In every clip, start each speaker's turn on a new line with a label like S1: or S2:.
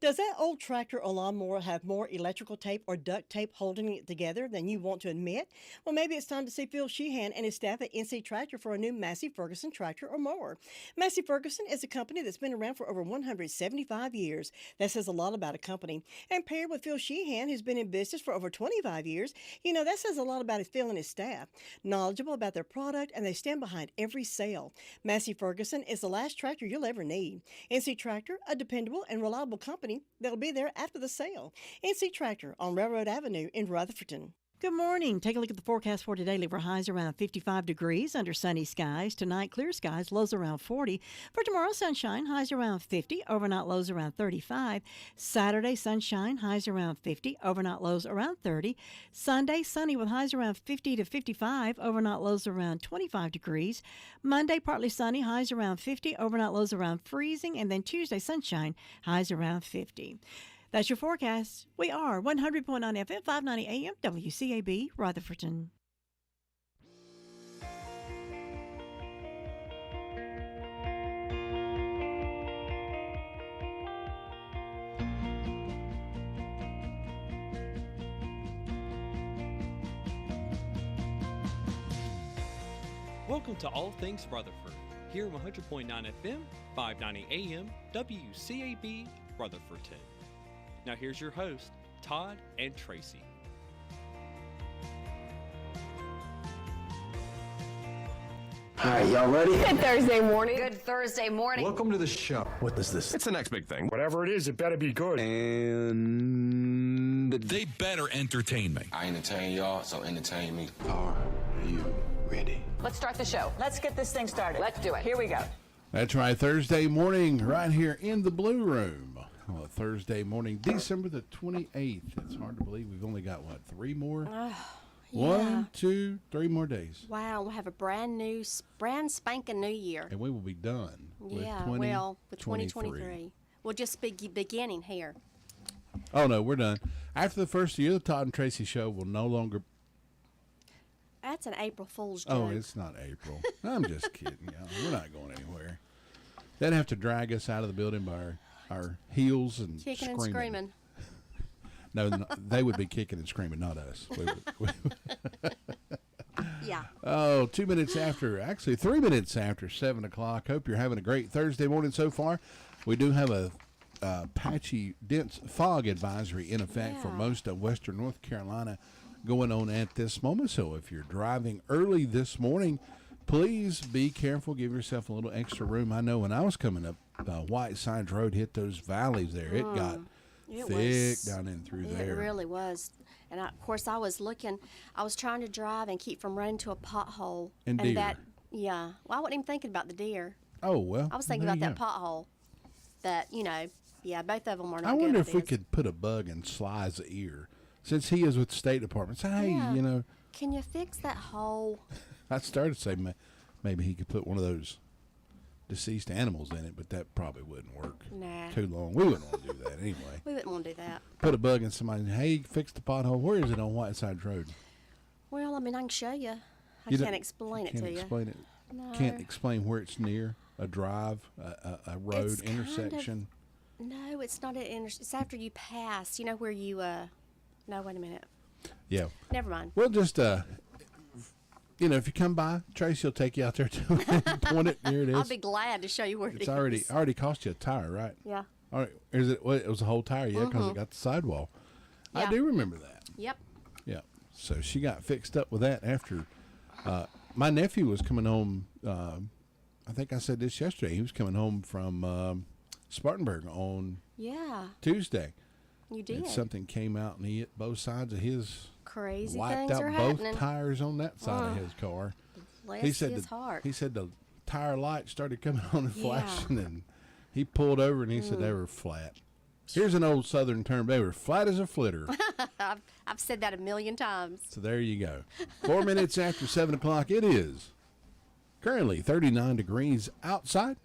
S1: Does that old tractor or lawnmower have more electrical tape or duct tape holding it together than you want to admit? Well, maybe it's time to see Phil Sheehan and his staff at NC Tractor for a new Massey Ferguson tractor or mower. Massey Ferguson is a company that's been around for over 175 years. That says a lot about a company. And paired with Phil Sheehan, who's been in business for over 25 years, that says a lot about Phil and his staff. Knowledgeable about their product, and they stand behind every sale. Massey Ferguson is the last tractor you'll ever need. NC Tractor, a dependable and reliable company that'll be there after the sale. NC Tractor on Railroad Avenue in Rutherfordton. Good morning. Take a look at the forecast for today. Leave our highs around 55 degrees under sunny skies. Tonight, clear skies, lows around 40. For tomorrow, sunshine, highs around 50. Overnight lows around 35. Saturday, sunshine, highs around 50. Overnight lows around 30. Sunday, sunny with highs around 50 to 55. Overnight lows around 25 degrees. Monday, partly sunny, highs around 50. Overnight lows around freezing. And then Tuesday, sunshine, highs around 50. That's your forecast. We are 100.9 FM, 590 AM, WCAB, Rutherfordton.
S2: Welcome to All Things Rutherford, here on 100.9 FM, 590 AM, WCAB, Rutherfordton. Now here's your host, Todd and Tracy.
S3: All right, y'all ready?
S4: Good Thursday morning.
S5: Good Thursday morning.
S3: Welcome to the show. What is this?
S6: It's the next big thing.
S7: Whatever it is, it better be good.
S6: And
S8: they better entertain me.
S9: I entertain y'all, so entertain me. Are you ready?
S5: Let's start the show.
S4: Let's get this thing started.
S5: Let's do it.
S4: Here we go.
S10: That's right, Thursday morning, right here in the Blue Room. Well, Thursday morning, December the 28th. It's hard to believe we've only got, what, 3 more?
S11: Yeah.
S10: 1, 2, 3 more days.
S11: Wow, we'll have a brand spanking new year.
S10: And we will be done with
S11: with 2023. We'll just be beginning here.
S10: Oh, no, we're done. After the first year, the Todd and Tracy show will no longer...
S11: That's an April Fool's joke.
S10: Oh, it's not April. I'm just kidding, y'all. We're not going anywhere. They'd have to drag us out of the building by our heels and
S11: kicking
S10: screaming.
S11: and screaming.
S10: No, they would be kicking and screaming, not us.
S11: Yeah.
S10: Oh, 3 minutes after 7 o'clock. Hope you're having a great Thursday morning so far. We do have a patchy, dense fog advisory in effect for most of western North Carolina going on at this moment. So if you're driving early this morning, please be careful. Give yourself a little extra room. I know when I was coming up, White Sands Road hit those valleys there. It got thick down in through there.
S11: It really was. And of course, I was trying to drive and keep from running to a pothole.
S10: And deer.
S11: Well, I wasn't even thinking about the deer.
S10: Oh, well.
S11: I was thinking about that pothole. That, both of them are not good.
S10: I wonder if we could put a bug in Sly's ear. Since he is with the State Department. Say, hey,
S11: can you fix that hole?
S10: I started to say maybe he could put one of those deceased animals in it, but that probably wouldn't work.
S11: Nah.
S10: Too long. We wouldn't want to do that anyway.
S11: We wouldn't want to do that.
S10: Put a bug in somebody. Hey, fix the pothole. Where is it on Whiteside Road?
S11: Well, I can show you. I can't explain it to you.
S10: Can't explain it.
S11: No.
S10: Can't explain where it's near a drive, a road, intersection.
S11: No, it's not an intersection. It's after you pass. You know where you. No, wait a minute.
S10: Yeah.
S11: Never mind.
S10: Well, just if you come by, Tracy will take you out there to point it. Here it is.
S11: I'll be glad to show you where it is.
S10: It's already cost you a tire, right?
S11: Yeah.
S10: All right. It was a whole tire, because it got the sidewall.
S11: Yeah.
S10: I do remember that.
S11: Yep.
S10: Yeah. So she got fixed up with that after my nephew was coming home. I think I said this yesterday. He was coming home from Spartanburg on Tuesday.
S11: You did.
S10: And something came out and he hit both sides of his.
S11: Crazy
S10: wiped
S11: things
S10: out
S11: are
S10: both
S11: happening.
S10: Tires on that side of his car.
S11: Bless his heart.
S10: He said the tire light started coming on and flashing, and he pulled over and he said they were flat. Here's an old Southern term. They were flat as a flitter.
S11: I've said that 1,000,000 times.
S10: So there you go. 4 minutes after 7 o'clock, it is currently 39 degrees outside.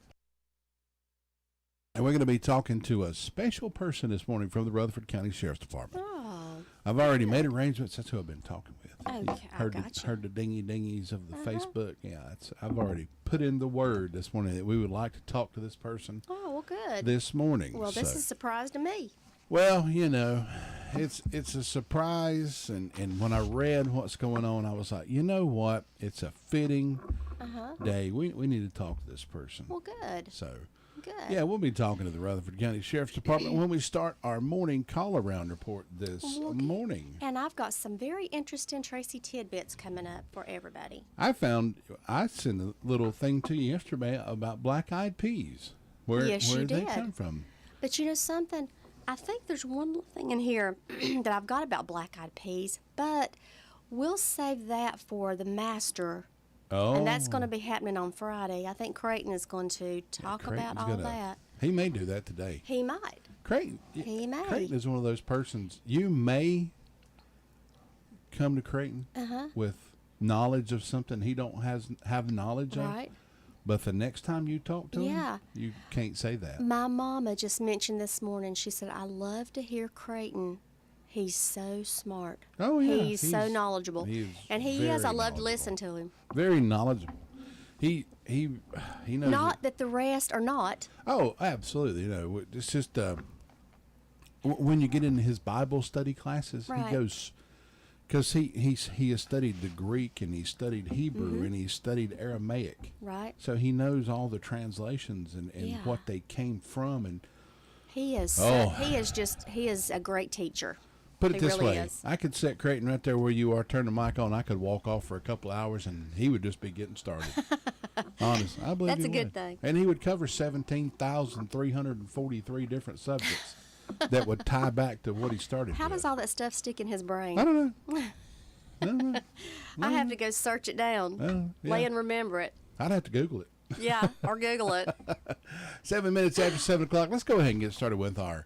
S10: And we're going to be talking to a special person this morning from the Rutherford County Sheriff's Department.
S11: Oh.
S10: I've already made arrangements. That's who I've been talking with.
S11: Okay,
S10: Heard the dingies of the Facebook. Yeah, I've already put in the word this morning that we would like to talk to this person.
S11: Oh, well, good.
S10: this morning.
S11: Well, this
S10: So-
S11: is a surprise to me.
S10: Well, it's a surprise, and when I read what's going on, I was like, you know what? It's a fitting day. We need to talk to this person.
S11: Well, good.
S10: So,
S11: Good.
S10: yeah, we'll be talking to the Rutherford County Sheriff's Department when we start our morning call-around report this morning.
S11: And I've got some very interesting Tracy tidbits coming up for everybody.
S10: I sent a little thing to you yesterday about black-eyed peas. Where
S11: Yes, you
S10: did they
S11: did.
S10: come from?
S11: But you know something? I think there's one little thing in here that I've got about black-eyed peas, but we'll save that for the master.
S10: Oh,
S11: And that's going to be happening on Friday. I think Creighton is going to talk
S10: Creighton's
S11: about all
S10: gonna-
S11: that.
S10: He may do that today.
S11: He might.
S10: Creighton.
S11: He may.
S10: Creighton is one of those persons. You may come to Creighton with knowledge of something he don't have knowledge of.
S11: Right.
S10: But the next time you talk to
S11: Yeah.
S10: him, you can't say that.
S11: My mama just mentioned this morning, she said, I love to hear Creighton. He's so smart.
S10: Oh, yeah.
S11: He's so knowledgeable.
S10: he is
S11: And he is. I
S10: very
S11: love to
S10: knowledgeable.
S11: listen to him.
S10: Very knowledgeable. He knows.
S11: Not that the rest are not.
S10: Oh, absolutely. It's just when you get into his Bible study classes,
S11: Right.
S10: he goes because he has studied the Greek and he studied Hebrew and he studied Aramaic.
S11: Right.
S10: So he knows all the translations and
S11: Yeah.
S10: what they came from. And
S11: He is.
S10: Oh.
S11: He is a great teacher.
S10: put it
S11: He
S10: this
S11: really
S10: way,
S11: is.
S10: I could set Creighton right there where you are, turn the mic on. I could walk off for a couple of hours and he would just be getting started. Honest, I believe
S11: That's
S10: he
S11: a good
S10: would.
S11: thing.
S10: And he would cover 17,343 different subjects that would tie back to what he started
S11: How
S10: with.
S11: does all that stuff stick in his brain?
S10: I don't know.
S11: I have to go search it down.
S10: Yeah.
S11: Lay and remember it.
S10: I'd have to Google it.
S11: Yeah, or Google it.
S10: 7 minutes after 7 o'clock. Let's go ahead and get started with our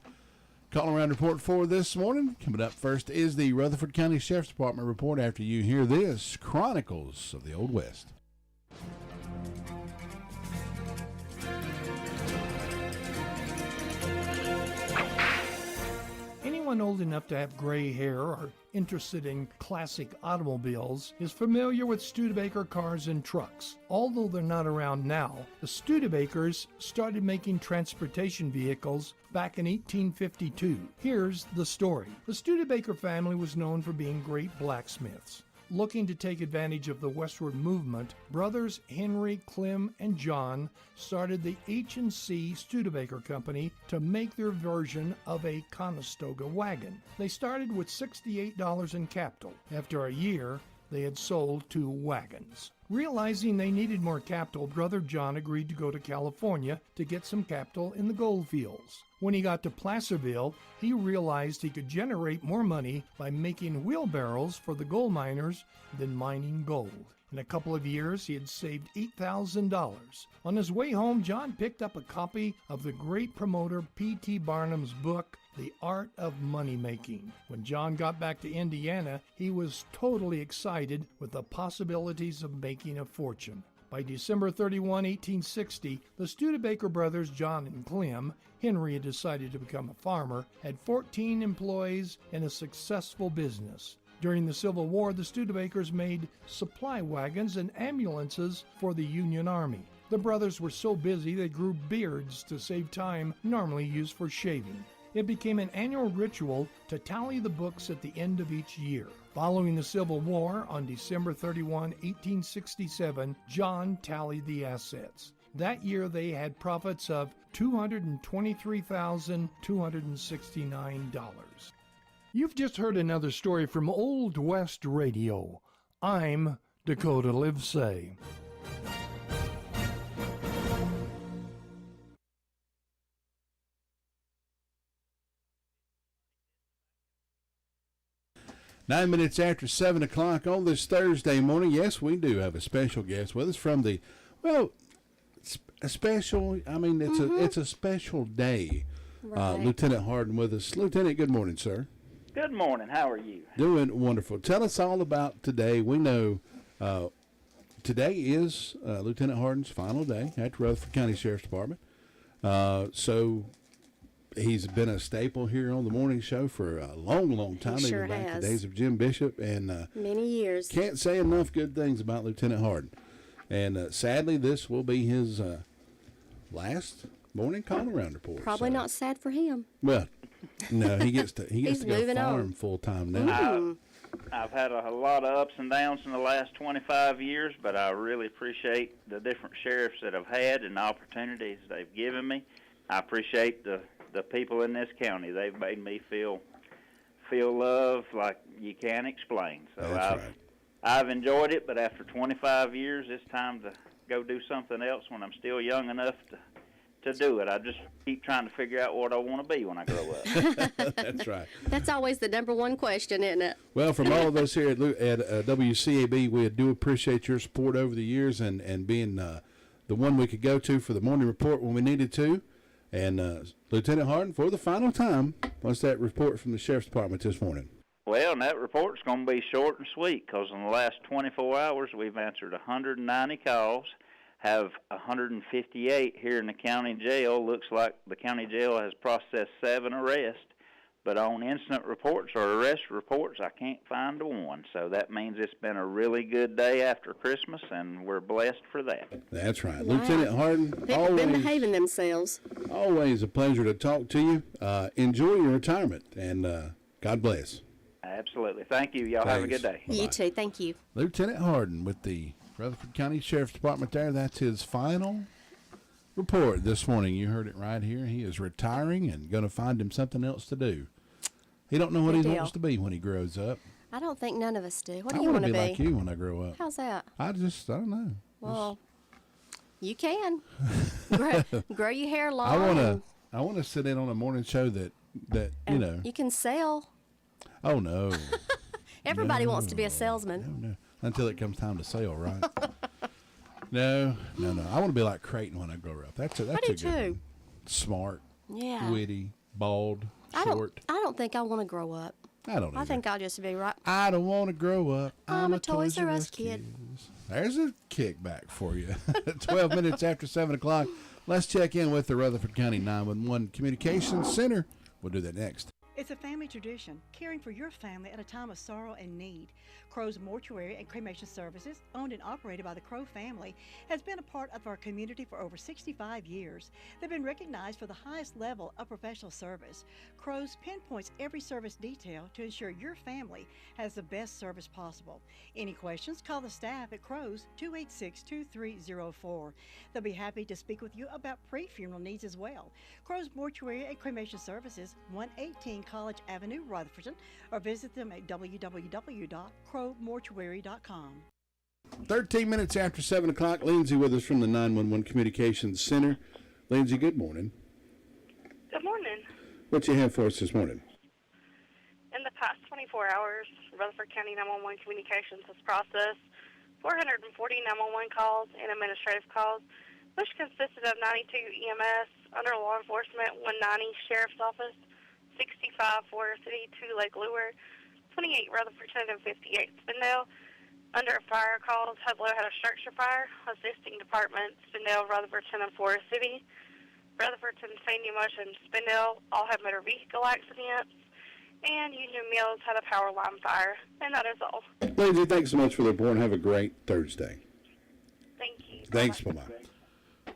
S10: call around report for this morning. Coming up first is the Rutherford County Sheriff's Department report after you hear this Chronicles of the Old West.
S6: Anyone old enough to have gray hair or interested in classic automobiles is familiar with Studebaker cars and trucks. Although they're not around now, the Studebakers started making transportation vehicles back in 1852. Here's the story. The Studebaker family was known for being great blacksmiths. Looking to take advantage of the westward movement, brothers Henry, Clem, and John started the H&C Studebaker Company to make their version of a Conestoga wagon. They started with $68 in capital. After a year, they had sold 2 wagons. Realizing they needed more capital, Brother John agreed to go to California to get some capital in the gold fields. When he got to Placerville, he realized he could generate more money by making wheelbarrows for the gold miners than mining gold. In a couple of years, he had saved $8,000. On his way home, John picked up a copy of the great promoter P.T. Barnum's book, The Art of Money Making. When John got back to Indiana, he was totally excited with the possibilities of making a fortune. By December 31, 1860, the Studebaker brothers, John and Clem, Henry had decided to become a farmer, had 14 employees and a successful business. During the Civil War, the Studebakers made supply wagons and ambulances for the Union Army. The brothers were so busy they grew beards to save time normally used for shaving. It became an annual ritual to tally the books at the end of each year. Following the Civil War, on December 31, 1867, John tallied the assets. That year they had profits of $223,269. You've just heard another story from Old West Radio. I'm Dakota Livesay.
S10: Nine minutes after 7 o'clock on this Thursday morning. Yes, we do have a special guest with us from the, well, a special, I mean, it's a special day.
S11: Right.
S10: Lieutenant Harden with us. Lieutenant, good morning, sir.
S7: Good morning. How are you?
S10: Doing wonderful. Tell us all about today. We know today is Lieutenant Harden's final day at Rutherford County Sheriff's Department. So he's been a staple here on the morning show for a long, long time.
S11: He sure
S10: even back to
S11: has.
S10: the days of Jim Bishop. And
S11: Many years.
S10: can't say enough good things about Lieutenant Harden. And sadly, this will be his last morning call-around report.
S11: Probably
S10: so.
S11: not sad for him.
S10: Well, no, he gets to
S11: He's
S10: go
S11: moving
S10: farm
S11: on.
S10: full time now.
S7: I've had a lot of ups and downs in the last 25 years, but I really appreciate the different sheriffs that I've had and the opportunities they've given me. I appreciate the people in this county. They've made me feel love like you can't explain. So I've enjoyed it, but after 25 years, it's time to go do something else when I'm still young enough to do it. I just keep trying to figure out what I want to be when I grow up.
S10: That's right.
S11: That's always the number one question, isn't it?
S10: Well, from all of us here at WCAB, we do appreciate your support over the years and being the one we could go to for the morning report when we needed to. And Lieutenant Harden, for the final time, what's that report from the Sheriff's Department this morning?
S7: Well, and that report's going to be short and sweet because in the last 24 hours, we've answered 190 calls, have 158 here in the county jail. Looks like the county jail has processed 7 arrests, but on incident reports or arrest reports, I can't find one. So that means it's been a really good day after Christmas, and we're blessed for that.
S10: That's right.
S11: Wow.
S10: Lieutenant Harden,
S11: People been behaving themselves.
S10: Always a pleasure to talk to you. Enjoy your retirement, and God bless.
S7: Absolutely. Thank you. Y'all have a good day.
S11: You too. Thank you.
S10: Lieutenant Harden with the Rutherford County Sheriff's Department there. That's his final report this morning. You heard it right here. He is retiring and going to find him something else to do. He don't know what he wants to be when he grows up.
S11: I don't think none of us do. What do
S10: I
S11: you want to
S10: be
S11: be?
S10: like you when I grow up.
S11: How's that?
S10: I don't know.
S11: Well, you can. grow your hair long.
S10: I want to sit in on a morning show that you know.
S11: You can sell.
S10: Oh no.
S11: Everybody wants to be a salesman.
S10: No. Until it comes time to sell, right? No. I want to be like Creighton when I grow up. That's a good one. Smart, witty, bald, short.
S11: I don't think I want to grow up.
S10: I don't.
S11: I think I'll just be right.
S10: I don't want to grow up.
S11: I'm a Toys R Us kid.
S10: There's a kickback for you. 12 minutes after 7 o'clock. Let's check in with the Rutherford County 911 Communications Center. We'll do that next.
S1: It's a family tradition, caring for your family at a time of sorrow and need. Crow's Mortuary and Cremation Services, owned and operated by the Crow family, has been a part of our community for over 65 years. They've been recognized for the highest level of professional service. Crow's pinpoints every service detail to ensure your family has the best service possible. Any questions, call the staff at Crow's 286-2304. They'll be happy to speak with you about pre-funeral needs as well. Crow's Mortuary and Cremation Services, 118 College Avenue, Rutherford, or visit them at www.crowmortuary.com.
S10: 13 minutes after 7 o'clock. Lindsay with us from the 911 Communications Center. Lindsay, good morning.
S12: Good morning.
S10: What you have for us this morning?
S12: In the past 24 hours, Rutherford County 911 Communications has processed 440 911 calls and administrative calls, which consisted of 92 EMS, under law enforcement, 190 Sheriff's Office, 65 Forest City, 2 Lake Lure, 28 Rutherfordton, and 58 Spindale. Under fire calls, Hudlow had a structure fire. Assisting departments, Spindale, Rutherfordton, and Forest City. Rutherfordton, St. Mush, and Spindale all had motor vehicle accidents. And Union Mills had a power line fire. And that is all.
S10: Lindsay, thanks so much for the report. Have a great Thursday.
S12: Thank you.
S10: Thanks. Bye-bye.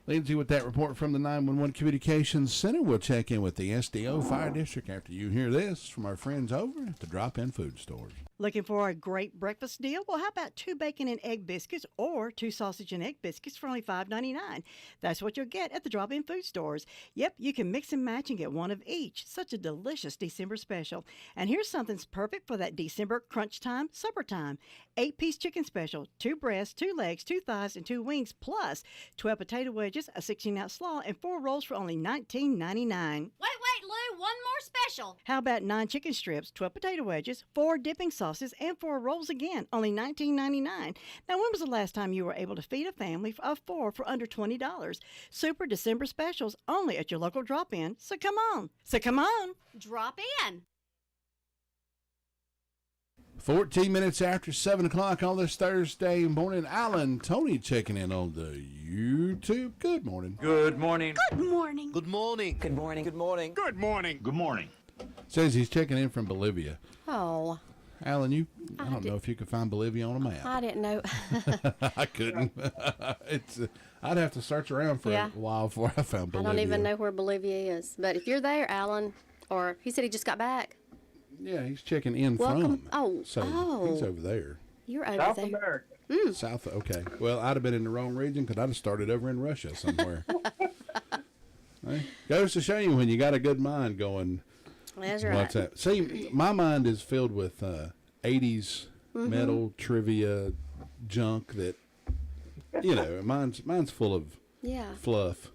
S10: Lindsay with that report from the 911 Communications Center. We'll check in with the SDO Fire District after you hear this from our friends over at the Drop-In Food Stores.
S1: Looking for a great breakfast deal? Well, how about 2 bacon and egg biscuits or 2 sausage and egg biscuits for only $5.99? That's what you'll get at the Drop-In Food Stores. Yep, you can mix and match and get one of each. Such a delicious December special. And here's something's perfect for that December crunch time, supper time. 8-piece chicken special, 2 breasts, 2 legs, 2 thighs, and 2 wings, plus 12 potato wedges, a 16-ounce slaw, and 4 rolls for only $19.99.
S11: Wait, Lou, one more special.
S1: How about 9 chicken strips, 12 potato wedges, 4 dipping sauces, and 4 rolls again, only $19.99. Now, when was the last time you were able to feed a family of 4 for under $20? Super December specials only at your local drop-in. So come on.
S11: Drop in.
S10: 14 minutes after 7 o'clock on this Thursday morning. Alan, Tony checking in on the YouTube. Good morning.
S3: Good morning.
S11: Good morning.
S3: Good morning.
S4: Good morning.
S3: Good morning. Good morning. Good morning.
S10: Says he's checking in from Bolivia.
S11: Oh.
S10: Alan, I don't know if you could find Bolivia on a map.
S11: I didn't know.
S10: I couldn't. I'd have to search around for a while before I found Bolivia.
S11: I don't even know where Bolivia is. But if you're there, Alan, or he said he just got back.
S10: Yeah, he's checking in
S11: Welcome.
S10: from. So he's over there.
S11: You're over
S13: South
S11: there.
S13: America.
S10: South, okay. Well, I'd have been in the wrong region because I'd have started over in Russia somewhere. Hey, goes to show you when you got a good mind going.
S11: That's right.
S10: What's that? See, my mind is filled with 80s metal trivia junk that, mine's full of fluff.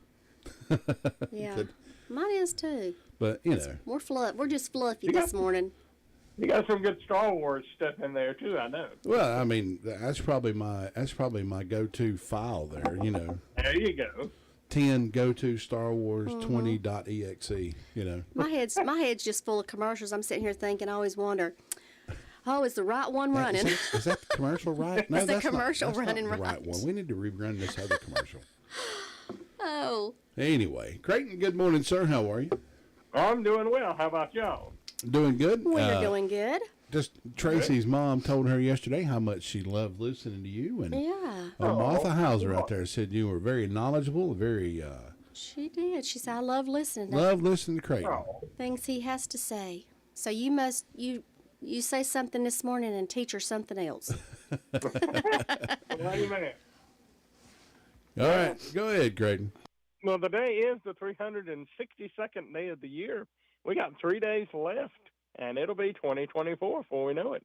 S11: Yeah. Mine is too.
S10: But,
S11: We're just fluffy this morning.
S13: You got some good Star Wars stuff in there too, I know.
S10: Well, I mean, that's probably my go-to file there,
S13: There you go.
S10: 10 go-to Star Wars 20.exe,
S11: My head's just full of commercials. I'm sitting here thinking, I always wonder, is the right one running?
S10: Is that the commercial right? No,
S11: Is the
S10: that's
S11: commercial
S10: not, that's
S11: running
S10: not the right
S11: right?
S10: one. We need to rerun this other commercial.
S11: Oh.
S10: Anyway, Creighton, good morning, sir. How are you?
S13: I'm doing well. How about y'all?
S10: Doing good.
S11: We're doing good.
S10: Just Tracy's mom told her yesterday how much she loved listening to you, and Martha Hauser out there said you were very knowledgeable, very.
S11: She did. She said, "I love listening.
S10: Love listening to Creighton.
S11: Things he has to say." So you say something this morning and teach her something else.
S13: Wait a minute.
S10: All right, go ahead, Creighton.
S13: Well, the day is the 362nd day of the year. We got 3 days left, and it'll be 2024 before we know it.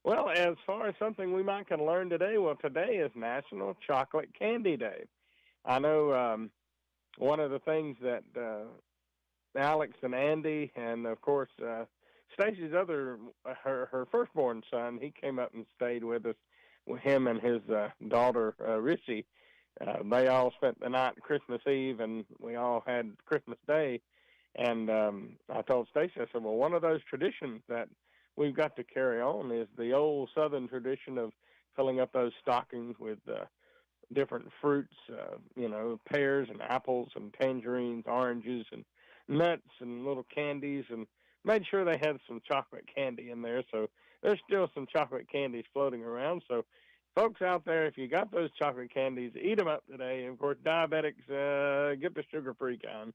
S13: Well, as far as something we might can learn today, today is National Chocolate Candy Day. I know one of the things that Alex and Andy, and of course Stacy's her firstborn son, he came up and stayed with us, with him and his daughter Richie. They all spent the night Christmas Eve, and we all had Christmas Day. And I told Stacy, I said, well, one of those traditions that we've got to carry on is the old Southern tradition of filling up those stockings with different fruits, pears and apples and tangerines, oranges and nuts and little candies, and made sure they had some chocolate candy in there. So there's still some chocolate candies floating around. So folks out there, if you got those chocolate candies, eat them up today. And of course, diabetics, get the sugar-free kind.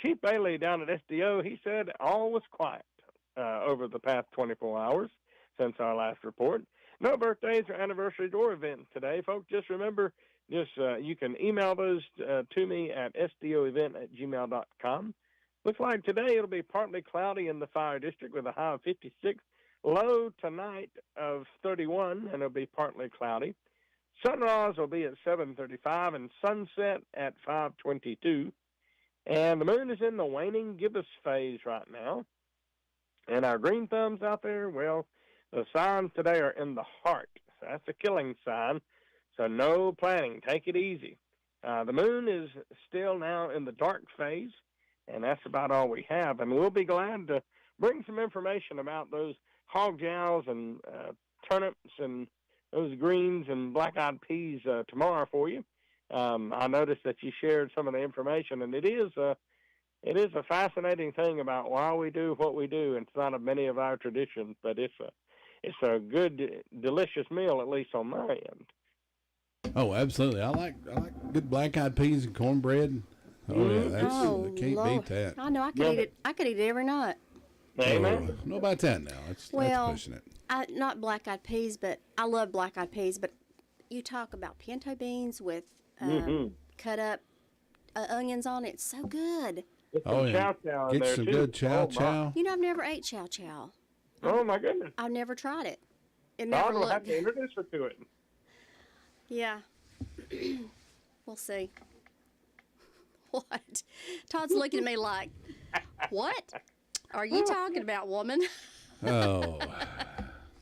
S13: Chief Bailey down at SDO, he said all was quiet over the past 24 hours since our last report. No birthdays or anniversaries or events today, folks. Just remember, you can email those to me at sdoevent@gmail.com. Looks like today it'll be partly cloudy in the Fire District with a high of 56. Low tonight of 31, and it'll be partly cloudy. Sunrise will be at 7:35 and sunset at 5:22. And the moon is in the waning gibbous phase right now. And our green thumbs out there, well, the signs today are in the heart. So that's a killing sign. So no planning. Take it easy. The moon is still now in the dark phase, and that's about all we have. And we'll be glad to bring some information about those hog jowls and turnips and those greens and black-eyed peas tomorrow for you. I noticed that you shared some of the information, and it is a fascinating thing about why we do what we do. It's not of many of our traditions, but it's a good, delicious meal, at least on my end.
S10: Oh, absolutely! I like good black-eyed peas and cornbread. Oh yeah, can't beat that.
S11: I know I could eat it. I could eat it every night.
S13: Amen.
S10: Know about that now. That's pushing it.
S11: Not black-eyed peas, but I love black-eyed peas. But you talk about pinto beans with cut up onions on it. It's so good.
S10: Oh yeah, get some good chow chow.
S11: You know, I've never ate chow chow.
S13: Oh my goodness!
S11: I've never tried it. It
S13: I
S11: never
S13: will
S11: looked.
S13: have to introduce her to it.
S11: Yeah, we'll see. What? Todd's looking at me like, what are you talking about, woman?
S10: Oh.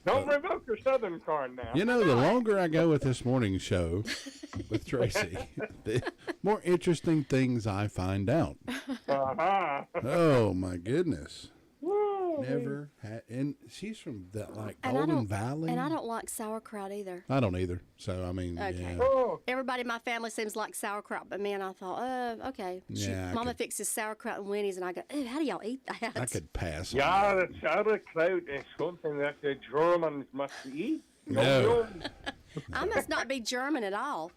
S13: Don't revoke your Southern card now.
S10: You know, the longer I go with this morning show with Tracy, the more interesting things I find out.
S13: Uh-huh.
S10: Oh, my goodness.
S13: Woo.
S10: Never had, and she's from that like
S11: And I
S10: Golden
S11: don't-
S10: Valley.
S11: And I don't like sauerkraut either.
S10: I don't either. So I mean,
S11: Okay.
S10: yeah.
S11: Everybody in my family seems like sauerkraut, but man, I thought, okay.
S10: Yeah, I
S11: Mama
S10: could-
S11: fixes sauerkraut and Winnie's, and I go, how do y'all eat that?
S10: I could pass. on
S13: Yeah,
S10: that.
S13: the sauerkraut is something that the Germans must eat.
S10: No.
S11: I must not be German at all.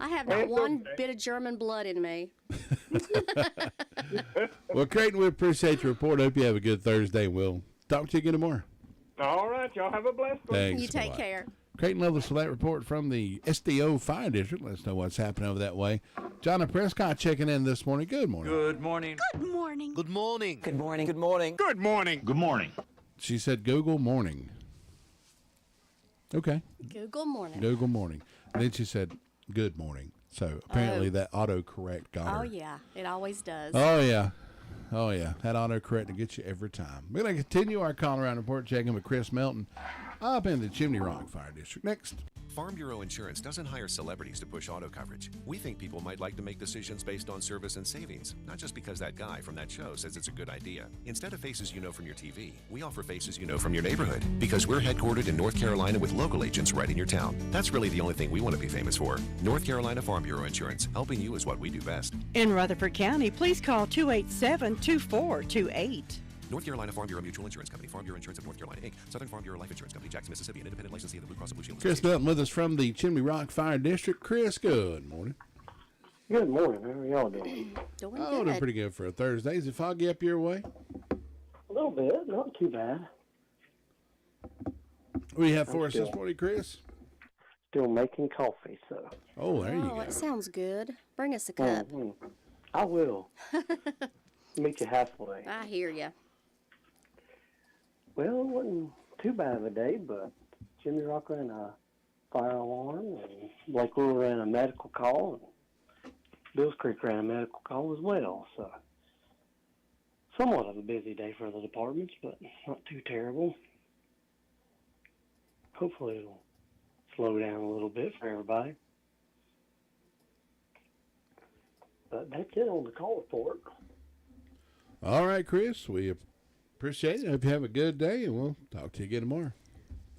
S11: I have not
S13: It's
S11: one
S13: okay.
S11: bit of German blood in me.
S10: Well, Creighton, we appreciate your report. Hope you have a good Thursday. We'll talk to you again tomorrow.
S13: All right, y'all have a blessed one.
S10: Thanks.
S11: You take
S10: Bye-bye.
S11: care.
S10: Creighton Lovelace for that report from the SDO Fire District. Let us know what's happening over that way. John Prescott checking in this morning. Good morning.
S14: Good morning.
S11: Good morning.
S14: Good morning.
S4: Good morning.
S14: Good morning.
S3: Good morning.
S14: Good morning.
S10: She said Google morning. Okay.
S11: Google morning.
S10: Google morning. And then she said good morning. So apparently that autocorrect got her.
S11: Oh, yeah. It always does.
S10: Oh, yeah. Oh, yeah. That autocorrect will get you every time. We're going to continue our call around report checking with Chris Melton up in the Chimney Rock Fire District. Next.
S15: Farm Bureau Insurance doesn't hire celebrities to push auto coverage. We think people might like to make decisions based on service and savings, not just because that guy from that show says it's a good idea. Instead of faces you know from your TV, we offer faces you know from your neighborhood, because we're headquartered in North Carolina with local agents right in your town. That's really the only thing we want to be famous for. North Carolina Farm Bureau Insurance. Helping you is what we do best.
S1: In Rutherford County, please call 287-2428.
S15: North Carolina Farm Bureau Mutual Insurance Company, Farm Bureau Insurance of North Carolina, Inc., Southern Farm Bureau Life Insurance Company, Jackson, Mississippi, an independent licensee of the Blue Cross and Blue Shield
S10: Chris Melton with us from the Chimney Rock Fire District. Chris, good morning.
S16: Good morning. How are y'all doing?
S11: Doing
S10: Oh, doing pretty good for a Thursday. Is it foggy up your way?
S16: A little bit, not too bad.
S10: What do you have for us
S16: still-
S10: this morning, Chris?
S16: Still making coffee, so.
S10: Oh, there you
S11: Oh,
S10: go.
S11: that sounds good. Bring us a cup.
S16: I will. Meet you halfway.
S11: I hear you.
S16: Well, it wasn't too bad of a day, but Jimmy Rock ran a fire alarm, and Blake Rule ran a medical call, and Bills Creek ran a medical call as well. So, somewhat of a busy day for the departments, but not too terrible. Hopefully it'll slow down a little bit for everybody. But that's it on the call report.
S10: All right, Chris. We appreciate it. Hope you have a good day, and we'll talk to you again tomorrow.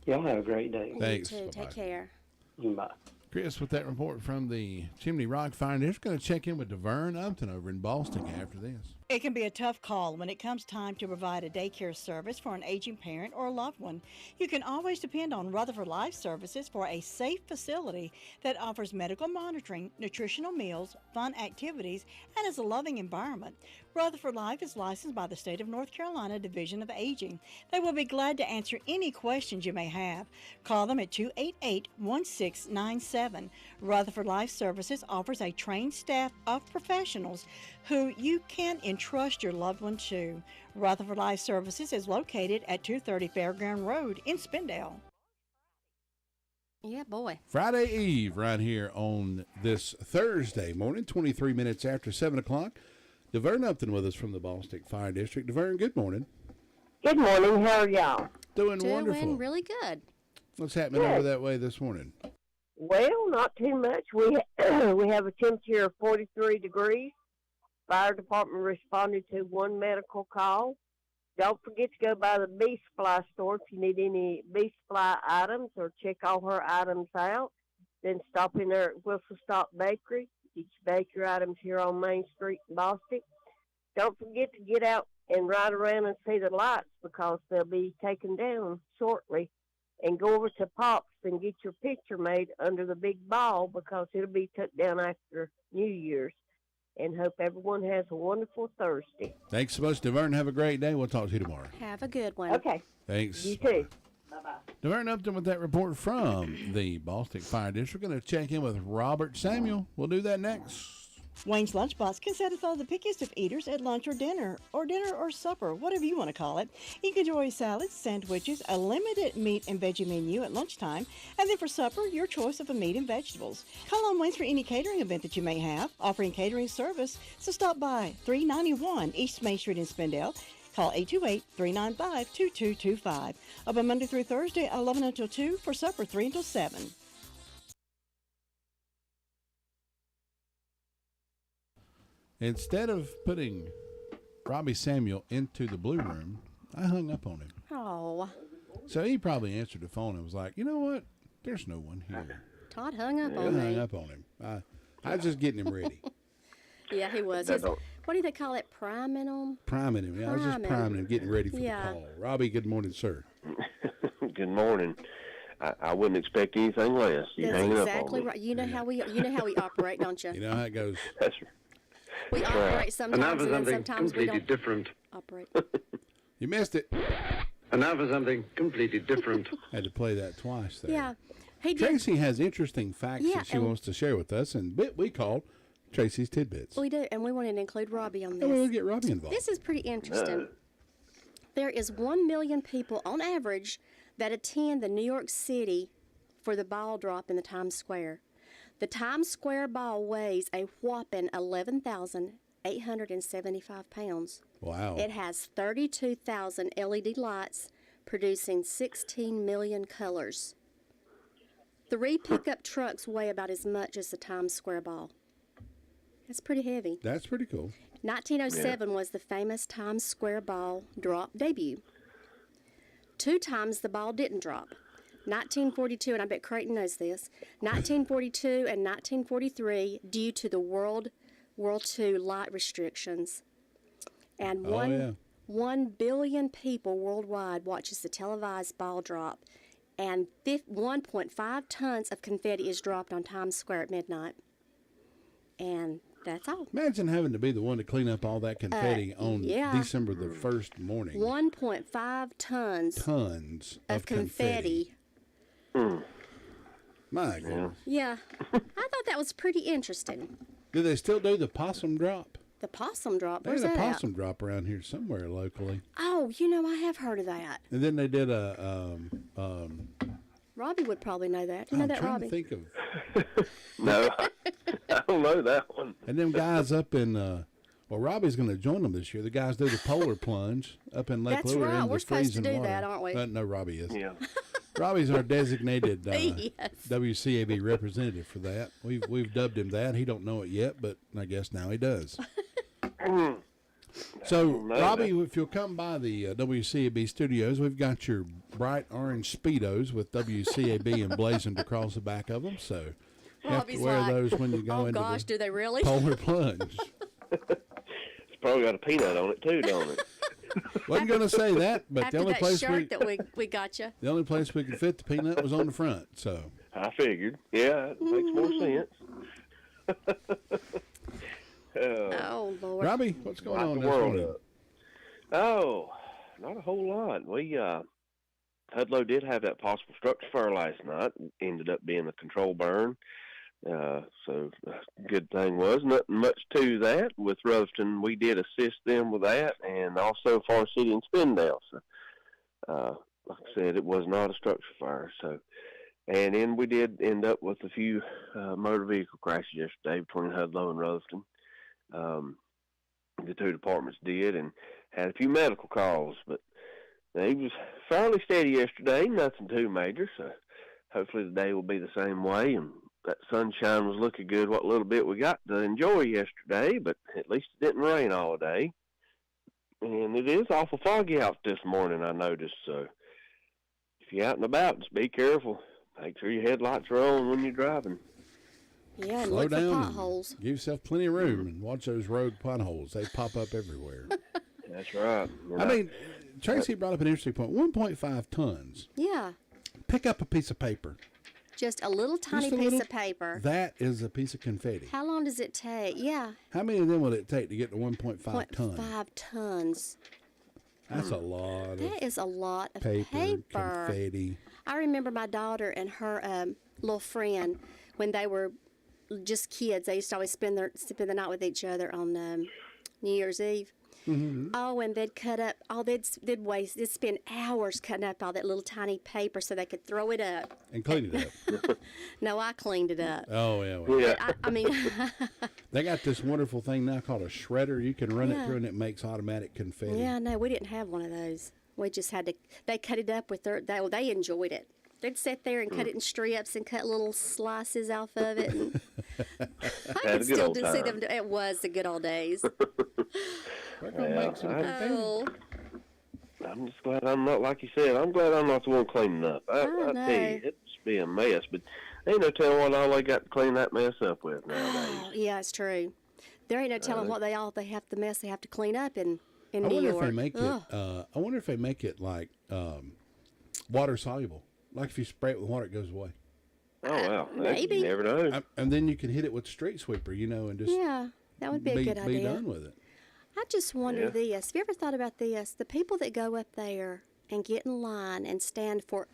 S16: Y'all have a great day.
S10: Thanks.
S11: You too. Take care.
S16: Bye.
S10: Chris with that report from the Chimney Rock Fire District. Going to check in with DeVern Upton over in Boston after this.
S1: It can be a tough call when it comes time to provide a daycare service for an aging parent or loved one. You can always depend on Rutherford Life Services for a safe facility that offers medical monitoring, nutritional meals, fun activities, and is a loving environment. Rutherford Life is licensed by the State of North Carolina Division of Aging. They will be glad to answer any questions you may have. Call them at 288-1697. Rutherford Life Services offers a trained staff of professionals who you can entrust your loved one to. Rutherford Life Services is located at 230 Fairground Road in Spindale.
S11: Yeah, boy.
S10: Friday Eve right here on this Thursday morning, 23 minutes after 7 o'clock. DeVern Upton with us from the Boston Fire District. DeVern, good morning.
S17: Good morning. How are y'all?
S10: Doing wonderful.
S11: Doing really good.
S10: What's happening
S17: Good.
S10: over that way this morning?
S17: Well, not too much. We we have a temperature of 43 degrees. Fire department responded to one medical call. Don't forget to go by the Bee Supply store if you need any Bee Supply items or check all her items out. Then stop in there at Whistle Stop Bakery. Get your bakery items here on Main Street in Boston. Don't forget to get out and ride around and see the lights because they'll be taken down shortly. And go over to Pops and get your picture made under the big ball because it'll be took down after New Year's. And hope everyone has a wonderful Thursday.
S10: Thanks so much, DeVern. Have a great day. We'll talk to you tomorrow.
S11: Have a good one.
S17: Okay.
S10: Thanks.
S17: You too.
S10: DeVern Upton with that report from the Boston Fire District. We're going to check in with Robert Samuel. We'll do that next.
S1: Wayne's Lunchbox can satisfy the pickiest of eaters at lunch or dinner or supper, whatever you want to call it. You can enjoy salads, sandwiches, a limited meat and veggie menu at lunchtime, and then for supper, your choice of a meat and vegetables. Call on Wayne's for any catering event that you may have, offering catering service, so stop by 391 East Main Street in Spindale. Call 828-395-2225. Open Monday through Thursday, 11 until 2, for supper, 3 until 7.
S10: Instead of putting Robbie Samuel into the blue room, I hung up on him.
S11: Oh.
S10: So he probably answered the phone and was like, you know what? There's no one here.
S11: Todd hung up
S10: I
S11: on me.
S10: hung up on him. I was just getting him ready.
S11: Yeah, he was. What do they call it? Priming him?
S10: Priming him. Yeah, I was just priming him, getting ready for the call. Robbie, good morning, sir.
S14: Good morning. I wouldn't expect anything less. You
S11: That's
S14: hanging
S11: exactly
S14: up on me.
S11: right. You know how we operate, don't you?
S10: You know how it goes.
S14: That's right.
S11: We operate sometimes, and then sometimes we don't
S3: different.
S11: operate.
S10: You missed it.
S3: And now for something completely different.
S10: Had to play that twice there.
S11: Yeah. He did.
S10: Tracy has interesting facts that she wants to share with us, and we call Tracy's Tidbits.
S11: We do, and we wanted to include Robbie on this.
S10: And we'll get Robbie involved.
S11: This is pretty interesting. There is 1 million people on average that attend the New York City for the ball drop in the Times Square. The Times Square ball weighs a whopping 11,875 pounds.
S10: Wow.
S11: It has 32,000 LED lights producing 16 million colors. 3 pickup trucks weigh about as much as the Times Square ball. That's pretty heavy.
S10: That's pretty cool.
S11: 1907 was the famous Times Square ball drop debut. 2 times the ball didn't drop. 1942, and I bet Creighton knows this, 1942 and 1943 due to the World War II light restrictions. And 1 billion people worldwide watches the televised ball drop, and 1.5 tons of confetti is dropped on Times Square at midnight. And that's all.
S10: Imagine having to be the one to clean up all that confetti on December the 1st morning.
S11: 1.5 tons
S10: of confetti. My goodness.
S11: Yeah. I thought that was pretty interesting.
S10: Do they still do the possum drop?
S11: The possum drop? Where's
S10: There's a
S11: that
S10: possum drop around here somewhere locally.
S11: Oh, I have heard of that.
S10: And then they did a
S11: Robbie would probably know that. You know that, Robbie?
S10: I'm trying to think of.
S14: No, I don't know that one.
S10: And them guys up in, well, Robbie's going to join them this year. The guys do the polar plunge up in Lake Lure.
S11: That's right. We're supposed to do
S10: water.
S11: that, aren't we?
S10: No, Robbie is.
S14: Yeah.
S10: Robbie's our designated
S11: Yes.
S10: WCAB representative for that. We've dubbed him that. He don't know it yet, but I guess now he does. So, Robbie, if you'll come by the WCAB studios, we've got your bright orange Speedos with WCAB emblazoned across the back of them. So, you have to wear those when you go into the
S11: do they really?
S10: polar plunge.
S14: It's probably got a peanut on it too, don't it?
S10: Wasn't going to say that, but
S11: After
S10: the only
S11: that
S10: place
S11: shirt that we got you.
S10: the only place we could fit the peanut was on the front. So
S14: I figured. Yeah, it makes more sense.
S11: Oh, Lord.
S10: Robbie, what's going on this
S14: world
S10: morning?
S14: up. Oh, not a whole lot. We Hudlow did have that possible structure fire last night. It ended up being a control burn. So good thing was nothing much to that. With Rutherford, we did assist them with that, and also Far City and Spindale. So, like I said, it was not a structure fire. So, and then we did end up with a few motor vehicle crashes yesterday between Hudlow and Rutherford. The 2 departments did, and had a few medical calls, but they was fairly steady yesterday. Nothing too major. So, hopefully the day will be the same way, and that sunshine was looking good what little bit we got to enjoy yesterday, but at least it didn't rain all day. And it is awful foggy out this morning, I noticed. So if you're out and about, just be careful. Make sure your headlights are on when you're driving.
S11: Yeah, and
S10: Slow
S11: look for
S10: down
S11: potholes.
S10: Give yourself plenty of room and watch those road potholes. They pop up everywhere.
S14: That's right.
S10: I mean, Tracy brought up an interesting point. 1.5 tons.
S11: Yeah.
S10: Pick up a piece of paper.
S11: Just a little tiny piece of paper.
S10: That is a piece of confetti.
S11: How long does it take? Yeah.
S10: How many of them will it take to get to 1.5 tons?
S11: 0.5 tons.
S10: That's a lot.
S11: That is a lot of
S10: paper. Confetti.
S11: I remember my daughter and her little friend, when they were just kids, they used to always spend the night with each other on New Year's Eve.
S10: Mm-hmm.
S11: Oh, and they'd cut up. They'd spend hours cutting up all that little tiny paper so they could throw it up
S10: and clean it up.
S11: No, I cleaned it up.
S10: Oh yeah. Well.
S11: Yeah. I mean,
S10: they got this wonderful thing now called a shredder. You can run it through and it makes automatic confetti.
S11: Yeah, no, we didn't have one of those. We just had to. They cut it up with they enjoyed it. They'd sit there and cut it in strips and cut little slices off of it. And I can still see them. It was the good old days.
S10: We're gonna make some confetti.
S14: I'm just glad I'm not, like you said, I'm glad I'm not the one cleaning up. I tell you, it'd just be a mess. But ain't no telling what all they got to clean that mess up with nowadays.
S11: Oh, yeah, it's true. There ain't no telling what they have the mess they have to clean up in New York.
S10: If they make it. I wonder if they make it like water soluble. Like if you spray it with water, it goes away.
S14: Oh well,
S11: maybe.
S14: You never know.
S10: And then you can hit it with street sweeper, and just
S11: that would be a good idea.
S10: Be done with it.
S11: I just wonder this. Have you ever thought about this? The people that go up there and get in line and stand for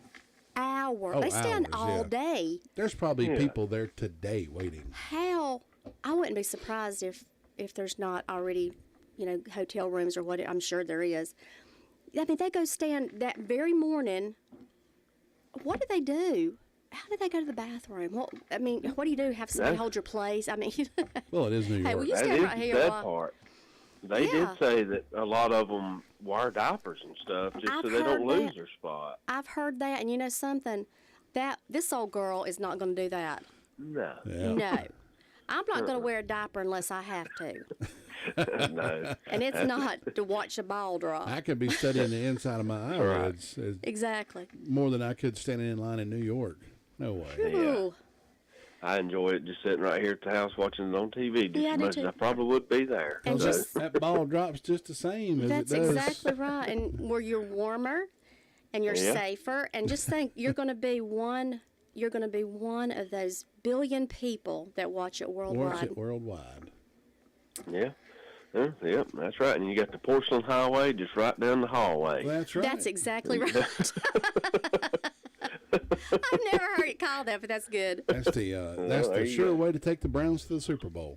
S11: hours. They stand all day.
S10: There's probably people there today waiting.
S11: How? I wouldn't be surprised if there's not already, hotel rooms or what. I'm sure there is. I mean, they go stand that very morning. What do they do? How do they go to the bathroom? What do you do? Have somebody hold your place? I mean,
S10: well, it is New York.
S11: Hey, will you
S14: that
S11: stand
S14: is
S11: right here?
S14: The sad part. They did say that a lot of them wear diapers and stuff just so they don't lose their spot.
S11: I've heard that, and you know something? That this old girl is not going to do that.
S14: No.
S10: Yeah.
S11: No. I'm not going to wear a diaper unless I have to.
S14: No.
S11: And it's not to watch a ball drop.
S10: I could be studying the inside of my eyelids.
S11: Exactly.
S10: More than I could standing in line in New York. No way.
S11: Ooh.
S14: I enjoy it just sitting right here at the house watching it on TV just
S11: Yeah,
S14: as much as I probably would be there.
S11: And
S10: that ball drops just the same as it does.
S11: That's exactly right. And where you're warmer and you're safer. And just think, you're going to be one of those billion people that watch it worldwide.
S14: Yeah. Yeah, that's right. And you got the porcelain highway just right down the hallway.
S10: That's right.
S11: That's exactly right. I've never heard it called that, but that's good.
S10: That's the sure way to take the Browns to the Super Bowl.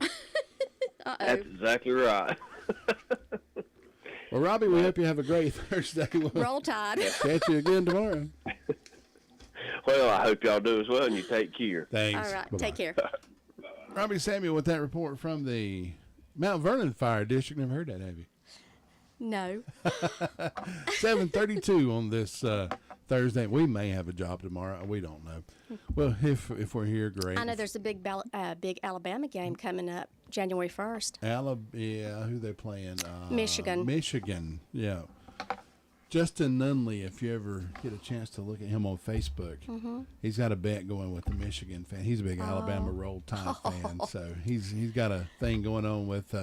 S14: That's exactly right.
S10: Well, Robbie, we hope you have a great Thursday.
S11: Roll Tide.
S10: Catch you again tomorrow.
S14: Well, I hope y'all do as well, and you take care.
S10: Thanks.
S11: All right.
S10: Bye-bye.
S11: Take care.
S10: Robbie Samuel with that report from the Mount Vernon Fire District. Never heard that, have you?
S11: No.
S10: 7:32 on this Thursday. We may have a job tomorrow. We don't know. Well, if we're here, great.
S11: I know there's a big Alabama game coming up January 1st.
S10: Yeah, who they playing?
S11: Michigan.
S10: Michigan, yeah. Justin Nunley, if you ever get a chance to look at him on Facebook, he's got a bet going with the Michigan fan. He's a big Alabama Roll Tide fan, so he's got a thing going on with.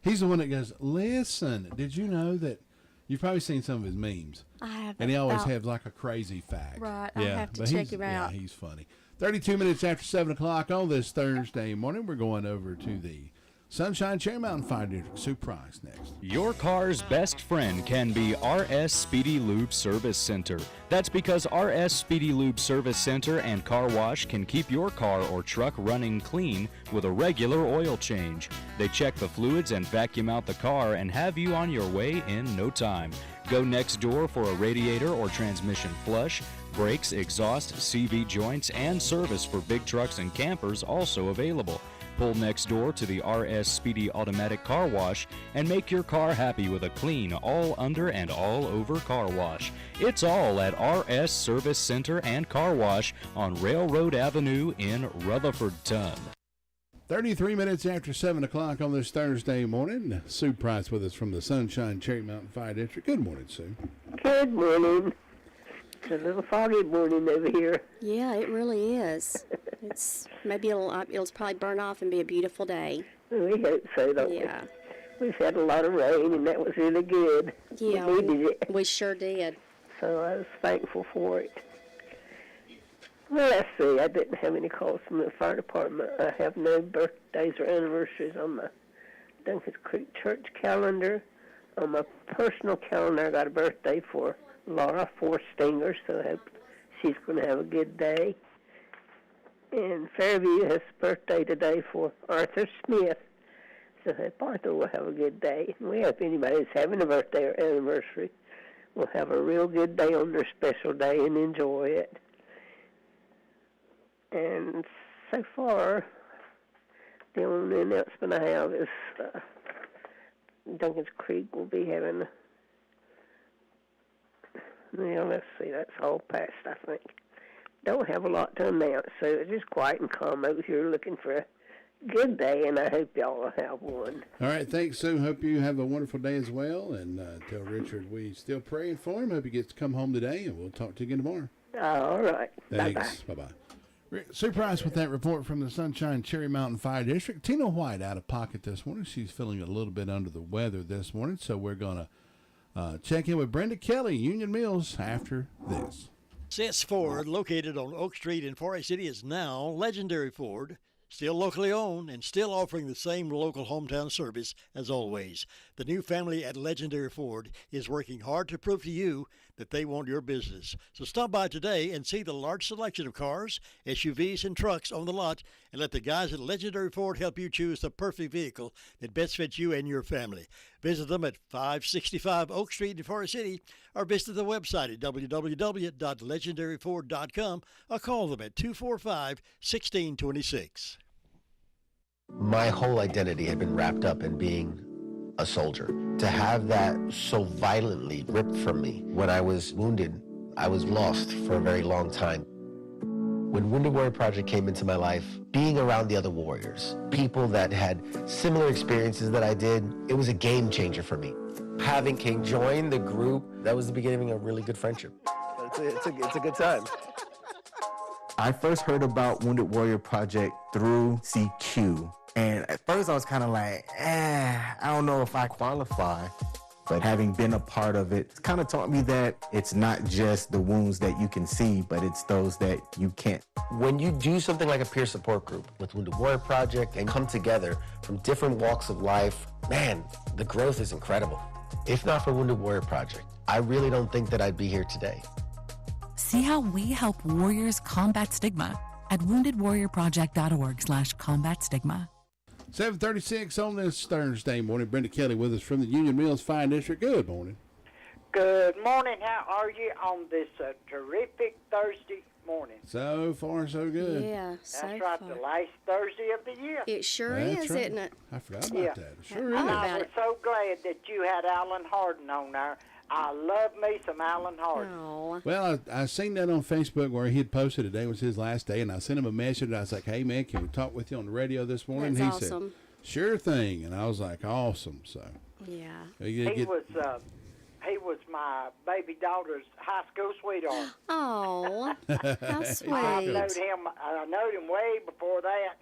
S10: He's the one that goes, listen, did you know that? You've probably seen some of his memes.
S11: I have.
S10: And he always has like a crazy fact.
S11: Right,
S10: yeah,
S11: I have to check him out.
S10: Yeah, he's funny. 32 minutes after 7 o'clock on this Thursday morning, we're going over to the Sunshine Cherry Mountain Fire District. Sue Price next.
S18: Your car's best friend can be RS Speedy Lube Service Center. That's because RS Speedy Lube Service Center and Car Wash can keep your car or truck running clean with a regular oil change. They check the fluids and vacuum out the car and have you on your way in no time. Go next door for a radiator or transmission flush. Brakes, exhaust, CV joints, and service for big trucks and campers also available. Pull next door to the RS Speedy Automatic Car Wash and make your car happy with a clean, all under and all over car wash. It's all at RS Service Center and Car Wash on Railroad Avenue in Rutherfordton.
S10: 33 minutes after 7 o'clock on this Thursday morning. Sue Price with us from the Sunshine Cherry Mountain Fire District. Good morning, Sue.
S17: Good morning. It's a little foggy morning over here.
S11: Yeah, it really is. It'll probably burn off and be a beautiful day.
S17: We hope so, don't we?
S11: Yeah.
S17: We've had a lot of rain, and that was really good.
S11: Yeah,
S17: we needed it.
S11: We sure did.
S17: So I was thankful for it. Well, let's see. I didn't have any calls from the fire department. I have no birthdays or anniversaries on my Duncans Creek Church calendar. On my personal calendar, I got a birthday for Laura Forstinger, so I hope she's going to have a good day. And Fairview has a birthday today for Arthur Smith, so I hope Arthur will have a good day. And we hope anybody that's having a birthday or anniversary will have a real good day on their special day and enjoy it. And so far, the only announcement I have is Duncans Creek will be having, let's see, that's all passed, I think. Don't have a lot to announce, so it's just quiet and calm over here looking for a good day, and I hope y'all will have one.
S10: All right, thanks, Sue. Hope you have a wonderful day as well. And tell Richard we still praying for him. Hope he gets to come home today, and we'll talk to you again tomorrow.
S17: All right.
S10: Thanks. Bye-bye. Sue Price with that report from the Sunshine Cherry Mountain Fire District. Tina White out of pocket this morning. She's feeling a little bit under the weather this morning, so we're going to check in with Brenda Kelly, Union Mills, after this.
S19: Sets Ford, located on Oak Street in Forest City, is now Legendary Ford. Still locally owned and still offering the same local hometown service as always. The new family at Legendary Ford is working hard to prove to you that they want your business. So stop by today and see the large selection of cars, SUVs, and trucks on the lot, and let the guys at Legendary Ford help you choose the perfect vehicle that best fits you and your family. Visit them at 565 Oak Street in Forest City, or visit the website at www.legendaryford.com, or call them at 245-1626.
S20: My whole identity had been wrapped up in being a soldier. To have that so violently ripped from me when I was wounded, I was lost for a very long time. When Wounded Warrior Project came into my life, being around the other warriors, people that had similar experiences that I did, it was a game changer for me. Having King join the group, that was the beginning of a really good friendship. It's a good time.
S21: I first heard about Wounded Warrior Project through CQ. And at first I was kind of like, I don't know if I qualify. But having been a part of it, it's kind of taught me that it's not just the wounds that you can see, but it's those that you can't.
S20: When you do something like a peer support group with Wounded Warrior Project and come together from different walks of life, man, the growth is incredible. If not for Wounded Warrior Project, I really don't think that I'd be here today.
S22: See how we help warriors combat stigma at woundedwarriorproject.org/combat stigma.
S10: 7:36 on this Thursday morning. Brenda Kelly with us from the Union Mills Fire District. Good morning.
S23: Good morning. How are you on this terrific Thursday morning?
S10: So far, so good.
S23: Yeah, That's right, the last Thursday of the year.
S11: It sure is,
S10: right.
S11: isn't it?
S10: I forgot about that. It sure is.
S23: And I was so glad that you had Alan Harden on there. I love me some Alan Harden.
S11: Oh.
S10: Well, I seen that on Facebook where he had posted today was his last day, and I sent him a message. I was like, hey, man, can we talk with you on the radio this morning?
S11: That's
S10: and he
S11: awesome.
S10: said, sure thing. And I was like, awesome. So
S11: yeah.
S23: He was my baby daughter's high school sweetheart.
S11: Oh, how sweet.
S23: I knowed him way before that.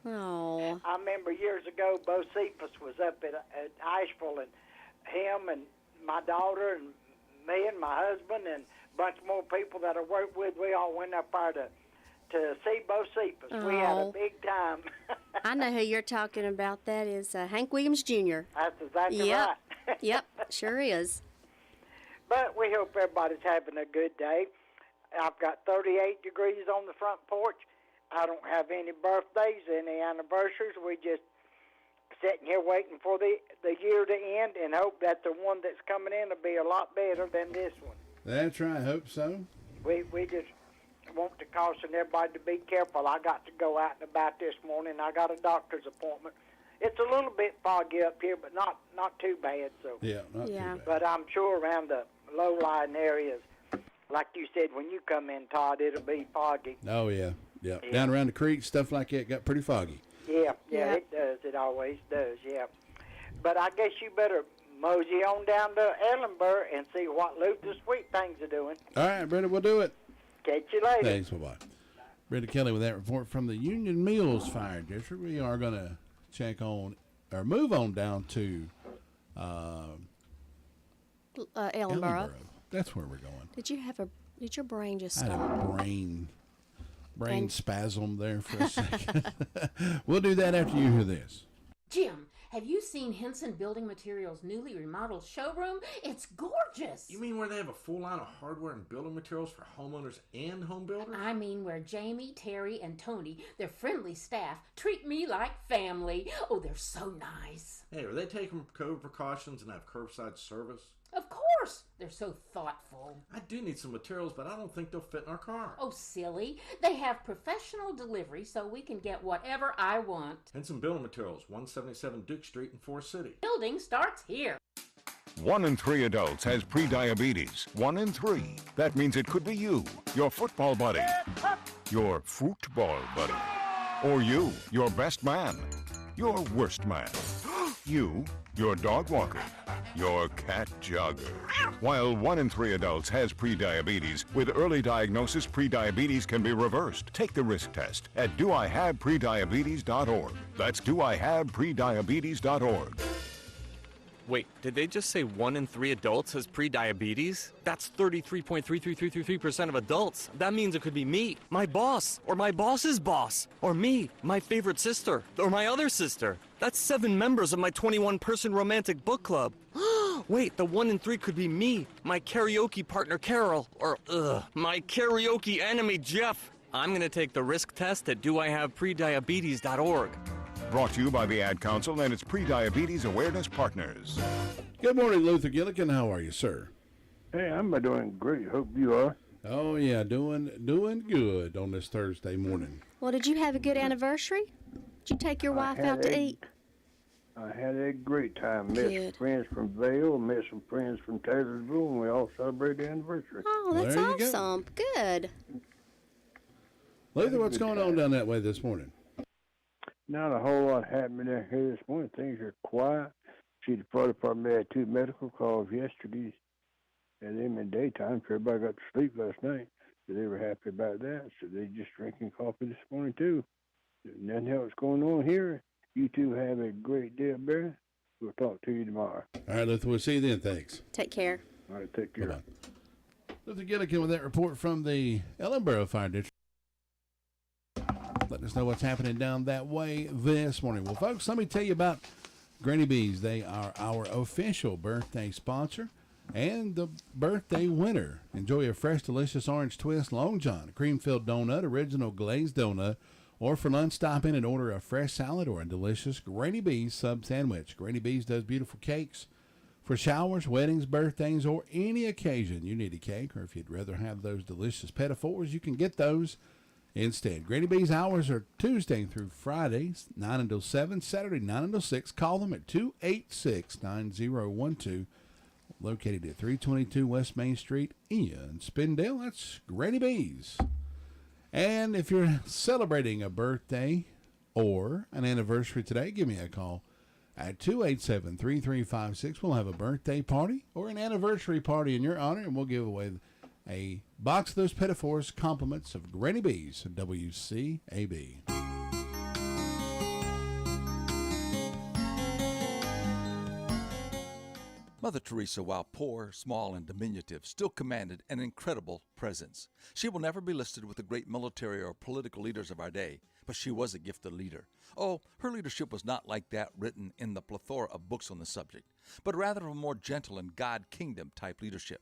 S11: Oh.
S23: I remember years ago, Bo Cephas was up at Asheville, and him and my daughter and me and my husband and a bunch more people that I worked with, we all went up there to see Bo Cephas. We had a big time.
S11: I know who you're talking about. That is Hank Williams Jr.
S23: That's exactly
S11: Yep.
S23: right.
S11: Yep, sure is.
S23: But we hope everybody's having a good day. I've got 38 degrees on the front porch. I don't have any birthdays, any anniversaries. We just sitting here waiting for the year to end and hope that the one that's coming in will be a lot better than this one.
S10: That's right. Hope so.
S23: We just want to caution everybody to be careful. I got to go out and about this morning. I got a doctor's appointment. It's a little bit foggy up here, but not too bad. So
S10: yeah, not too bad.
S23: But I'm sure around the low-lying areas, like you said, when you come in, Todd, it'll be foggy.
S10: Oh yeah. Down around the creek, stuff like that got pretty foggy.
S23: Yeah, it does. It always does, yeah. But I guess you better mosey on down to Ellenburg and see what Luke the Sweet things are doing.
S10: All right, Brenda, we'll do it.
S23: Catch you later.
S10: Thanks, bye-bye. Brenda Kelly with that report from the Union Mills Fire District. We are going to check on, or move on down to
S11: Ellenboro.
S10: That's where we're going.
S11: Did your brain just
S10: I had
S11: stop?
S10: a brain spasm there for a second. We'll do that after you hear this.
S24: Jim, have you seen Henson Building Materials' newly remodeled showroom? It's gorgeous.
S25: You mean where they have a full line of hardware and building materials for homeowners and home builders?
S24: I mean where Jamie, Terry, and Tony, their friendly staff, treat me like family. Oh, they're so nice.
S25: Hey, are they taking COVID precautions and have curbside service?
S24: Of course. They're so thoughtful.
S25: I do need some materials, but I don't think they'll fit in our car.
S24: Oh, silly. They have professional delivery so we can get whatever I want.
S25: Henson Building Materials, 177 Duke Street in Forest City.
S24: Building starts here.
S26: 1 in 3 adults has prediabetes. 1 in 3. That means it could be you, your football buddy, your football buddy, Or you, your best man. Your worst man. You, your dog walker. Your cat jogger. While 1 in 3 adults has prediabetes, with early diagnosis, prediabetes can be reversed. Take the risk test at doihaveprediabetes.org. That's doihaveprediabetes.org.
S2: Wait, did they just say 1 in 3 adults has prediabetes? That's 33.33333% of adults. That means it could be me, my boss, or my boss's boss, or me, my favorite sister, or my other sister. That's 7 members of my 21-person romantic book club. Wait, the 1 in 3 could be me, my karaoke partner Carol, or my karaoke enemy Jeff. I'm gonna take the risk test at doihaveprediabetes.org.
S26: Brought to you by the Ad Council and its Prediabetes Awareness Partners.
S10: Good morning, Luther Gilligan. How are you, sir?
S5: Hey, I'm doing great. Hope you are.
S10: Oh, yeah, doing good on this Thursday morning.
S11: Well, did you have a good anniversary? Did you take your wife out to eat?
S5: I had a great time. Met
S11: Good.
S5: some friends from Vail, met some friends from Taylorsville, and we all celebrated the anniversary.
S11: Oh, that's
S10: There you go.
S11: awesome. Good.
S10: Luther, what's going on down that way this morning?
S5: Not a whole lot happening down here this morning. Things are quiet. See, the fire department had 2 medical calls yesterday, and them in daytime, so everybody got to sleep last night. So they were happy about that. So they just drinking coffee this morning, too. Nothing else going on here. You two have a great day, Barry. We'll talk to you tomorrow.
S10: All right, Luther, we'll see you then. Thanks.
S11: Take care.
S5: All right, take care.
S10: Bye-bye. Luther Gilligan with that report from the Ellenboro Fire District. Letting us know what's happening down that way this morning. Well, folks, let me tell you about Granny Bees. They are our official birthday sponsor and the birthday winner. Enjoy a fresh, delicious orange twist Long John, a cream-filled donut, original glazed donut, or for lunch, stop in and order a fresh salad or a delicious Granny Bees sub sandwich. Granny Bees does beautiful cakes for showers, weddings, birthdays, or any occasion you need a cake, or if you'd rather have those delicious pettifours, you can get those instead. Granny Bees hours are Tuesday through Fridays, 9 until 7, Saturday, 9 until 6. Call them at 286-9012, located at 322 West Main Street in Spindale. That's Granny Bees. And if you're celebrating a birthday or an anniversary today, give me a call at 287-3356. We'll have a birthday party or an anniversary party in your honor, and we'll give away a box of those pettifours, compliments of Granny Bees and WCAB.
S6: Mother Teresa, while poor, small, and diminutive, still commanded an incredible presence. She will never be listed with the great military or political leaders of our day, but she was a gifted leader. Oh, her leadership was not like that written in the plethora of books on the subject, but rather a more gentle and God-kingdom type leadership.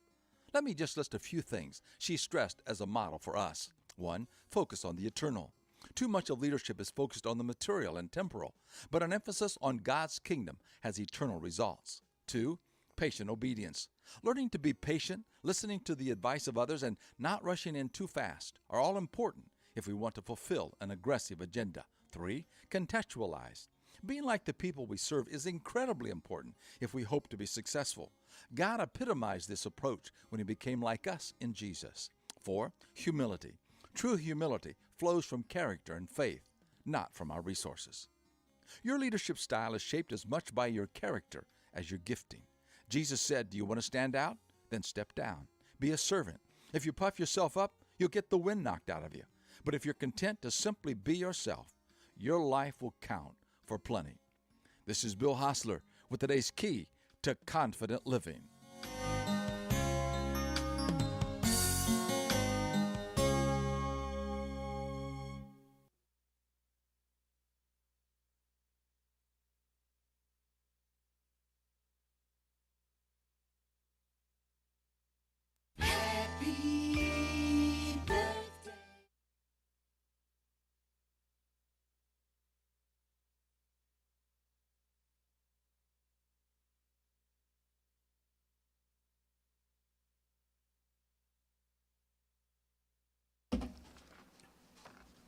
S6: Let me just list a few things she stressed as a model for us. 1. Focus on the eternal. Too much of leadership is focused on the material and temporal, but an emphasis on God's kingdom has eternal results. 2. Patient obedience. Learning to be patient, listening to the advice of others, and not rushing in too fast are all important if we want to fulfill an aggressive agenda. 3. Contextualize. Being like the people we serve is incredibly important if we hope to be successful. God epitomized this approach when he became like us in Jesus. 4. Humility. True humility flows from character and faith, not from our resources. Your leadership style is shaped as much by your character as your gifting. Jesus said, do you want to stand out? Then step down. Be a servant. If you puff yourself up, you'll get the wind knocked out of you. But if you're content to simply be yourself, your life will count for plenty. This is Bill Hostler with today's key to confident living.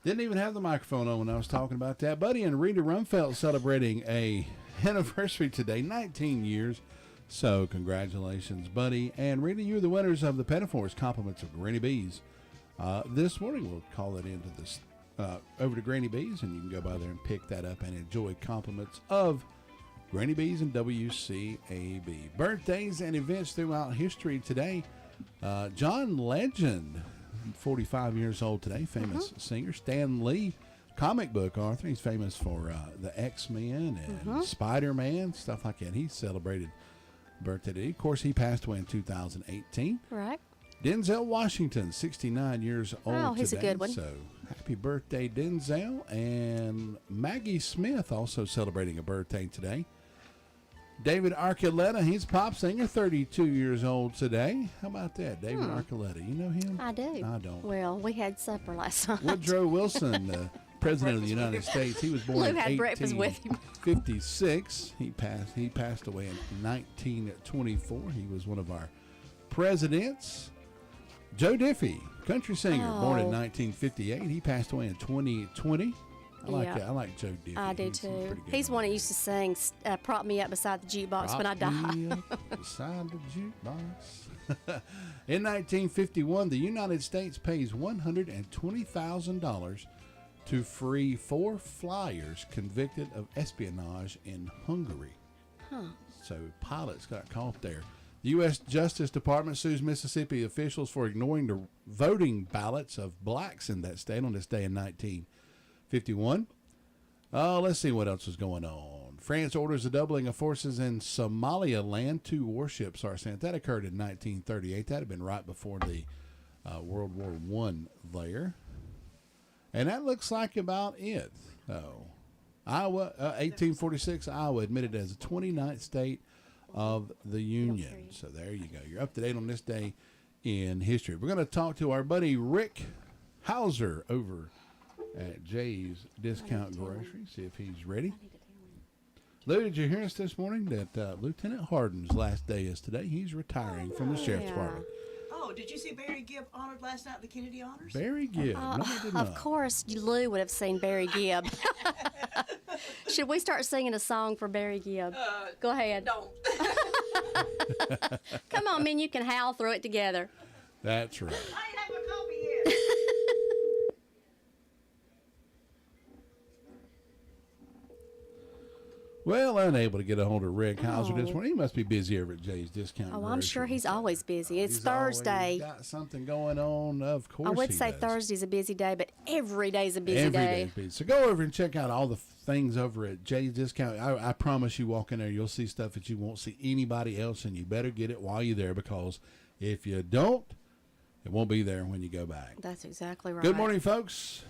S10: Didn't even have the microphone on when I was talking about that. Buddy and Rita Rumfeld celebrating a anniversary today, 19 years. So congratulations, Buddy and Rita. You're the winners of the Pettifours compliments of Granny Bees. This morning we'll call it into this over to Granny B's, and you can go by there and pick that up and enjoy compliments of Granny B's and WCAB. Birthdays and events throughout history today. John Legend, 45 years old today, famous singer. Stan Lee, comic book author. He's famous for the X-Men and Spider-Man, stuff like that. He celebrated birthday today. Of course, he passed away in 2018.
S11: Right.
S10: Denzel Washington, 69 years old today.
S11: Oh, he's a good one.
S10: So happy birthday, Denzel. And Maggie Smith also celebrating a birthday today. David Archuleta, he's a pop singer, 32 years old today. How about that, David Archuleta? You know him?
S11: I do.
S10: I don't.
S11: Well, we had supper last night.
S10: Woodrow Wilson, the President of the United States. He was born
S11: Lou
S10: in
S11: had breakfast with him.
S10: 1856. He passed away in 1924. He was one of our presidents. Joe Diffie, country singer, born in 1958. He passed away in 2020. I like Joe Diffie.
S11: I do too. He's one that used to sing "Prop Me Up Beside the Jukebox When I Die."
S10: Beside the jukebox. In 1951, the United States pays $120,000 to free 4 flyers convicted of espionage in Hungary. So pilots got caught there. The U.S. Justice Department sues Mississippi officials for ignoring the voting ballots of blacks in that state on this day in 1951. Let's see what else was going on. France orders a doubling of forces in Somaliland. 2 warships are sent. That occurred in 1938. That had been right before the World War I there. And that looks like about it. Iowa, 1846, Iowa admitted as the 29th state of the Union. So there you go. You're up to date on this day in history. We're going to talk to our buddy Rick Hauser over at Jay's Discount Grocery, see if he's ready. Lou, did you hear us this morning that Lieutenant Harden's last day is today? He's retiring from the Sheriff's Department.
S4: Oh, did you see Barry Gibb honored last night at the Kennedy Honors?
S10: Barry Gibb. No, I did
S11: Of
S10: not.
S11: course, Lou would have seen Barry Gibb. Should we start singing a song for Barry Gibb? Go ahead.
S4: Don't.
S11: Come on, man, you can howl through it together.
S10: That's right.
S4: I ain't have a copy yet.
S10: Well, unable to get a hold of Rick Hauser this morning. He must be busy over at Jay's Discount
S11: Oh,
S10: Grocery.
S11: I'm sure he's always busy. It's
S10: He's
S11: Thursday.
S10: always got something going on, of course.
S11: I would
S10: he
S11: say
S10: does.
S11: Thursday's a busy day, but every day's a busy
S10: Every
S11: day.
S10: day's busy. So go over and check out all the things over at Jay's Discount. I promise you, walk in there, you'll see stuff that you won't see anybody else, and you better get it while you're there, because if you don't, it won't be there when you go back.
S11: That's exactly right.
S10: Good morning, folks.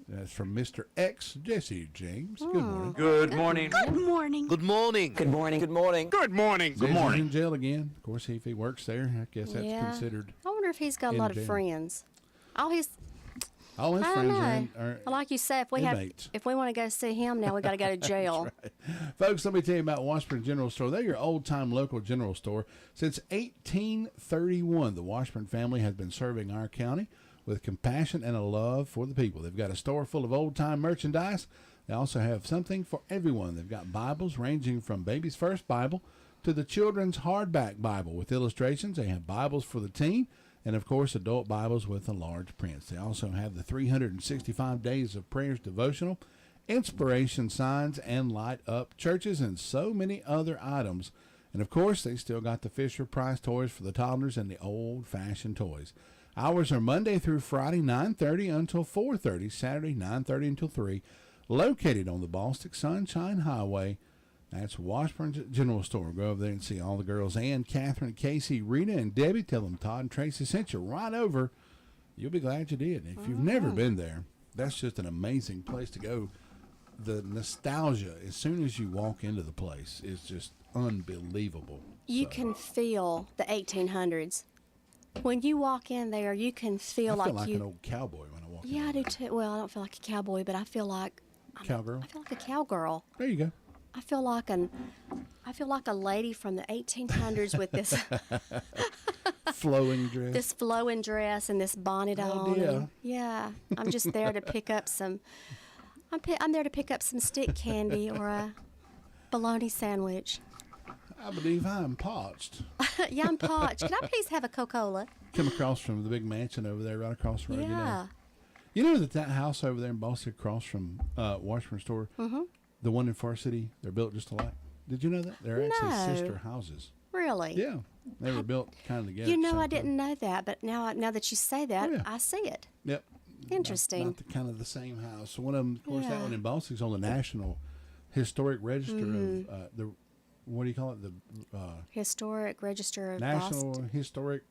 S10: That's from Mr. X, Jesse James. Good morning.
S7: Good morning.
S11: Good morning.
S7: Good morning. Good morning. Good morning. Good morning. Good
S10: Jesse's
S7: morning.
S10: in jail again. Of course, if he works there, I guess that's
S11: Yeah.
S10: considered.
S11: I wonder if he's got a lot
S10: in
S11: of
S10: jail.
S11: friends. All his
S10: All his
S11: I don't
S10: friends
S11: know.
S10: are
S11: Like you said,
S10: inmates.
S11: if we want to go see him now, we got to go to jail.
S10: Folks, let me tell you about Washburn General Store. They're your old-time local general store. Since 1831, the Washburn family has been serving our county with compassion and a love for the people. They've got a store full of old-time merchandise. They also have something for everyone. They've got Bibles ranging from Baby's First Bible to the Children's Hardback Bible with illustrations. They have Bibles for the teen and, of course, adult Bibles with the large prints. They also have the 365 Days of Prayers devotional, inspiration signs, and light up churches, and so many other items. And, of course, they still got the Fisher-Price toys for the toddlers and the old-fashioned toys. Hours are Monday through Friday, 9:30 until 4:30, Saturday, 9:30 until 3, located on the Bostic Sunshine Highway. That's Washburn General Store. Go over there and see all the girls. Ann, Catherine, Casey, Rita, and Debbie. Tell them Todd and Tracy sent you right over. You'll be glad you did. If you've never been there, that's just an amazing place to go. The nostalgia, as soon as you walk into the place, is just unbelievable.
S11: You can feel the 1800s. When you walk in there, you can feel
S10: I feel
S11: like
S10: like an old cowboy when I walk in.
S11: Yeah, I do too. Well, I don't feel like a cowboy, but I feel like
S10: Cowgirl?
S11: I feel like a cowgirl.
S10: There you go.
S11: I feel like a lady from the 1800s with this
S10: flowing dress.
S11: this flowing dress and this bonnet on.
S10: dear.
S11: And, yeah, I'm just there to pick up some. I'm there to pick up some stick candy or a bologna sandwich.
S10: I believe I'm parched.
S11: Yeah, I'm parched. Can I please have a Coca-Cola?
S10: Come across from the big mansion over there, right across the road. You know.
S11: Yeah.
S10: You know that house over there in Boston, across from Washburn Store, the one in Far City, they're built just alike. Did you know that? They're actually sister houses.
S11: Really?
S10: Yeah, they were built kind of together.
S11: You know, I didn't know that, but now that you say that, I see it.
S10: Yep.
S11: Interesting.
S10: Not the kind of the same house. So one of them, of course, that one in Boston's on the National Historic Register of the. What do you call it? The
S11: Historic Register of
S10: National
S11: Boston.
S10: Historic.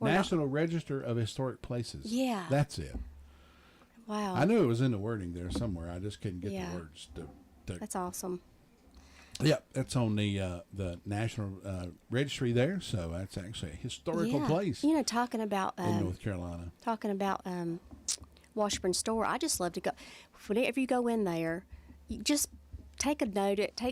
S11: Well,
S10: National Register of Historic Places.
S11: Yeah.
S10: That's it.
S11: Wow.
S10: I knew it was in the wording there somewhere. I just couldn't get the words to.
S11: That's awesome.
S10: Yep, that's on the National Registry there. So that's actually a historical place.
S11: You know, talking about
S10: in North Carolina.
S11: Talking about Washburn Store, I just love to go. Whenever you go in there, you just take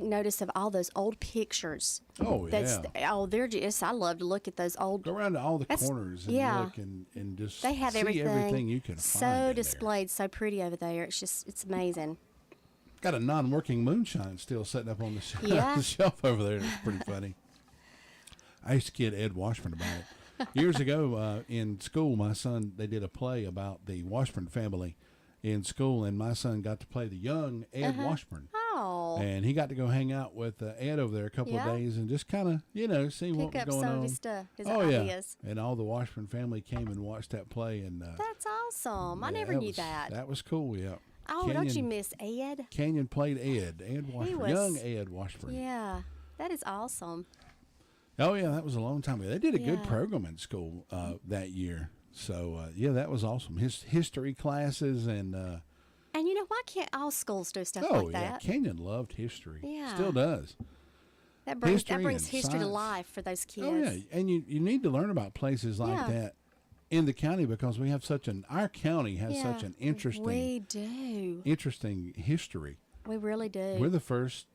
S11: notice of all those old pictures.
S10: Oh
S11: they're just. I love to look at those old.
S10: Go around to all the corners and look and just
S11: they have
S10: see everything you can
S11: so
S10: find.
S11: displayed, so pretty over there. It's amazing.
S10: Got a non-working moonshine still sitting up on the, the shelf over there. It's pretty funny. I used to kid Ed Washburn about it. Years ago in school, my son, they did a play about the Washburn family in school, and my son got to play the young Ed Washburn.
S11: Oh.
S10: And he got to go hang out with Ed over there a couple of days and just kind of, see what was going on.
S11: Pick up some of his stuff, his
S10: Yeah.
S11: ideas.
S10: And all the Washburn family came and watched that play. And
S11: that's awesome. I never knew that.
S10: That was cool, yeah.
S11: Oh, don't you miss Ed?
S10: Canyon played Ed Washburn, young Ed Washburn.
S11: Yeah, that is awesome.
S10: Oh, yeah, that was a long time ago. They did a good program in school that year. So, that was awesome. His history classes and
S11: you know, why can't all schools do stuff like that?
S10: Yeah, Canyon loved history.
S11: Yeah.
S10: Still does.
S11: That brings history to life for those kids.
S10: Oh, yeah, and you need to learn about places like that in the county because we have our county has such an interesting history.
S11: We really do.
S10: We're the first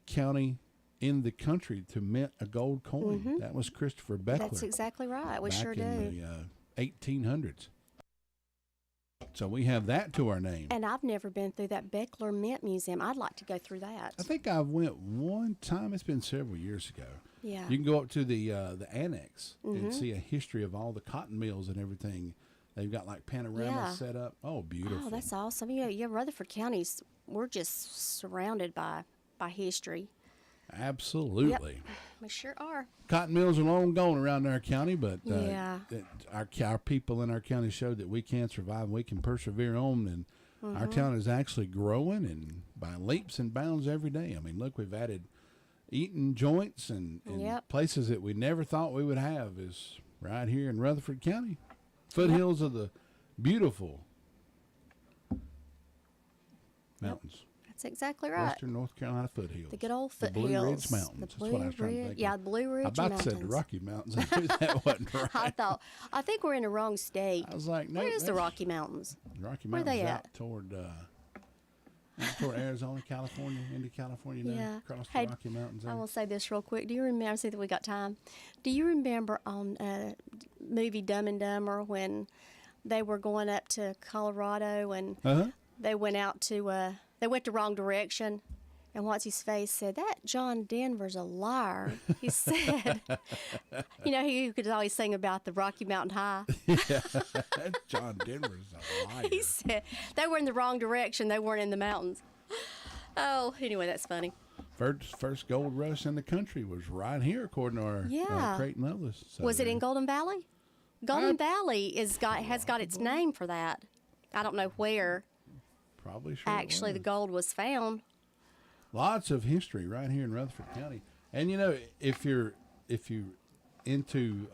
S10: county in the country to mint a gold coin. That was Christopher Beckler.
S11: That's exactly right. We sure do.
S10: Back in the 1800s. So we have that to our name.
S11: And I've never been through that Beckler Mint Museum. I'd like to go through that.
S10: I think I went one time. It's been several years ago.
S11: Yeah.
S10: You can go up to the annex and see a history of all the cotton mills and everything. They've got like panoramas set up. Oh, beautiful.
S11: Oh, that's awesome. Rutherford County's, we're just surrounded by history.
S10: Absolutely.
S11: Yep, we sure are.
S10: Cotton mills are long gone around our county, but our people in our county showed that we can survive and we can persevere on, and our town is actually growing and by leaps and bounds every day. I mean, look, we've added eating joints and places that we never thought we would have is right here in Rutherford County. Foothills of the beautiful mountains.
S11: That's exactly right.
S10: Western North Carolina foothills.
S11: The good old foothills.
S10: The Blue Ridge Mountains. That's what I was trying to think.
S11: Yeah, the Blue Ridge Mountains.
S10: I about said the Rocky Mountains. I knew that wasn't right.
S11: I think we're in the wrong state.
S10: I was like, no.
S11: Where is the Rocky Mountains?
S10: The Rocky
S11: Where
S10: Mountains
S11: are they
S10: out toward Arizona, California, into California, across the Rocky Mountains.
S11: I will say this real quick. Do you remember? I see that we got time. Do you remember on movie Dumb and Dumber when they were going up to Colorado and they went out to they went the wrong direction, and what's his face said, "That John Denver's a liar." He said, he could always sing about the Rocky Mountain High.
S10: Yeah, John Denver's a liar.
S11: He said they were in the wrong direction. They weren't in the mountains. Oh, anyway, that's funny.
S10: First gold rush in the country was right here, according to our Creighton Ellis. So
S11: was it in Golden Valley? Golden Valley has got its name for that. I don't know where.
S10: Probably sure.
S11: Actually, the gold was found.
S10: Lots of history right here in Rutherford County, and if you're into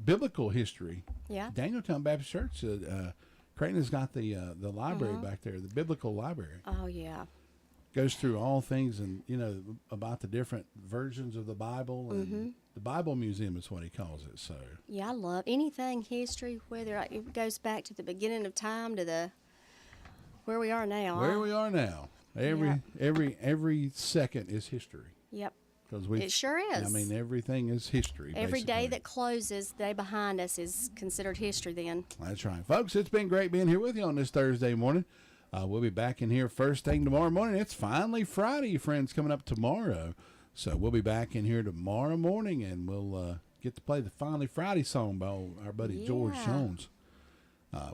S10: biblical history, Danieltown Baptist Church, Creighton has got the library back there, the biblical library.
S11: Oh yeah.
S10: Goes through all things and about the different versions of the Bible and the Bible Museum is what he calls it. So
S11: yeah, I love anything history, whether it goes back to the beginning of time to where we are now.
S10: Where we are now, every second is history.
S11: Yep.
S10: Because
S11: it sure is.
S10: I mean, everything is history.
S11: Every day that closes, the day behind us is considered history. Then.
S10: That's right, folks. It's been great being here with you on this Thursday morning. We'll be back in here first thing tomorrow morning. It's finally Friday, friends, coming up tomorrow. So we'll be back in here tomorrow morning, and we'll get to play the Finally Friday song by our buddy George Jones.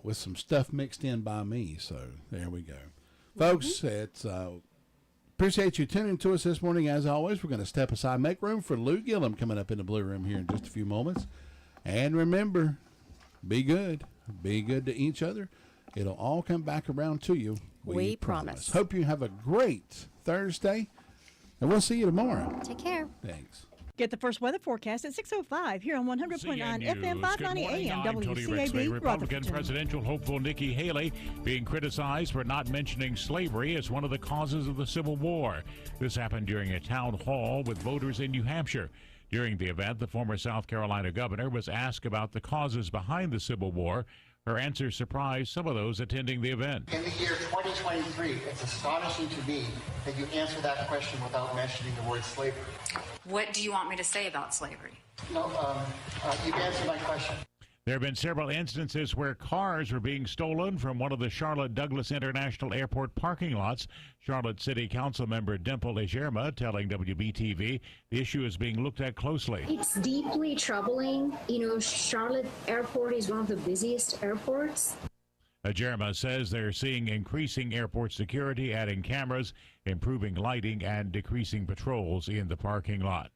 S10: with some stuff mixed in by me. So there we go. Folks, it's appreciate you tuning to us this morning. As always, we're going to step aside, make room for Lou Gillum coming up in the Blue Room here in just a few moments. And remember, be good to each other. It'll all come back around to you.
S11: We promise.
S10: Hope you have a great Thursday, and we'll see you tomorrow.
S11: Take care.
S10: Thanks.
S1: Get the first weather forecast at 6:05 here on 100.9 FM 590 AM WCAB
S8: Republican
S1: Rutherford.
S8: presidential hopeful Nikki Haley being criticized for not mentioning slavery as one of the causes of the Civil War. This happened during a town hall with voters in New Hampshire. During the event, the former South Carolina governor was asked about the causes behind the Civil War. Her answer surprised some of those attending the event.
S9: In the year 2023, it's astonishing to me that you answer that question without mentioning the word slavery.
S12: What do you want me to say about slavery?
S9: No, you've answered my question.
S8: There have been several instances where cars were being stolen from one of the Charlotte Douglas International Airport parking lots. Charlotte City Council member Dimple Ejerma telling WBTV the issue is being looked at closely.
S13: It's deeply troubling. Charlotte Airport is one of the busiest airports.
S8: Ejerma says they're seeing increasing airport security, adding cameras, improving lighting, and decreasing patrols in the parking lot.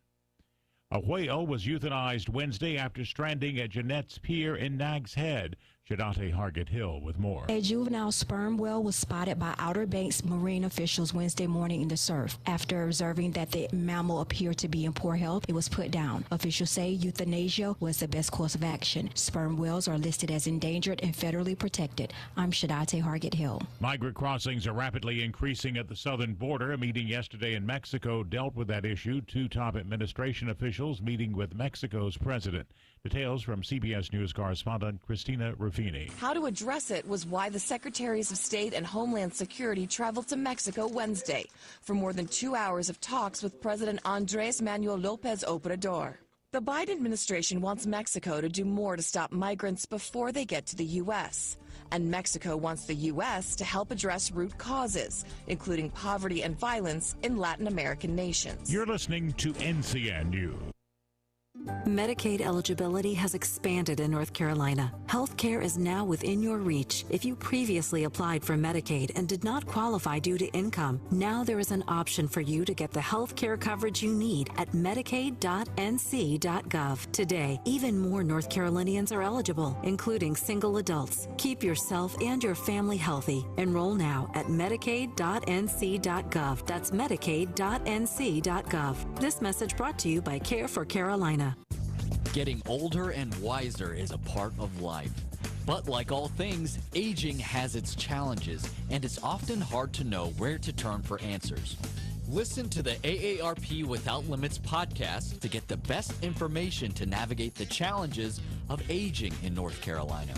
S8: A whale was euthanized Wednesday after stranding at Jeanette's Pier in Nags Head. Shadate Hargett Hill with more.
S15: A juvenile sperm whale was spotted by Outer Banks marine officials Wednesday morning in the surf. After observing that the mammal appeared to be in poor health, it was put down. Officials say euthanasia was the best course of action. Sperm whales are listed as endangered and federally protected. I'm Shadate Hargett Hill.
S8: Migrant crossings are rapidly increasing at the southern border. A meeting yesterday in Mexico dealt with that issue. Two top administration officials meeting with Mexico's president. Details from CBS News correspondent Christina Ruffini.
S16: How to address it was why the Secretaries of State and Homeland Security traveled to Mexico Wednesday for more than 2 hours of talks with President Andrés Manuel López Obrador. The Biden administration wants Mexico to do more to stop migrants before they get to the U.S. And Mexico wants the U.S. to help address root causes, including poverty and violence in Latin American nations.
S8: You're listening to NCN News.
S22: Medicaid eligibility has expanded in North Carolina. Health care is now within your reach. If you previously applied for Medicaid and did not qualify due to income, now there is an option for you to get the health care coverage you need at medicaid.nc.gov. Today, even more North Carolinians are eligible, including single adults. Keep yourself and your family healthy. Enroll now at medicaid.nc.gov. That's medicaid.nc.gov. This message brought to you by Care for Carolina.
S27: Getting older and wiser is a part of life. But like all things, aging has its challenges, and it's often hard to know where to turn for answers. Listen to the AARP Without Limits podcast to get the best information to navigate the challenges of aging in North Carolina.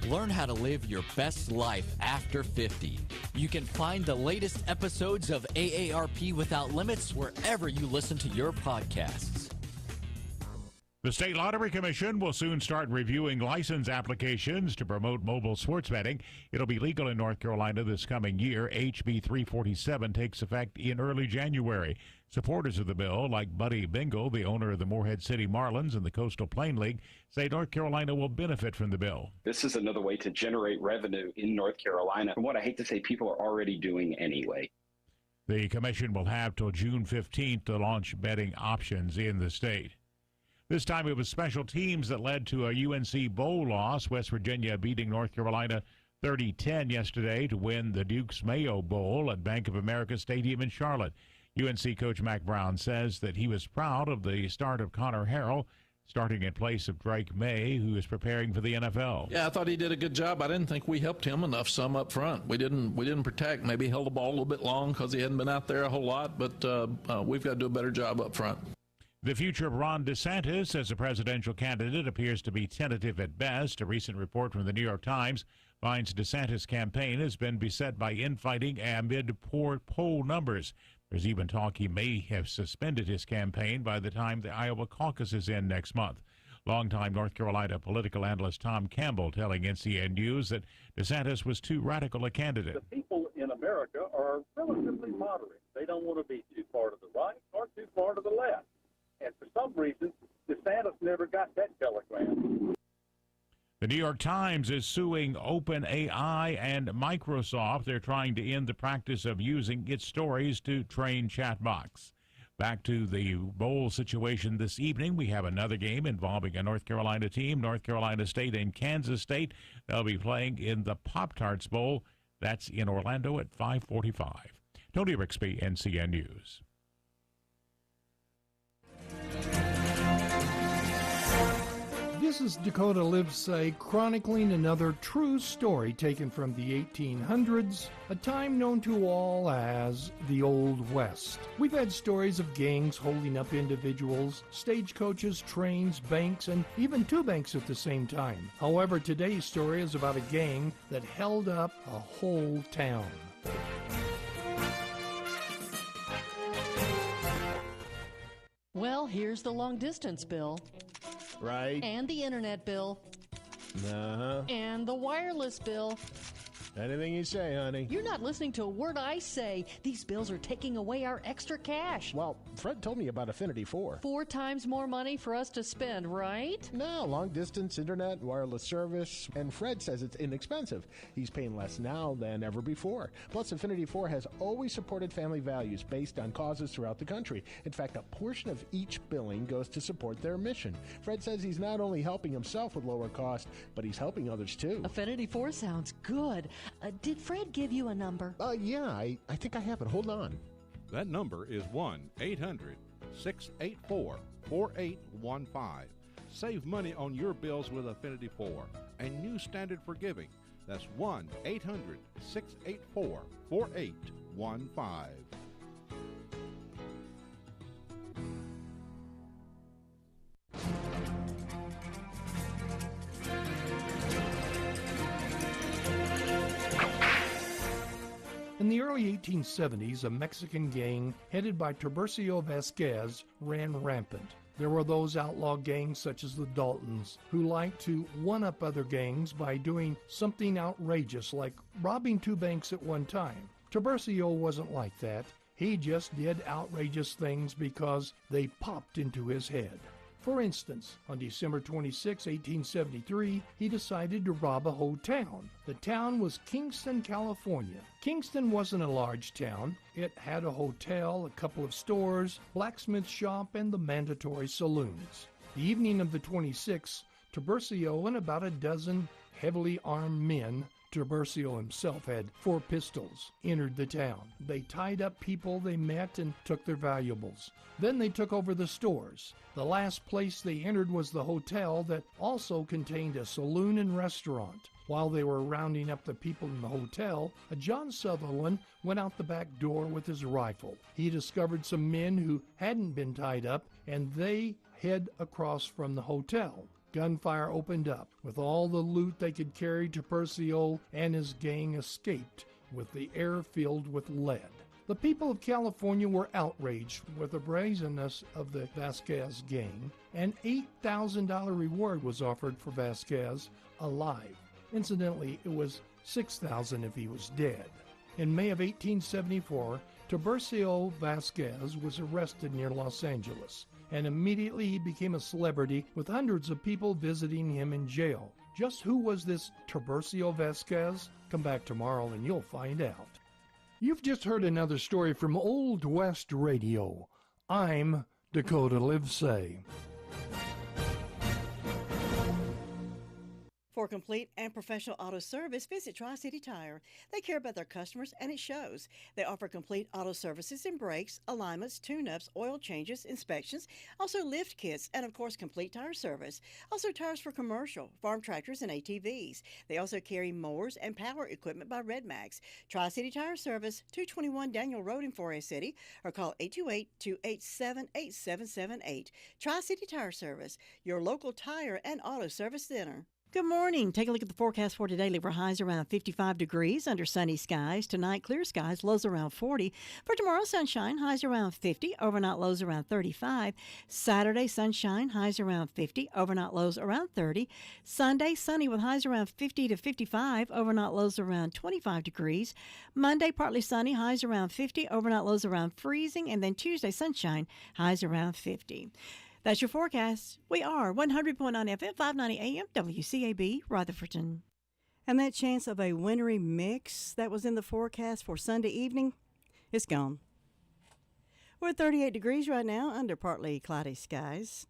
S27: Learn how to live your best life after 50. You can find the latest episodes of AARP Without Limits wherever you listen to your podcasts.
S8: The State Lottery Commission will soon start reviewing license applications to promote mobile sports betting. It'll be legal in North Carolina this coming year. HB 347 takes effect in early January. Supporters of the bill, like Buddy Bingle, the owner of the Morehead City Marlins and the Coastal Plain League, say North Carolina will benefit from the bill.
S28: This is another way to generate revenue in North Carolina, from what I hate to say people are already doing anyway.
S8: The commission will have till June 15th to launch betting options in the state. This time it was special teams that led to a UNC bowl loss. West Virginia beating North Carolina 30-10 yesterday to win the Duke's Mayo Bowl at Bank of America Stadium in Charlotte. UNC coach Mack Brown says that he was proud of the start of Connor Harrell, starting in place of Drake May, who is preparing for the NFL.
S29: Yeah, I thought he did a good job. I didn't think we helped him enough some up front. We didn't protect. Maybe held the ball a little bit long because he hadn't been out there a whole lot, but we've got to do a better job up front.
S8: The future of Ron DeSantis as a presidential candidate appears to be tentative at best. A recent report from the New York Times finds DeSantis' campaign has been beset by infighting amid poor poll numbers. There's even talk he may have suspended his campaign by the time the Iowa caucus is in next month. Longtime North Carolina political analyst Tom Campbell telling NCN News that DeSantis was too radical a candidate.
S30: The people in America are relatively moderate. They don't want to be too far to the right or too far to the left. And for some reason, DeSantis never got that telegram.
S8: The New York Times is suing OpenAI and Microsoft. They're trying to end the practice of using its stories to train chatbots. Back to the bowl situation this evening. We have another game involving a North Carolina team, North Carolina State and Kansas State. They'll be playing in the Pop-Tarts Bowl. That's in Orlando at 5:45. Tony Rixby, NCN News.
S3: This is Dakota Lives Say, chronicling another true story taken from the 1800s, a time known to all as the Old West. We've had stories of gangs holding up individuals, stagecoaches, trains, banks, and even two banks at the same time. However, today's story is about a gang that held up a whole town.
S14: Well, here's the long distance bill.
S17: Right.
S14: And the internet bill.
S17: Uh-huh.
S14: And the wireless bill.
S17: Anything you say, honey.
S14: You're not listening to a word I say. These bills are taking away our extra cash.
S17: Well, Fred told me about Affinity 4.
S14: 4 times more money for us to spend, right?
S17: No, long distance internet, wireless service, and Fred says it's inexpensive. He's paying less now than ever before. Plus, Affinity 4 has always supported family values based on causes throughout the country. In fact, a portion of each billing goes to support their mission. Fred says he's not only helping himself with lower cost, but he's helping others too.
S14: Affinity 4 sounds good. Did Fred give you a number?
S17: Yeah, I think I have it. Hold on.
S18: That number is 1-800-684-4815. Save money on your bills with Affinity 4, a new standard for giving. That's 1-800-684-4815.
S3: In the early 1870s, a Mexican gang headed by Tiburcio Vasquez ran rampant. There were those outlaw gangs such as the Daltons who liked to one-up other gangs by doing something outrageous like robbing 2 banks at one time. Tiburcio wasn't like that. He just did outrageous things because they popped into his head. For instance, on December 26, 1873, he decided to rob a whole town. The town was Kingston, California. Kingston wasn't a large town. It had a hotel, a couple of stores, blacksmith shop, and the mandatory saloons. The evening of the 26th, Tiburcio and about a dozen heavily armed men, Tiburcio himself had 4 pistols, entered the town. They tied up people they met and took their valuables. Then they took over the stores. The last place they entered was the hotel that also contained a saloon and restaurant. While they were rounding up the people in the hotel, a John Sutherland went out the back door with his rifle. He discovered some men who hadn't been tied up, and they hid across from the hotel. Gunfire opened up. With all the loot they could carry, Tiburcio and his gang escaped, with the air filled with lead. The people of California were outraged with the brazenness of the Vasquez gang. An $8,000 reward was offered for Vasquez alive. Incidentally, it was $6,000 if he was dead. In May of 1874, Tiburcio Vasquez was arrested near Los Angeles, and immediately he became a celebrity with hundreds of people visiting him in jail. Just who was this Tiburcio Vasquez? Come back tomorrow and you'll find out. You've just heard another story from Old West Radio. I'm Dakota Livesay.
S1: For complete and professional auto service, visit Tri-City Tire. They care about their customers, and it shows. They offer complete auto services in brakes, alignments, tune-ups, oil changes, inspections, also lift kits, and of course, complete tire service. Also tires for commercial, farm tractors, and ATVs. They also carry mowers and power equipment by Red Max. Tri-City Tire Service, 221 Daniel Road in Forest City, or call 828-287-8778. Tri-City Tire Service, your local tire and auto service center. Good morning. Take a look at the forecast for today. Leave our highs around 55 degrees under sunny skies. Tonight, clear skies, lows around 40. For tomorrow, sunshine, highs around 50. Overnight lows around 35. Saturday, sunshine, highs around 50. Overnight lows around 30. Sunday, sunny with highs around 50 to 55. Overnight lows around 25 degrees. Monday, partly sunny, highs around 50. Overnight lows around freezing. And then Tuesday, sunshine, highs around 50. That's your forecast. We are 100.9 FM, 590 AM, WCAB, Rutherfordton. And that chance of a wintry mix that was in the forecast for Sunday evening, it's gone. We're at 38 degrees right now under partly cloudy skies.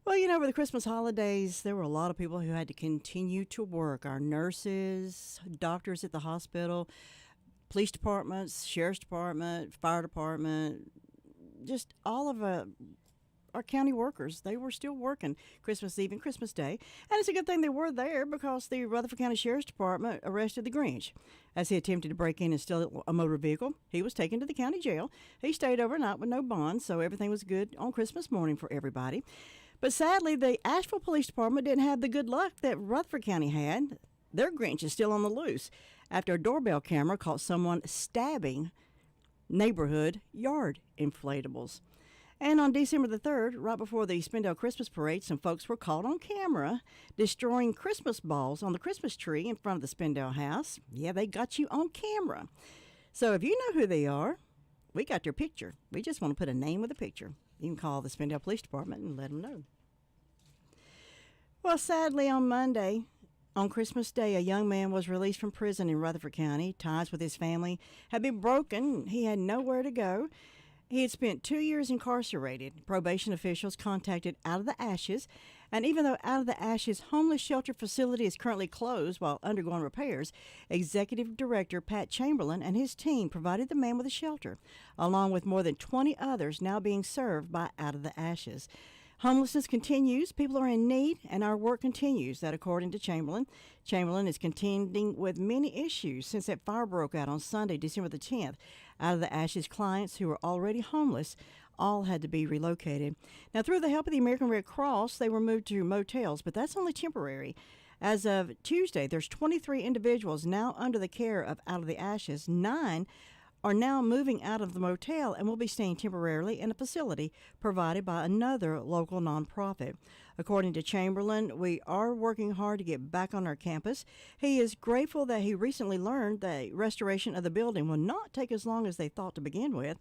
S1: Well, you know, over the Christmas holidays, there were a lot of people who had to continue to work. Our nurses, doctors at the hospital, police departments, sheriff's department, fire department, just all of our county workers. They were still working Christmas Eve and Christmas Day. And it's a good thing they were there because the Rutherford County Sheriff's Department arrested the Grinch as he attempted to break in and steal a motor vehicle. He was taken to the county jail. He stayed overnight with no bond, so everything was good on Christmas morning for everybody. But sadly, the Asheville Police Department didn't have the good luck that Rutherford County had. Their Grinch is still on the loose after a doorbell camera caught someone stabbing neighborhood yard inflatables. And on December the 3rd, right before the Spindale Christmas Parade, some folks were caught on camera destroying Christmas balls on the Christmas tree in front of the Spindale house. Yeah, they got you on camera. So if you know who they are, we got their picture. We just want to put a name with a picture. You can call the Spindale Police Department and let them know. Well, sadly, on Monday, on Christmas Day, a young man was released from prison in Rutherford County. Ties with his family had been broken. He had nowhere to go. He had spent 2 years incarcerated. Probation officials contacted Out of the Ashes, and even though Out of the Ashes homeless shelter facility is currently closed while undergoing repairs, Executive Director Pat Chamberlain and his team provided the man with a shelter, along with more than 20 others now being served by Out of the Ashes. Homelessness continues, people are in need, and our work continues, that according to Chamberlain. Chamberlain is contending with many issues since that fire broke out on Sunday, December the 10th. Out of the Ashes clients who were already homeless all had to be relocated. Now, through the help of the American Red Cross, they were moved to motels, but that's only temporary. As of Tuesday, there's 23 individuals now under the care of Out of the Ashes. 9 are now moving out of the motel and will be staying temporarily in a facility provided by another local nonprofit. According to Chamberlain, we are working hard to get back on our campus. He is grateful that he recently learned the restoration of the building will not take as long as they thought to begin with.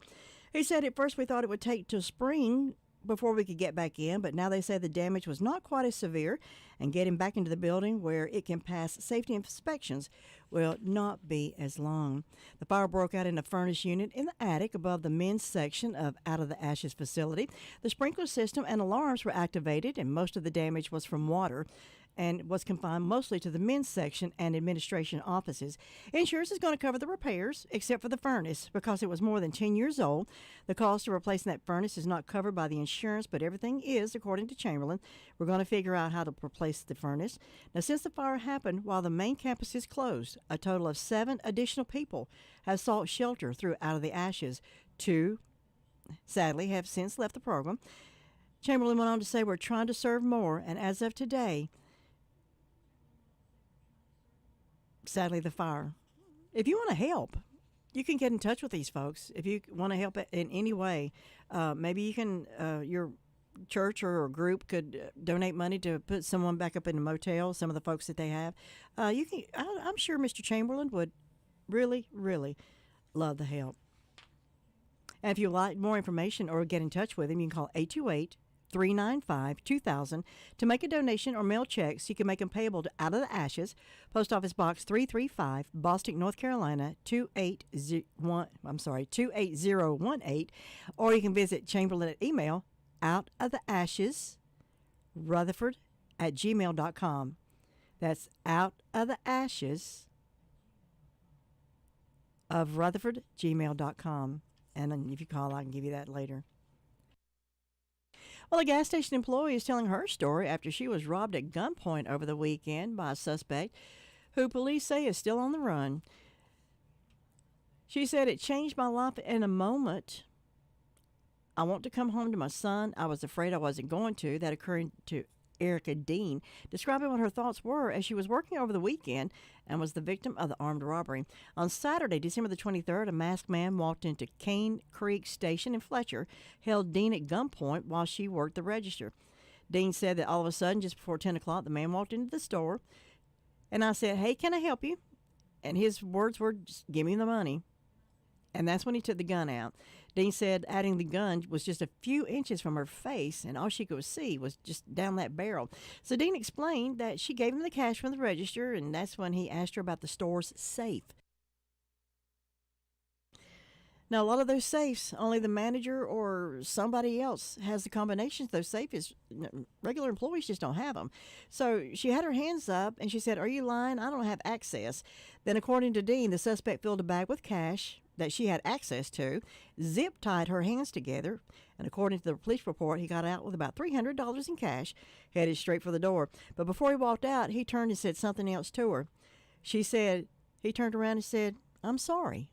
S1: He said at first we thought it would take till spring before we could get back in, but now they say the damage was not quite as severe, and getting back into the building where it can pass safety inspections will not be as long. The fire broke out in a furnace unit in the attic above the men's section of Out of the Ashes facility. The sprinkler system and alarms were activated, and most of the damage was from water and was confined mostly to the men's section and administration offices. Insurance is going to cover the repairs, except for the furnace, because it was more than 10 years old. The cost of replacing that furnace is not covered by the insurance, but everything is, according to Chamberlain. We're going to figure out how to replace the furnace. Now, since the fire happened while the main campus is closed, a total of 7 additional people have sought shelter through Out of the Ashes. 2, sadly, have since left the program. Chamberlain went on to say, we're trying to serve more, and as of today, sadly, the fire. If you want to help, you can get in touch with these folks. If you want to help in any way, maybe you can, your church or group could donate money to put someone back up in a motel, some of the folks that they have. You can. I'm sure Mr. Chamberlain would really, really love the help. And if you'd like more information or get in touch with him, you can call 828-395-2000 to make a donation or mail checks. You can make them payable to Out of the Ashes, Post Office Box 335, Boston, North Carolina 28018, or you can visit Chamberlain at email outoftheashesrutherford@gmail.com. That's outoftheashesrutherford@gmail.com. And if you call, I can give you that later. Well, a gas station employee is telling her story after she was robbed at gunpoint over the weekend by a suspect who police say is still on the run. She said, it changed my life in a moment. I want to come home to my son. I was afraid I wasn't going to. That occurred to Erica Dean, describing what her thoughts were as she was working over the weekend and was the victim of the armed robbery. On Saturday, December the 23rd, a masked man walked into Cane Creek Station in Fletcher, held Dean at gunpoint while she worked the register. Dean said that all of a sudden, just before 10 o'clock, the man walked into the store, and I said, hey, can I help you? And his words were, just give me the money. And that's when he took the gun out. Dean said adding the gun was just a few inches from her face, and all she could see was just down that barrel. So Dean explained that she gave him the cash from the register, and that's when he asked her about the store's safe. Now, a lot of those safes, only the manager or somebody else has the combinations. Those safes, regular employees just don't have them. So she had her hands up, and she said, "Are you lying? I don't have access." Then, according to Dean, the suspect filled a bag with cash that she had access to, zip-tied her hands together, and according to the police report, he got out with about $300 in cash, headed straight for the door. But before he walked out, he turned and said something else to her. She said, he turned around and said, "I'm sorry."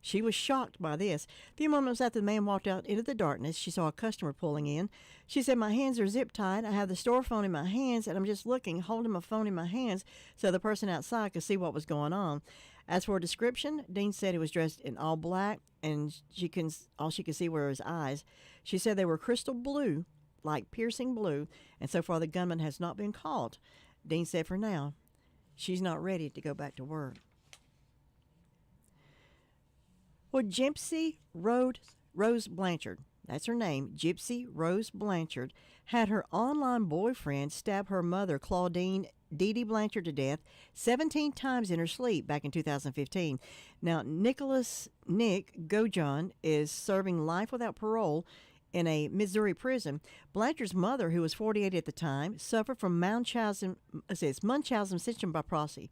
S1: She was shocked by this. A few moments after the man walked out into the darkness, she saw a customer pulling in. She said, "My hands are zip-tied. I have the store phone in my hands, and I'm just looking, holding my phone in my hands so the person outside could see what was going on." As for a description, Dean said he was dressed in all black, and all she could see were his eyes. She said they were crystal blue, like piercing blue, and so far the gunman has not been caught. Dean said for now, she's not ready to go back to work. Well, Gypsy Rose Blanchard, that's her name, Gypsy Rose Blanchard, had her online boyfriend stab her mother, Claudine Dee Dee Blanchard, to death 17 times in her sleep back in 2015. Now, Nick Gojon is serving life without parole in a Missouri prison. Blanchard's mother, who was 48 at the time, suffered from Munchausen syndrome by proxy.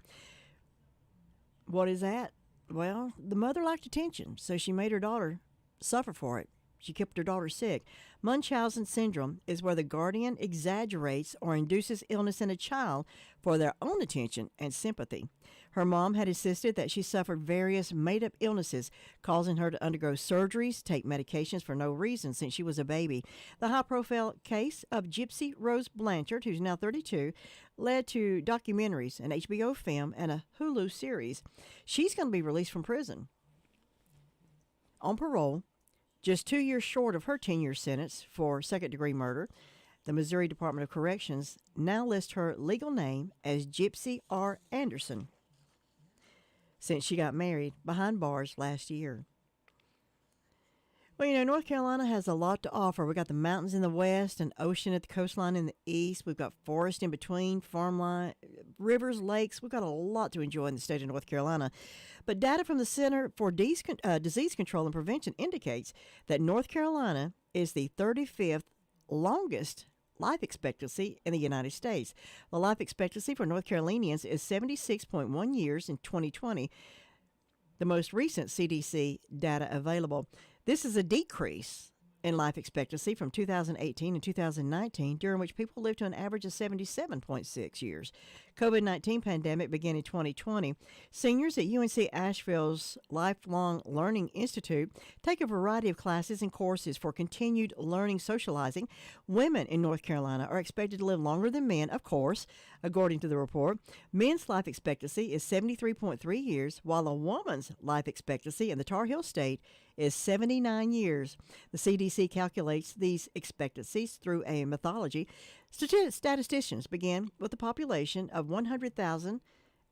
S1: What is that? Well, the mother liked attention, so she made her daughter suffer for it. She kept her daughter sick. Munchausen syndrome is where the guardian exaggerates or induces illness in a child for their own attention and sympathy. Her mom had insisted that she suffered various made-up illnesses, causing her to undergo surgeries, take medications for no reason since she was a baby. The high-profile case of Gypsy Rose Blanchard, who's now 32, led to documentaries, an HBO film, and a Hulu series. She's going to be released from prison on parole, just 2 years short of her 10-year sentence for second-degree murder. The Missouri Department of Corrections now lists her legal name as Gypsy R. Anderson since she got married behind bars last year. Well, you know, North Carolina has a lot to offer. We've got the mountains in the west and ocean at the coastline in the east. We've got forest in between, farmland, rivers, lakes. We've got a lot to enjoy in the state of North Carolina. But data from the Center for Disease Control and Prevention indicates that North Carolina is the 35th longest life expectancy in the United States. The life expectancy for North Carolinians is 76.1 years in 2020, the most recent CDC data available. This is a decrease in life expectancy from 2018 and 2019, during which people lived to an average of 77.6 years. COVID-19 pandemic began in 2020. Seniors at UNC Asheville's Lifelong Learning Institute take a variety of classes and courses for continued learning socializing. Women in North Carolina are expected to live longer than men, of course, according to the report. Men's life expectancy is 73.3 years, while a woman's life expectancy in the Tar Heel State is 79 years. The CDC calculates these expectancies through a methodology. Statisticians began with a population of 100,000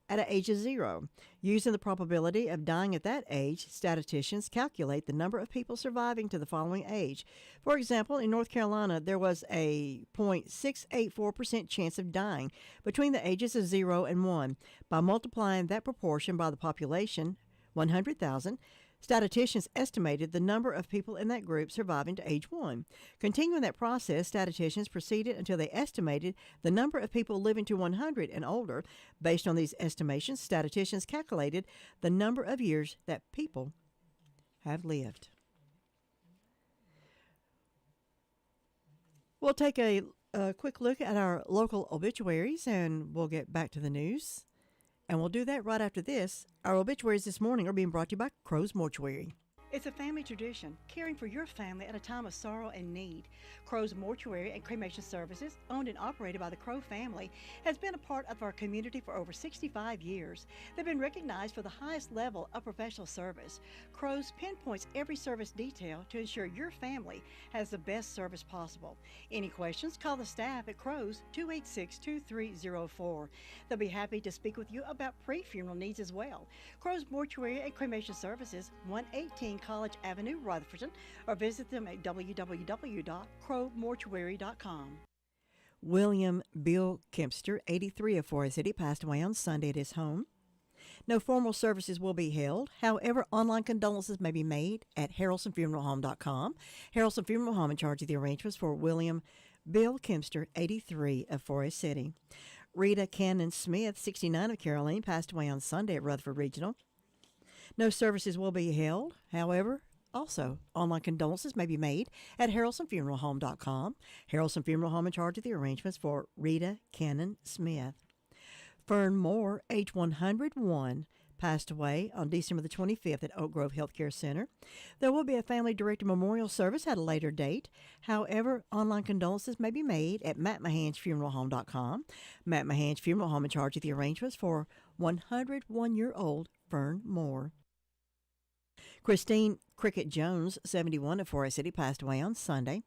S1: at an age of 0. Using the probability of dying at that age, statisticians calculate the number of people surviving to the following age. For example, in North Carolina, there was a 0.684% chance of dying between the ages of 0 and 1. By multiplying that proportion by the population, 100,000, statisticians estimated the number of people in that group surviving to age 1. Continuing that process, statisticians proceeded until they estimated the number of people living to 100 and older. Based on these estimations, statisticians calculated the number of years that people have lived. We'll take a quick look at our local obituaries, and we'll get back to the news. And we'll do that right after this. Our obituaries this morning are being brought to you by Crow's Mortuary. It's a family tradition, caring for your family at a time of sorrow and need. Crow's Mortuary and Cremation Services, owned and operated by the Crow family, has been a part of our community for over 65 years. They've been recognized for the highest level of professional service. Crow's pinpoints every service detail to ensure your family has the best service possible. Any questions, call the staff at Crow's 286-2304. They'll be happy to speak with you about pre-funeral needs as well. Crow's Mortuary and Cremation Services, 118 College Avenue, Rutherford, or visit them at www.crowmortuary.com. William Bill Kempster, 83 of Forest City, passed away on Sunday at his home. No formal services will be held. However, online condolences may be made at harrelsonfuneralhome.com. Harrelson Funeral Home in charge of the arrangements for William Bill Kempster, 83 of Forest City. Rita Cannon Smith, 69 of Caroline, passed away on Sunday at Rutherford Regional. No services will be held. However, also, online condolences may be made at harrelsonfuneralhome.com. Harrelson Funeral Home in charge of the arrangements for Rita Cannon Smith. Fern Moore, age 101, passed away on December the 25th at Oak Grove Healthcare Center. There will be a family-directed memorial service at a later date. However, online condolences may be made at mattmahansfuneralhome.com. Matt Mahan's Funeral Home in charge of the arrangements for 101-year-old Fern Moore. Christine Cricket Jones, 71 of Forest City, passed away on Sunday.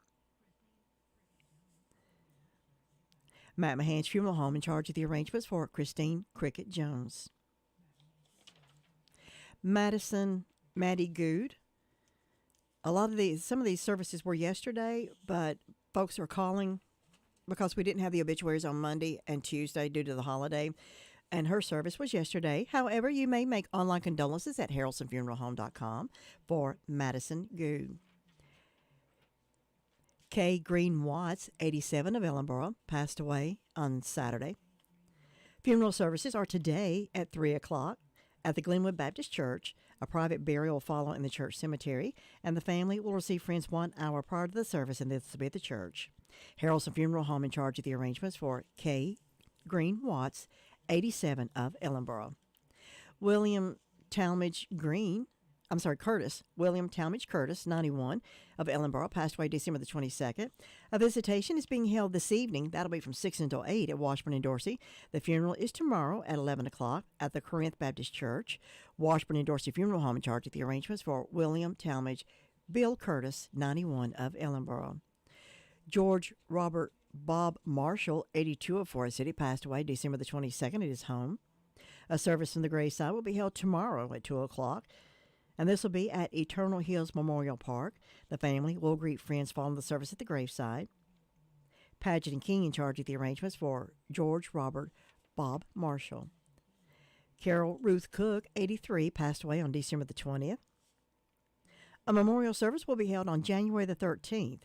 S1: Matt Mahan's Funeral Home in charge of the arrangements for Christine Cricket Jones. Madison Maddie Good. Some of these services were yesterday, but folks are calling because we didn't have the obituaries on Monday and Tuesday due to the holiday, and her service was yesterday. However, you may make online condolences at harrelsonfuneralhome.com for Madison Good. Kay Green Watts, 87 of Ellenboro, passed away on Saturday. Funeral services are today at 3 o'clock at the Glenwood Baptist Church. A private burial will follow in the church cemetery, and the family will receive friends 1 hour prior to the service, and this will be at the church. Harrelson Funeral Home in charge of the arrangements for Kay Green Watts, 87 of Ellenboro. William Talmadge Curtis, 91 of Ellenboro, passed away December the 22nd. A visitation is being held this evening. That'll be from 6 until 8 at Washburn and Dorsey. The funeral is tomorrow at 11 o'clock at the Corinth Baptist Church. Washburn and Dorsey Funeral Home in charge of the arrangements for William Talmadge Bill Curtis, 91 of Ellenboro. George Robert Bob Marshall, 82 of Forest City, passed away December the 22nd at his home. A service from the graveside will be held tomorrow at 2 o'clock. And this will be at Eternal Hills Memorial Park. The family will greet friends following the service at the graveside. Paget and King in charge of the arrangements for George Robert Bob Marshall. Carol Ruth Cook, 83, passed away on December the 20th. A memorial service will be held on January the 13th.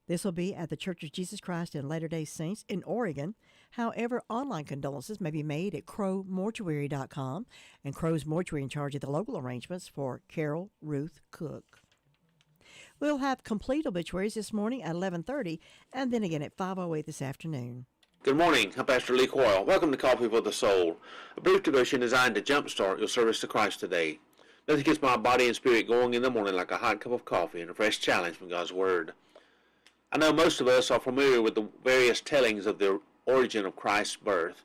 S1: This will be at the Church of Jesus Christ and Latter-day Saints in Oregon. However, online condolences may be made at crowmortuary.com, and Crow's Mortuary in charge of the local arrangements for Carol Ruth Cook. We'll have complete obituaries this morning at 11:30 and then again at 5:08 this afternoon.
S7: Good morning. I'm Pastor Lee Coyle. Welcome to Coffee for the Soul, a brief devotion designed to jumpstart your service to Christ today. Nothing gets my body and spirit going in the morning like a hot cup of coffee and a fresh challenge from God's Word. I know most of us are familiar with the various tellings of the origin of Christ's birth.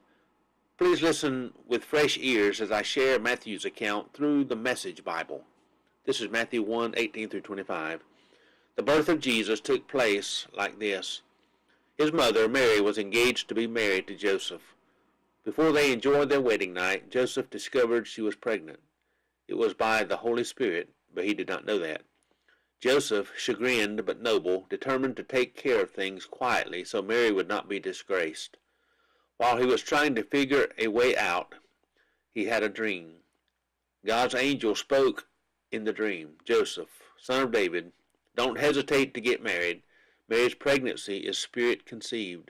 S7: Please listen with fresh ears as I share Matthew's account through the Message Bible. This is Matthew 1:18 through 25. The birth of Jesus took place like this. His mother, Mary, was engaged to be married to Joseph. Before they enjoyed their wedding night, Joseph discovered she was pregnant. It was by the Holy Spirit, but he did not know that. Joseph, chagrined but noble, determined to take care of things quietly so Mary would not be disgraced. While he was trying to figure a way out, he had a dream. God's angel spoke in the dream, "Joseph, son of David, don't hesitate to get married. Mary's pregnancy is spirit conceived.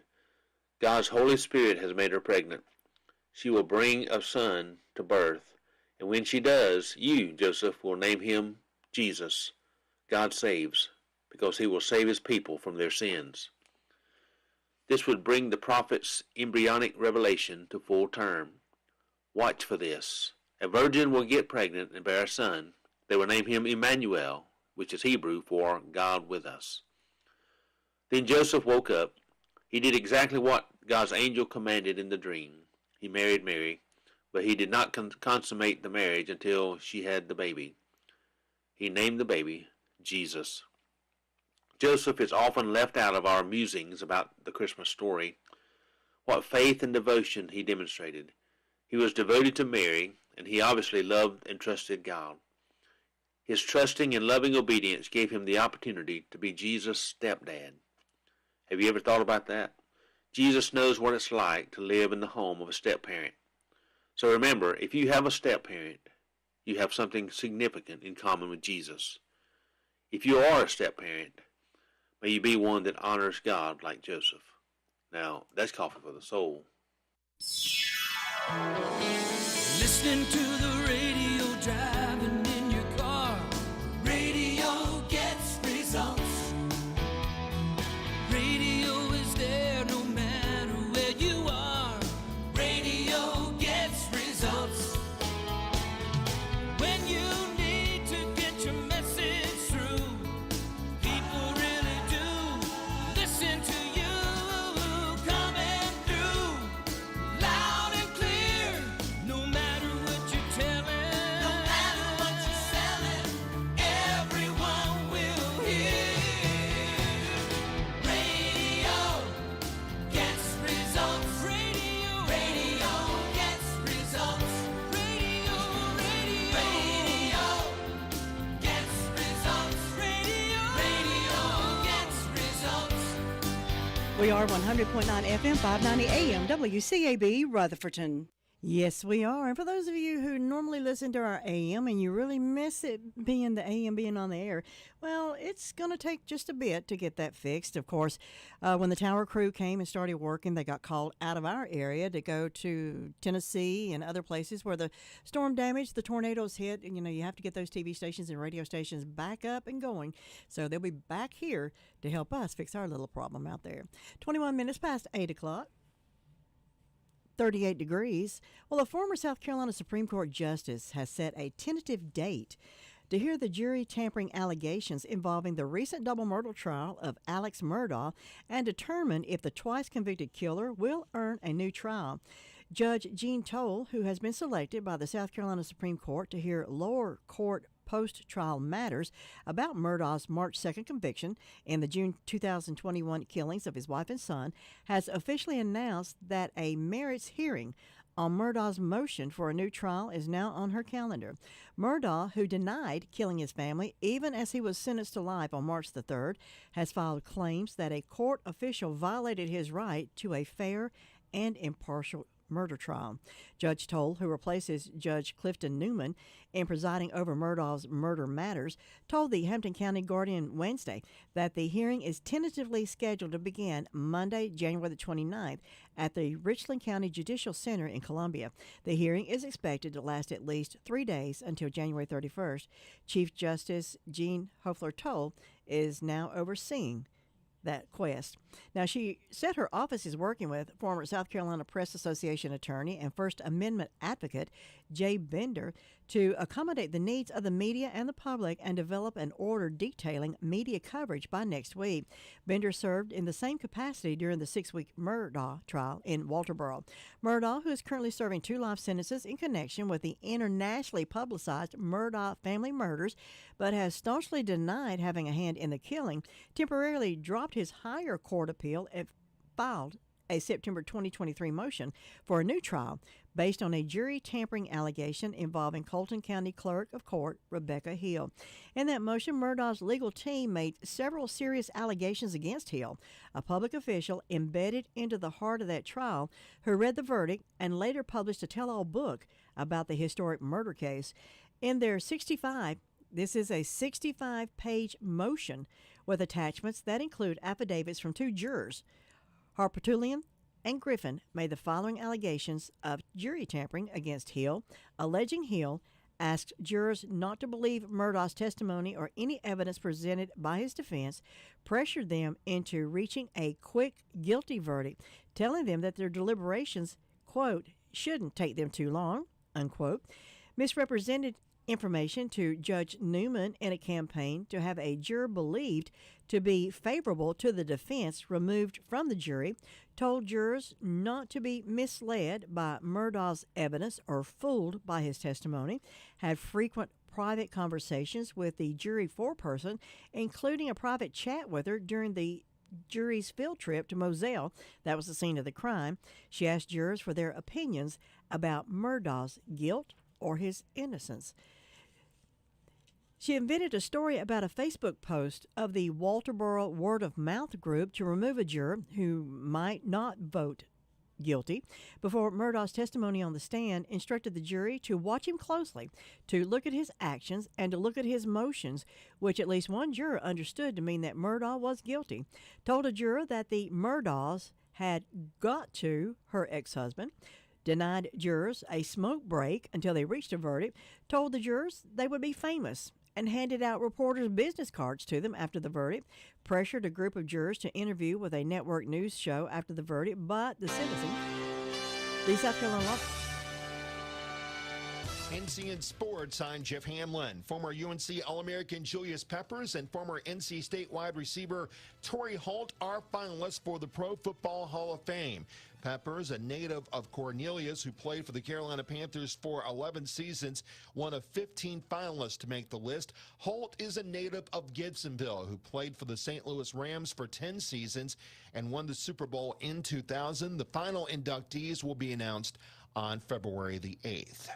S7: God's Holy Spirit has made her pregnant. She will bring a son to birth, and when she does, you, Joseph, will name him Jesus. God saves, because he will save his people from their sins." This would bring the prophet's embryonic revelation to full term. Watch for this. A virgin will get pregnant and bear a son. They will name him Emmanuel, which is Hebrew for God with us. Then Joseph woke up. He did exactly what God's angel commanded in the dream. He married Mary, but he did not consummate the marriage until she had the baby. He named the baby Jesus. Joseph is often left out of our musings about the Christmas story. What faith and devotion he demonstrated. He was devoted to Mary, and he obviously loved and trusted God. His trusting and loving obedience gave him the opportunity to be Jesus' stepdad. Have you ever thought about that? Jesus knows what it's like to live in the home of a step-parent. So remember, if you have a step-parent, you have something significant in common with Jesus. If you are a step-parent, may you be one that honors God like Joseph. Now, that's Coffee for the Soul.
S2: Listening to the radio, driving in your car. Radio gets results. Radio is there no matter where you are. Radio gets results. When you need to get your message through, people really do listen to you. Coming through loud and clear, no matter what you're telling, no matter what you're selling, everyone will hear. Radio gets results. Radio gets results. Radio gets results. Radio gets results.
S1: We are 100.9 FM, 590 AM, WCAB, Rutherfordton. Yes, we are. And for those of you who normally listen to our AM and you really miss it being the AM being on the air, well, it's going to take just a bit to get that fixed. Of course, when the tower crew came and started working, they got called out of our area to go to Tennessee and other places where the storm damage, the tornadoes hit, and you have to get those TV stations and radio stations back up and going. So they'll be back here to help us fix our little problem out there. 21 minutes past 8 o'clock. 38 degrees. Well, a former South Carolina Supreme Court justice has set a tentative date to hear the jury tampering allegations involving the recent double murder trial of Alex Murdaugh and determine if the twice convicted killer will earn a new trial. Judge Jean Toll, who has been selected by the South Carolina Supreme Court to hear lower court post-trial matters about Murdaugh's March 2nd conviction in the June 2021 killings of his wife and son, has officially announced that a merits hearing on Murdaugh's motion for a new trial is now on her calendar. Murdaugh, who denied killing his family even as he was sentenced to life on March the 3rd, has filed claims that a court official violated his right to a fair and impartial murder trial. Judge Toll, who replaces Judge Clifton Newman in presiding over Murdaugh's murder matters, told the Hampton County Guardian Wednesday that the hearing is tentatively scheduled to begin Monday, January the 29th at the Richland County Judicial Center in Columbia. The hearing is expected to last at least 3 days until January 31st. Chief Justice Jean Hoefler Toll is now overseeing that quest. Now, she said her office is working with former South Carolina Press Association attorney and First Amendment advocate Jay Bender to accommodate the needs of the media and the public and develop an order detailing media coverage by next week. Bender served in the same capacity during the 6-week Murdaugh trial in Walterboro. Murdaugh, who is currently serving 2 life sentences in connection with the internationally publicized Murdaugh family murders, but has staunchly denied having a hand in the killing, temporarily dropped his higher court appeal and filed a September 2023 motion for a new trial based on a jury tampering allegation involving Colton County Clerk of Court Rebecca Hill. In that motion, Murdaugh's legal team made several serious allegations against Hill, a public official embedded into the heart of that trial who read the verdict and later published a tell-all book about the historic murder case. In their 65-page motion with attachments that include affidavits from 2 jurors. Harpatulian and Griffin made the following allegations of jury tampering against Hill, alleging Hill asked jurors not to believe Murdaugh's testimony or any evidence presented by his defense, pressured them into reaching a quick guilty verdict, telling them that their deliberations, quote, shouldn't take them too long, unquote, misrepresented information to Judge Newman in a campaign to have a juror believed to be favorable to the defense removed from the jury, told jurors not to be misled by Murdaugh's evidence or fooled by his testimony, had frequent private conversations with the jury foreperson, including a private chat with her during the jury's field trip to Moselle. That was the scene of the crime. She asked jurors for their opinions about Murdaugh's guilt or his innocence. She invented a story about a Facebook post of the Walterboro Word of Mouth group to remove a juror who might not vote guilty. Before Murdaugh's testimony on the stand, instructed the jury to watch him closely, to look at his actions, and to look at his motions, which at least one juror understood to mean that Murdaugh was guilty. Told a juror that the Murdaughs had got to her ex-husband. Denied jurors a smoke break until they reached a verdict. Told the jurors they would be famous, and handed out reporters' business cards to them after the verdict. Pressured a group of jurors to interview with a network news show after the verdict, but the South Carolina law.
S4: NCN Sports, I'm Jeff Hamlin. Former UNC All-American Julius Peppers and former NC State wide receiver Torrey Holt are finalists for the Pro Football Hall of Fame. Peppers, a native of Cornelius who played for the Carolina Panthers for 11 seasons, one of 15 finalists to make the list. Holt is a native of Gibsonville who played for the St. Louis Rams for 10 seasons and won the Super Bowl in 2000. The final inductees will be announced on February the 8th.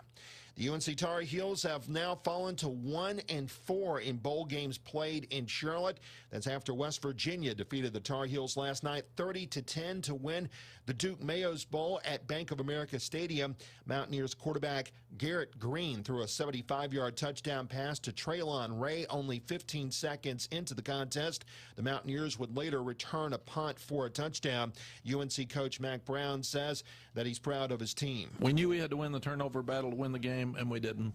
S4: The UNC Tar Heels have now fallen to 1-4 in bowl games played in Charlotte. That's after West Virginia defeated the Tar Heels last night 30-10 to win the Duke Mayo's Bowl at Bank of America Stadium. Mountaineers quarterback Garrett Green threw a 75-yard touchdown pass to Traylon Ray only 15 seconds into the contest. The Mountaineers would later return a punt for a touchdown. UNC coach Mack Brown says that he's proud of his team.
S29: We knew we had to win the turnover battle to win the game, and we didn't.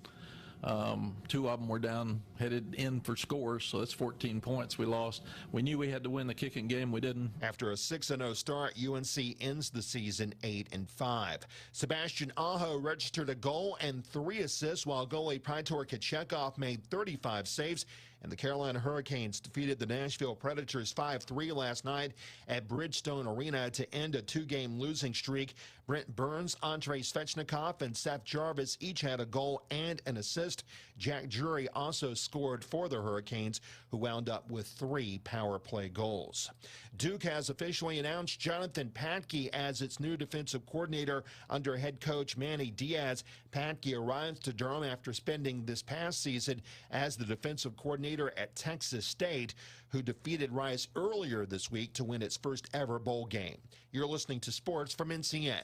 S29: Two of them were down, headed in for scores, so that's 14 points we lost. We knew we had to win the kicking game. We didn't.
S4: After a 6-0 start, UNC ends the season 8-5. Sebastian Aho registered a goal and 3 assists, while goalie Pytor Kachekov made 35 saves. And the Carolina Hurricanes defeated the Nashville Predators 5-3 last night at Bridgestone Arena to end a 2-game losing streak. Brent Burns, Andrei Svechnikov, and Seth Jarvis each had a goal and an assist. Jack Drury also scored for the Hurricanes, who wound up with 3 power play goals. Duke has officially announced Jonathan Patke as its new defensive coordinator under head coach Manny Diaz. Patke arrives to Durham after spending this past season as the defensive coordinator at Texas State, who defeated Rice earlier this week to win its first ever bowl game. You're listening to Sports from NCN.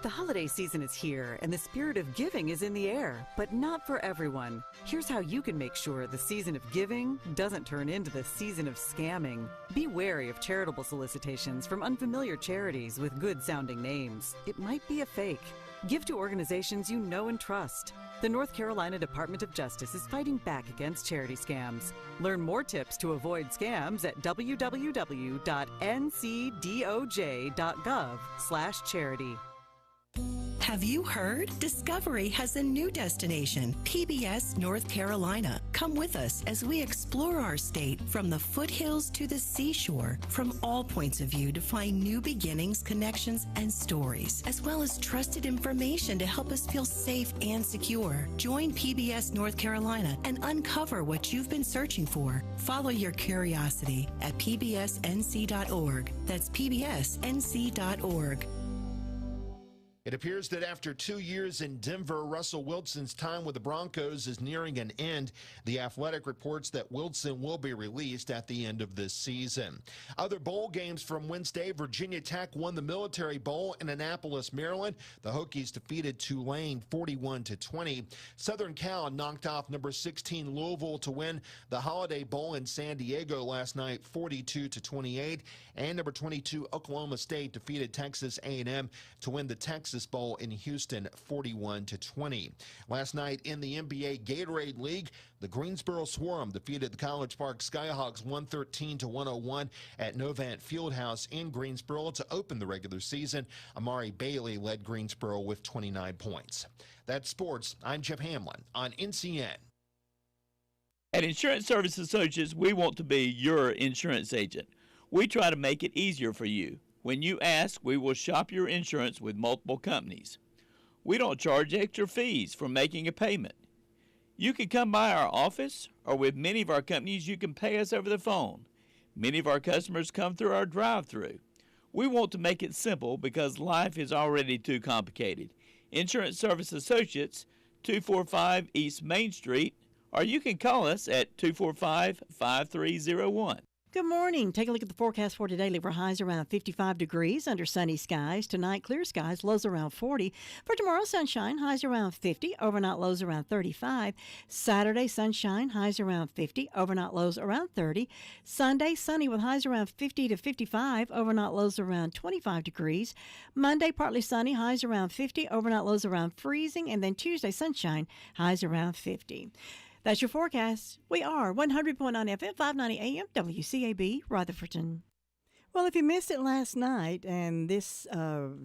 S5: The holiday season is here, and the spirit of giving is in the air, but not for everyone. Here's how you can make sure the season of giving doesn't turn into the season of scamming. Be wary of charitable solicitations from unfamiliar charities with good-sounding names. It might be a fake. Give to organizations you know and trust. The North Carolina Department of Justice is fighting back against charity scams. Learn more tips to avoid scams at www.ncdoj.gov/charity.
S6: Have you heard? Discovery has a new destination, PBS North Carolina. Come with us as we explore our state from the foothills to the seashore, from all points of view to find new beginnings, connections, and stories, as well as trusted information to help us feel safe and secure. Join PBS North Carolina and uncover what you've been searching for. Follow your curiosity at pbsnc.org. That's pbsnc.org.
S4: It appears that after 2 years in Denver, Russell Wilson's time with the Broncos is nearing an end. The Athletic reports that Wilson will be released at the end of this season. Other bowl games from Wednesday, Virginia Tech won the Military Bowl in Annapolis, Maryland. The Hokies defeated Tulane 41-20. Southern Cal knocked off number 16 Louisville to win the Holiday Bowl in San Diego last night 42-28. And number 22 Oklahoma State defeated Texas A&M to win the Texas Bowl in Houston 41-20. Last night in the NBA Gatorade League, the Greensboro Swarm defeated the College Park Skyhawks 113-101 at Novant Fieldhouse in Greensboro to open the regular season. Amari Bailey led Greensboro with 29 points. That's sports. I'm Jeff Hamlin on NCN.
S19: At Insurance Service Associates, we want to be your insurance agent. We try to make it easier for you. When you ask, we will shop your insurance with multiple companies. We don't charge extra fees for making a payment. You can come by our office, or with many of our companies, you can pay us over the phone. Many of our customers come through our drive-thru. We want to make it simple because life is already too complicated. Insurance Service Associates, 245 East Main Street, or you can call us at 245-5301.
S1: Good morning. Take a look at the forecast for today. Leave our highs around 55 degrees under sunny skies. Tonight, clear skies, lows around 40. For tomorrow, sunshine, highs around 50. Overnight lows around 35. Saturday, sunshine, highs around 50. Overnight lows around 30. Sunday, sunny with highs around 50 to 55. Overnight lows around 25 degrees. Monday, partly sunny, highs around 50. Overnight lows around freezing. And then Tuesday, sunshine, highs around 50. That's your forecast. We are 100.9 FM, 590 AM, WCAB, Rutherfordton. Well, if you missed it last night, and this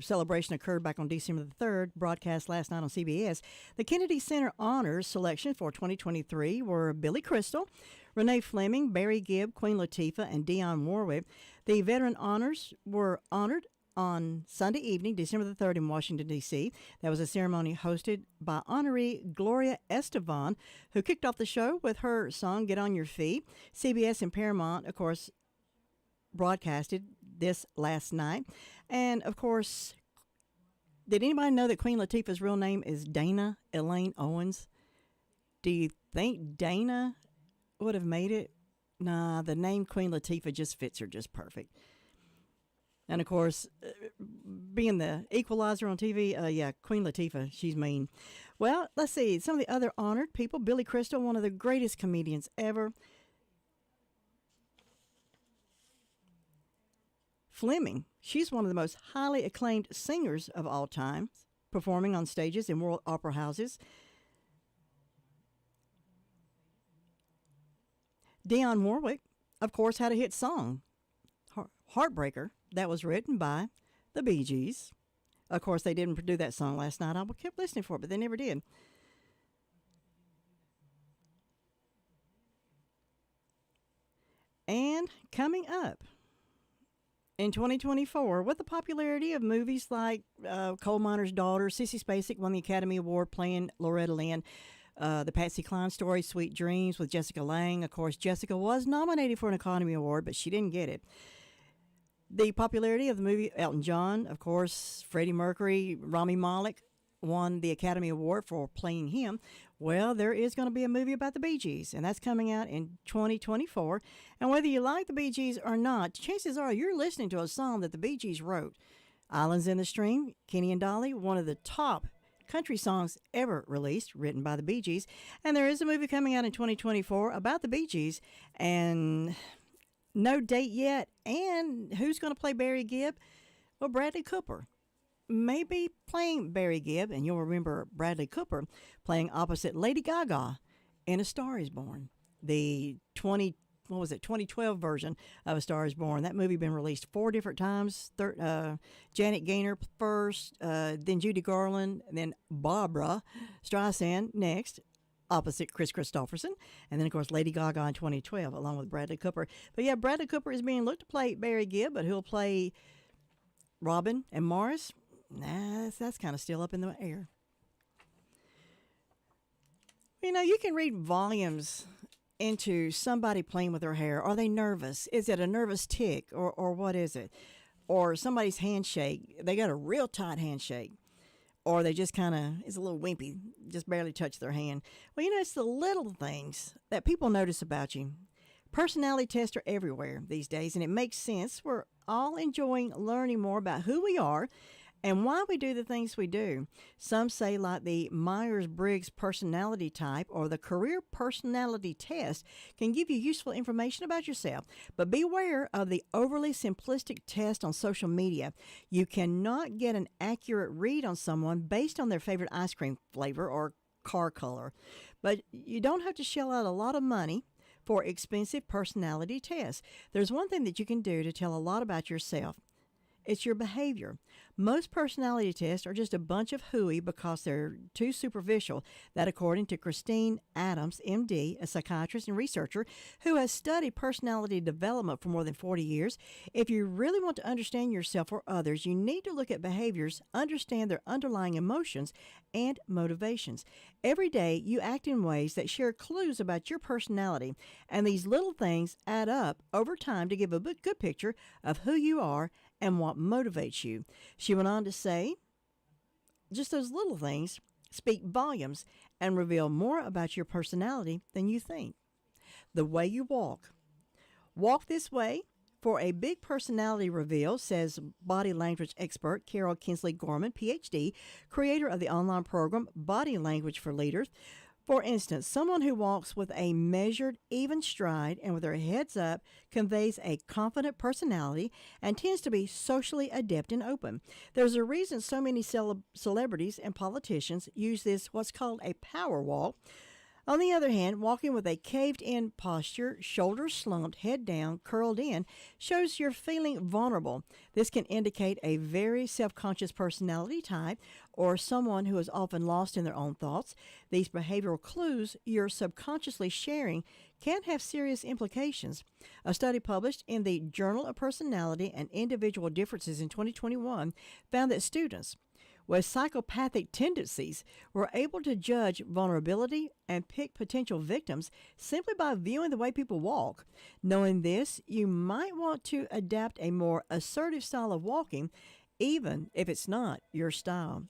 S1: celebration occurred back on December the 3rd, broadcast last night on CBS, the Kennedy Center Honors selection for 2023 were Billy Crystal, Renee Fleming, Barry Gibb, Queen Latifah, and Dionne Warwick. The veteran honors were honored on Sunday evening, December the 3rd in Washington, D.C. That was a ceremony hosted by honoree Gloria Estefan, who kicked off the show with her song, Get On Your Feet. CBS and Paramount, of course, broadcasted this last night. And, of course, did anybody know that Queen Latifah's real name is Dana Elaine Owens? Do you think Dana would have made it? Nah, the name Queen Latifah just fits her just perfect. And, of course, being the equalizer on TV, yeah, Queen Latifah, she's mean. Well, let's see. Some of the other honored people. Billy Crystal, one of the greatest comedians ever. Fleming, she's one of the most highly acclaimed singers of all time, performing on stages in world opera houses. Dionne Warwick, of course, had a hit song, Heartbreaker. That was written by the Bee Gees. Of course, they didn't do that song last night. I kept listening for it, but they never did. And coming up in 2024, with the popularity of movies like Coal Miner's Daughter, Sissy Spacek won the Academy Award playing Loretta Lynn. The Patsy Cline story, Sweet Dreams, with Jessica Lange. Of course, Jessica was nominated for an Academy Award, but she didn't get it. The popularity of the movie Elton John, of course, Freddie Mercury, Rami Malek won the Academy Award for playing him. Well, there is going to be a movie about the Bee Gees, and that's coming out in 2024. And whether you like the Bee Gees or not, chances are you're listening to a song that the Bee Gees wrote. Islands in the Stream, Kenny and Dolly, one of the top country songs ever released, written by the Bee Gees. And there is a movie coming out in 2024 about the Bee Gees, and no date yet. And who's going to play Barry Gibb? Well, Bradley Cooper may be playing Barry Gibb, and you'll remember Bradley Cooper playing opposite Lady Gaga in A Star Is Born. The 2012 version of A Star Is Born. That movie been released 4 different times. Janet Gaynor first, then Judy Garland, then Barbra Streisand next, opposite Chris Christopherson, and then, of course, Lady Gaga in 2012, along with Bradley Cooper. But, yeah, Bradley Cooper is being looked to play Barry Gibb, but who'll play Robin and Morris? Nah, that's kind of still up in the air. You know, you can read volumes into somebody playing with their hair. Are they nervous? Is it a nervous tick, or what is it? Or somebody's handshake, they got a real tight handshake. Or they just kind of, it's a little wimpy, just barely touch their hand. Well, you know, it's the little things that people notice about you. Personality tests are everywhere these days, and it makes sense. We're all enjoying learning more about who we are and why we do the things we do. Some say, like the Myers-Briggs personality type or the career personality test can give you useful information about yourself. But beware of the overly simplistic test on social media. You cannot get an accurate read on someone based on their favorite ice cream flavor or car color. But you don't have to shell out a lot of money for expensive personality tests. There's one thing that you can do to tell a lot about yourself. It's your behavior. Most personality tests are just a bunch of hooey because they're too superficial. That, according to Christine Adams, MD, a psychiatrist and researcher who has studied personality development for more than 40 years. If you really want to understand yourself or others, you need to look at behaviors, understand their underlying emotions and motivations. Every day, you act in ways that share clues about your personality, and these little things add up over time to give a good picture of who you are and what motivates you. She went on to say, just those little things speak volumes and reveal more about your personality than you think. The way you walk. Walk this way for a big personality reveal, says body language expert Carol Kinsley Gorman, PhD, creator of the online program Body Language for Leaders. For instance, someone who walks with a measured, even stride and with their heads up conveys a confident personality and tends to be socially adept and open. There's a reason so many celebrities and politicians use this, what's called a power walk. On the other hand, walking with a caved-in posture, shoulders slumped, head down, curled in, shows you're feeling vulnerable. This can indicate a very self-conscious personality type or someone who is often lost in their own thoughts. These behavioral clues you're subconsciously sharing can have serious implications. A study published in the Journal of Personality and Individual Differences in 2021 found that students with psychopathic tendencies were able to judge vulnerability and pick potential victims simply by viewing the way people walk. Knowing this, you might want to adapt a more assertive style of walking, even if it's not your style.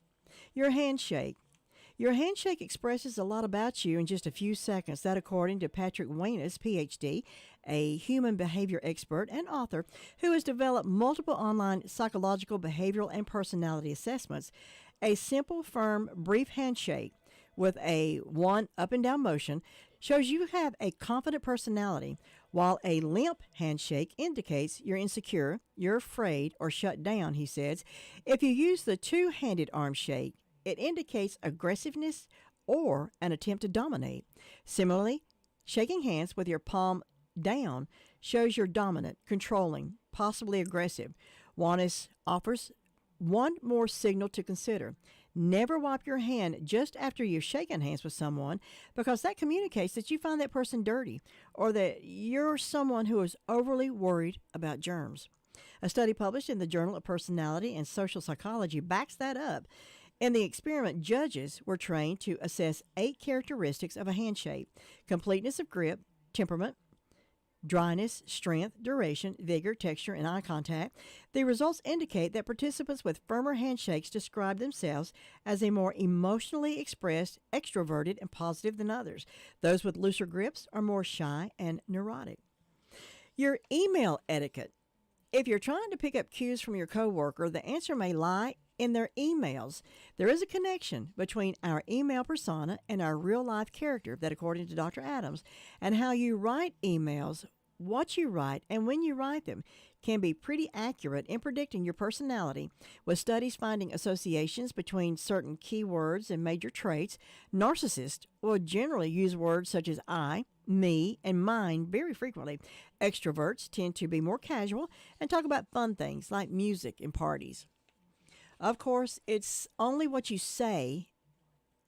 S1: Your handshake. Your handshake expresses a lot about you in just a few seconds. That, according to Patrick Waynes, PhD, a human behavior expert and author who has developed multiple online psychological, behavioral, and personality assessments. A simple, firm, brief handshake with a one up and down motion shows you have a confident personality, while a limp handshake indicates you're insecure, you're afraid, or shut down, he says. If you use the two-handed arm shake, it indicates aggressiveness or an attempt to dominate. Similarly, shaking hands with your palm down shows you're dominant, controlling, possibly aggressive. Wellness offers one more signal to consider. Never wipe your hand just after you've shaken hands with someone, because that communicates that you find that person dirty or that you're someone who is overly worried about germs. A study published in the Journal of Personality and Social Psychology backs that up. In the experiment, judges were trained to assess 8 characteristics of a handshake: completeness of grip, temperament, dryness, strength, duration, vigor, texture, and eye contact. The results indicate that participants with firmer handshakes describe themselves as a more emotionally expressed, extroverted, and positive than others. Those with looser grips are more shy and neurotic. Your email etiquette. If you're trying to pick up cues from your coworker, the answer may lie in their emails. There is a connection between our email persona and our real-life character that, according to Dr. Adams, and how you write emails, what you write, and when you write them can be pretty accurate in predicting your personality, with studies finding associations between certain keywords and major traits. Narcissists will generally use words such as I, me, and mine very frequently. Extroverts tend to be more casual and talk about fun things like music and parties. Of course, it's only what you say.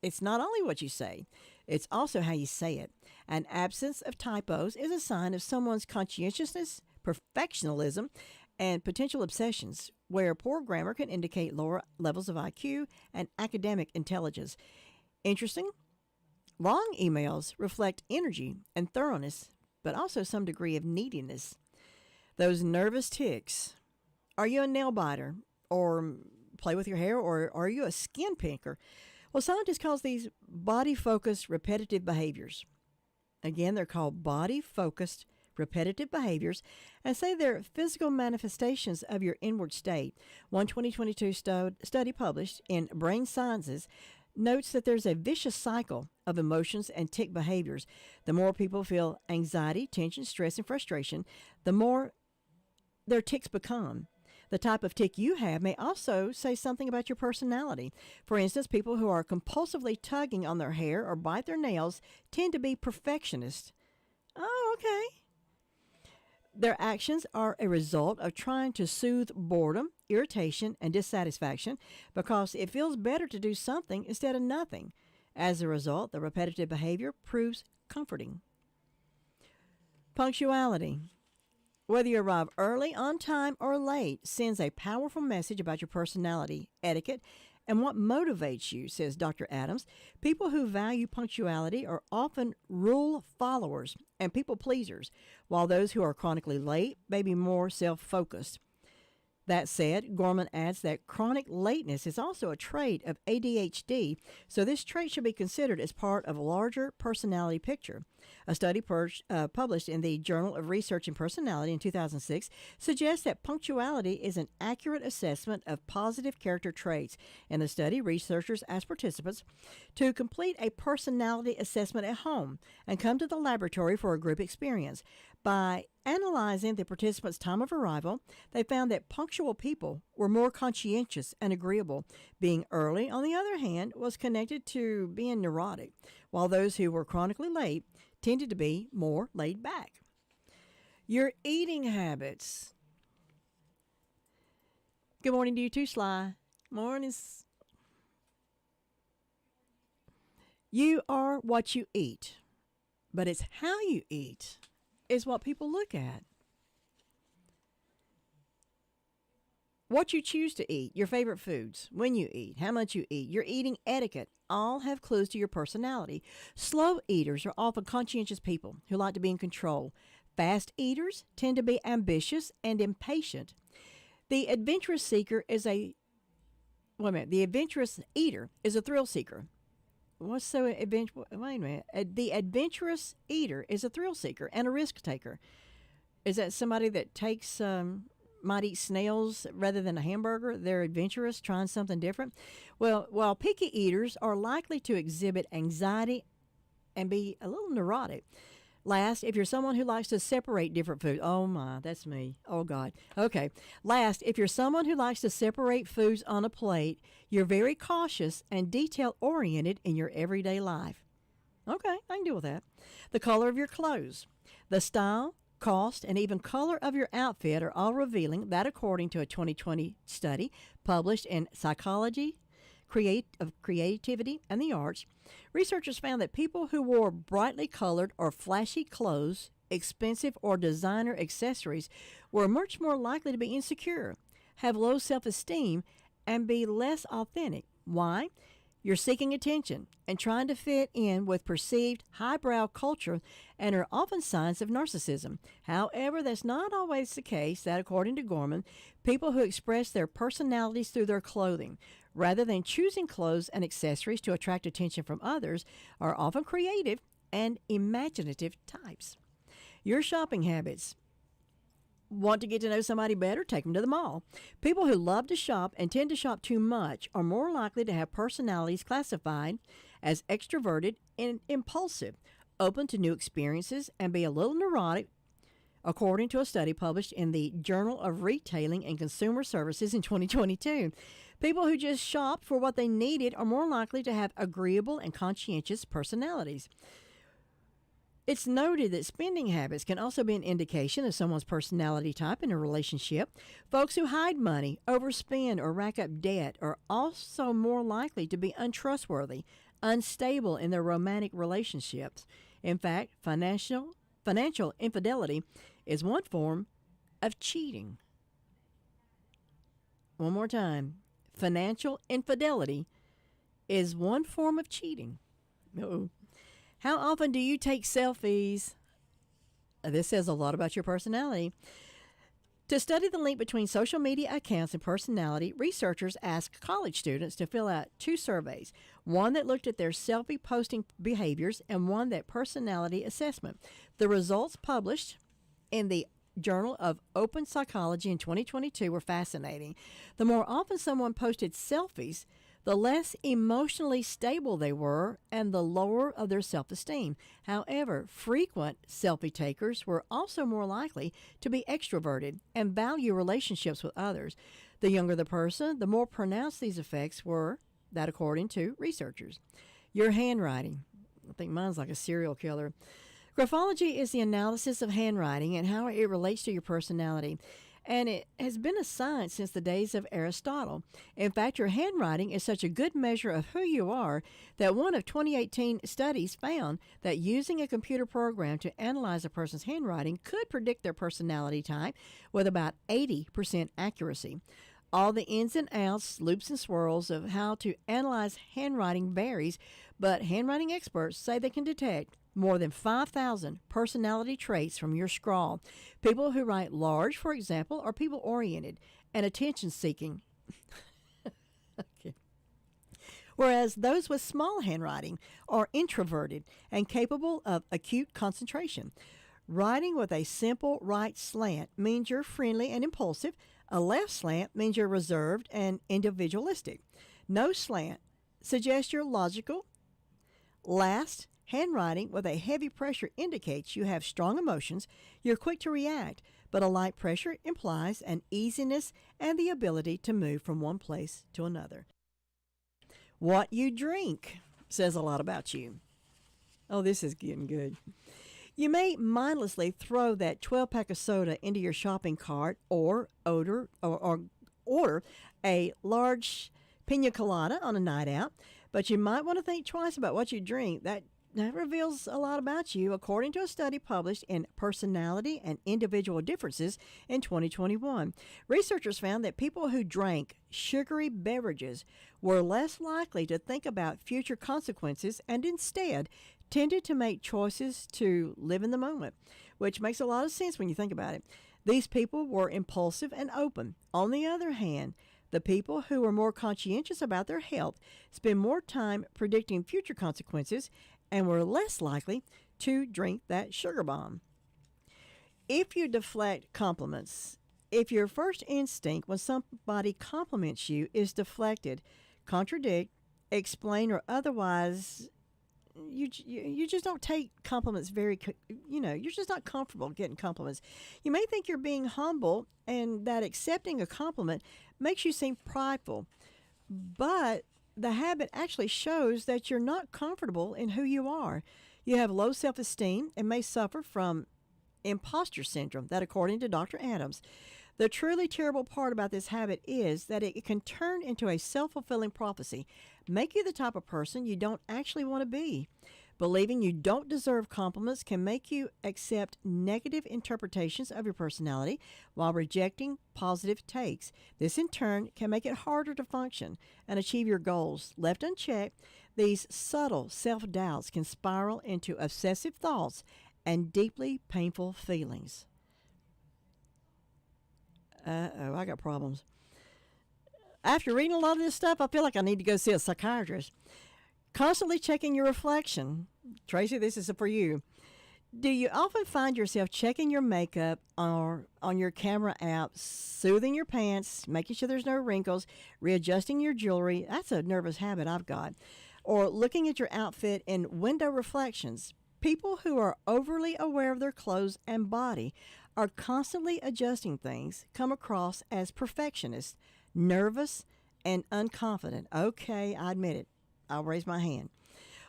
S1: It's not only what you say, it's also how you say it. An absence of typos is a sign of someone's conscientiousness, perfectionism, and potential obsessions, where poor grammar can indicate lower levels of IQ and academic intelligence. Interesting? Long emails reflect energy and thoroughness, but also some degree of neediness. Those nervous tics. Are you a nail biter or play with your hair, or are you a skin pinker? Well, scientists call these body-focused repetitive behaviors. Again, they're called body-focused repetitive behaviors, and say they're physical manifestations of your inward state. One 2022 study published in Brain Sciences notes that there's a vicious cycle of emotions and tic behaviors. The more people feel anxiety, tension, stress, and frustration, the more their tics become. The type of tic you have may also say something about your personality. For instance, people who are compulsively tugging on their hair or bite their nails tend to be perfectionists. Oh, okay. Their actions are a result of trying to soothe boredom, irritation, and dissatisfaction because it feels better to do something instead of nothing. As a result, the repetitive behavior proves comforting. Punctuality. Whether you arrive early, on time, or late sends a powerful message about your personality, etiquette, and what motivates you, says Dr. Adams. People who value punctuality are often rule followers and people pleasers, while those who are chronically late may be more self-focused. That said, Gorman adds that chronic lateness is also a trait of ADHD, so this trait should be considered as part of a larger personality picture. A study published in the Journal of Research and Personality in 2006 suggests that punctuality is an accurate assessment of positive character traits. In the study, researchers asked participants to complete a personality assessment at home and come to the laboratory for a group experience. By analyzing the participants' time of arrival, they found that punctual people were more conscientious and agreeable. Being early, on the other hand, was connected to being neurotic, while those who were chronically late tended to be more laid back. Your eating habits. Good morning to you too, Sly. Morning. You are what you eat, but it's how you eat is what people look at. What you choose to eat, your favorite foods, when you eat, how much you eat, your eating etiquette, all have clues to your personality. Slow eaters are often conscientious people who like to be in control. Fast eaters tend to be ambitious and impatient. The adventurous eater is a thrill seeker. What's so adventurous? Wait a minute. The adventurous eater is a thrill seeker and a risk taker. Is that somebody that might eat snails rather than a hamburger? They're adventurous, trying something different. Well, while picky eaters are likely to exhibit anxiety and be a little neurotic. Last, if you're someone who likes to separate different foods, oh my, that's me. Oh God. Okay. Last, if you're someone who likes to separate foods on a plate, you're very cautious and detail-oriented in your everyday life. Okay, I can deal with that. The color of your clothes. The style, cost, and even color of your outfit are all revealing that according to a 2020 study published in Psychology of Creativity and the Arts, researchers found that people who wore brightly colored or flashy clothes, expensive or designer accessories, were much more likely to be insecure, have low self-esteem, and be less authentic. Why? You're seeking attention and trying to fit in with perceived highbrow culture and are often signs of narcissism. However, that's not always the case that, according to Gorman, people who express their personalities through their clothing, rather than choosing clothes and accessories to attract attention from others, are often creative and imaginative types. Your shopping habits. Want to get to know somebody better? Take them to the mall. People who love to shop and tend to shop too much are more likely to have personalities classified as extroverted and impulsive, open to new experiences, and be a little neurotic, according to a study published in the Journal of Retailing and Consumer Services in 2022. People who just shop for what they needed are more likely to have agreeable and conscientious personalities. It's noted that spending habits can also be an indication of someone's personality type in a relationship. Folks who hide money, overspend, or rack up debt are also more likely to be untrustworthy, unstable in their romantic relationships. In fact, financial infidelity is one form of cheating. One more time. Financial infidelity is one form of cheating. Uh-oh. How often do you take selfies? This says a lot about your personality. To study the link between social media accounts and personality, researchers asked college students to fill out two surveys, one that looked at their selfie posting behaviors and one that personality assessment. The results published in the Journal of Open Psychology in 2022 were fascinating. The more often someone posted selfies, the less emotionally stable they were and the lower of their self-esteem. However, frequent selfie takers were also more likely to be extroverted and value relationships with others. The younger the person, the more pronounced these effects were, that according to researchers. Your handwriting. I think mine's like a serial killer. Graphology is the analysis of handwriting and how it relates to your personality. And it has been a science since the days of Aristotle. In fact, your handwriting is such a good measure of who you are that one of 2018 studies found that using a computer program to analyze a person's handwriting could predict their personality type with about 80% accuracy. All the ins and outs, loops and swirls of how to analyze handwriting varies, but handwriting experts say they can detect more than 5,000 personality traits from your scrawl. People who write large, for example, are people-oriented, and attention seeking. Okay. Whereas those with small handwriting are introverted and capable of acute concentration. Writing with a simple right slant means you're friendly and impulsive. A left slant means you're reserved and individualistic. No slant suggests you're logical. Last, handwriting with a heavy pressure indicates you have strong emotions, you're quick to react, but a light pressure implies an easiness and the ability to move from one place to another. What you drink says a lot about you. Oh, this is getting good. You may mindlessly throw that 12-pack of soda into your shopping cart or order a large pina colada on a night out, but you might want to think twice about what you drink. That reveals a lot about you, according to a study published in Personality and Individual Differences in 2021. Researchers found that people who drank sugary beverages were less likely to think about future consequences and instead tended to make choices to live in the moment, which makes a lot of sense when you think about it. These people were impulsive and open. On the other hand, the people who were more conscientious about their health spend more time predicting future consequences and were less likely to drink that sugar bomb. If you deflect compliments, if your first instinct when somebody compliments you is deflected, contradict, explain, or otherwise, you just don't take compliments you're just not comfortable getting compliments. You may think you're being humble and that accepting a compliment makes you seem prideful, but the habit actually shows that you're not comfortable in who you are. You have low self-esteem and may suffer from imposter syndrome, that according to Dr. Adams. The truly terrible part about this habit is that it can turn into a self-fulfilling prophecy, make you the type of person you don't actually want to be. Believing you don't deserve compliments can make you accept negative interpretations of your personality while rejecting positive takes. This, in turn, can make it harder to function and achieve your goals. Left unchecked, these subtle self-doubts can spiral into obsessive thoughts and deeply painful feelings. Uh-oh, I got problems. After reading a lot of this stuff, I feel like I need to go see a psychiatrist. Constantly checking your reflection. Tracy, this is for you. Do you often find yourself checking your makeup or on your camera app, soothing your pants, making sure there's no wrinkles, readjusting your jewelry? That's a nervous habit I've got. Or looking at your outfit in window reflections. People who are overly aware of their clothes and body are constantly adjusting things, come across as perfectionists, nervous, and unconfident. Okay, I admit it. I'll raise my hand.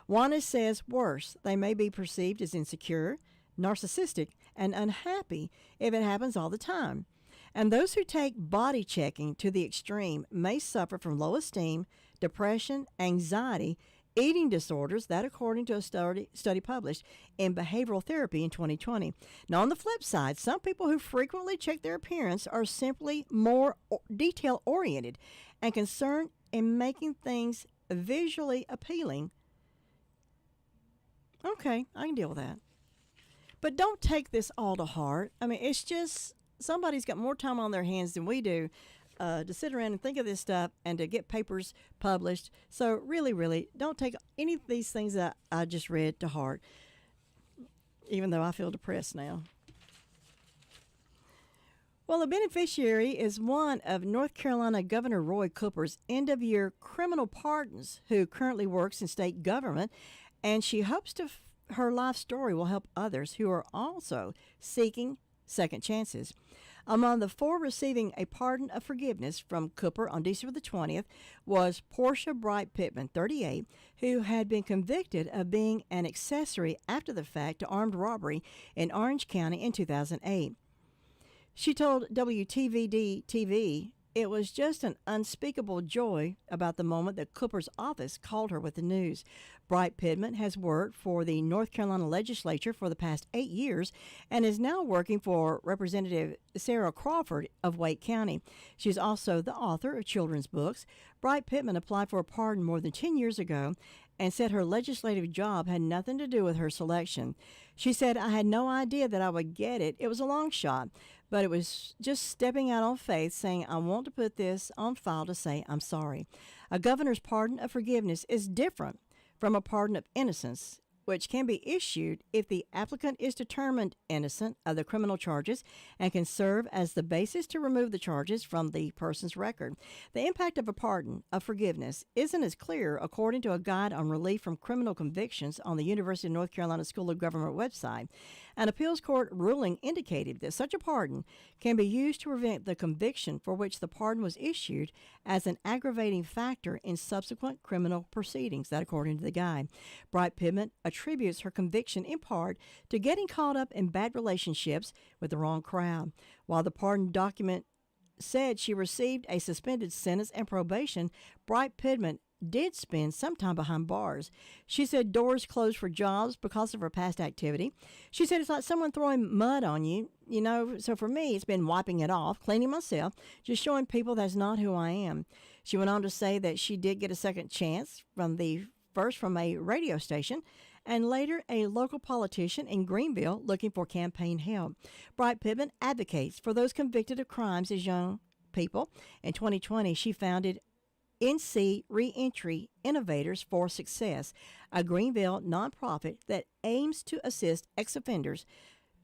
S1: Wanda says worse, they may be perceived as insecure, narcissistic, and unhappy if it happens all the time. And those who take body checking to the extreme may suffer from low esteem, depression, anxiety, eating disorders, that according to a study published in Behavioral Therapy in 2020. Now, on the flip side, some people who frequently check their appearance are simply more detail-oriented and concerned in making things visually appealing. Okay, I can deal with that. But don't take this all to heart. I mean, it's just somebody's got more time on their hands than we do to sit around and think of this stuff and to get papers published. So really, really, don't take any of these things that I just read to heart, even though I feel depressed now. Well, the beneficiary is one of North Carolina Governor Roy Cooper's end-of-year criminal pardons, who currently works in state government, and she hopes her life story will help others who are also seeking second chances. Among the 4 receiving a pardon of forgiveness from Cooper on December the 20th was Portia Bright Pittman, 38, who had been convicted of being an accessory after the fact to armed robbery in Orange County in 2008. She told WTVD-TV it was just an unspeakable joy about the moment that Cooper's office called her with the news. Bright Pittman has worked for the North Carolina legislature for the past 8 years and is now working for Representative Sarah Crawford of Wake County. She's also the author of children's books. Bright Pittman applied for a pardon more than 10 years ago and said her legislative job had nothing to do with her selection. She said, "I had no idea that I would get it. It was a long shot, but it was just stepping out on faith, saying, I want to put this on file to say I'm sorry." A governor's pardon of forgiveness is different from a pardon of innocence, which can be issued if the applicant is determined innocent of the criminal charges and can serve as the basis to remove the charges from the person's record. The impact of a pardon of forgiveness isn't as clear according to a guide on relief from criminal convictions on the University of North Carolina School of Government website. An appeals court ruling indicated that such a pardon can be used to prevent the conviction for which the pardon was issued as an aggravating factor in subsequent criminal proceedings, that according to the guide. Bright Pidman attributes her conviction in part to getting caught up in bad relationships with the wrong crowd. While the pardon document said she received a suspended sentence and probation, Bright Pidman did spend some time behind bars. She said doors closed for jobs because of her past activity. She said it's like someone throwing mud on you, so for me it's been wiping it off, cleaning myself, just showing people that's not who I am. She went on to say that she did get a second chance from a radio station and later a local politician in Greenville looking for campaign help. Bright Pidman advocates for those convicted of crimes as young people. In 2020, she founded NC Reentry Innovators for Success, a Greenville nonprofit that aims to assist ex-offenders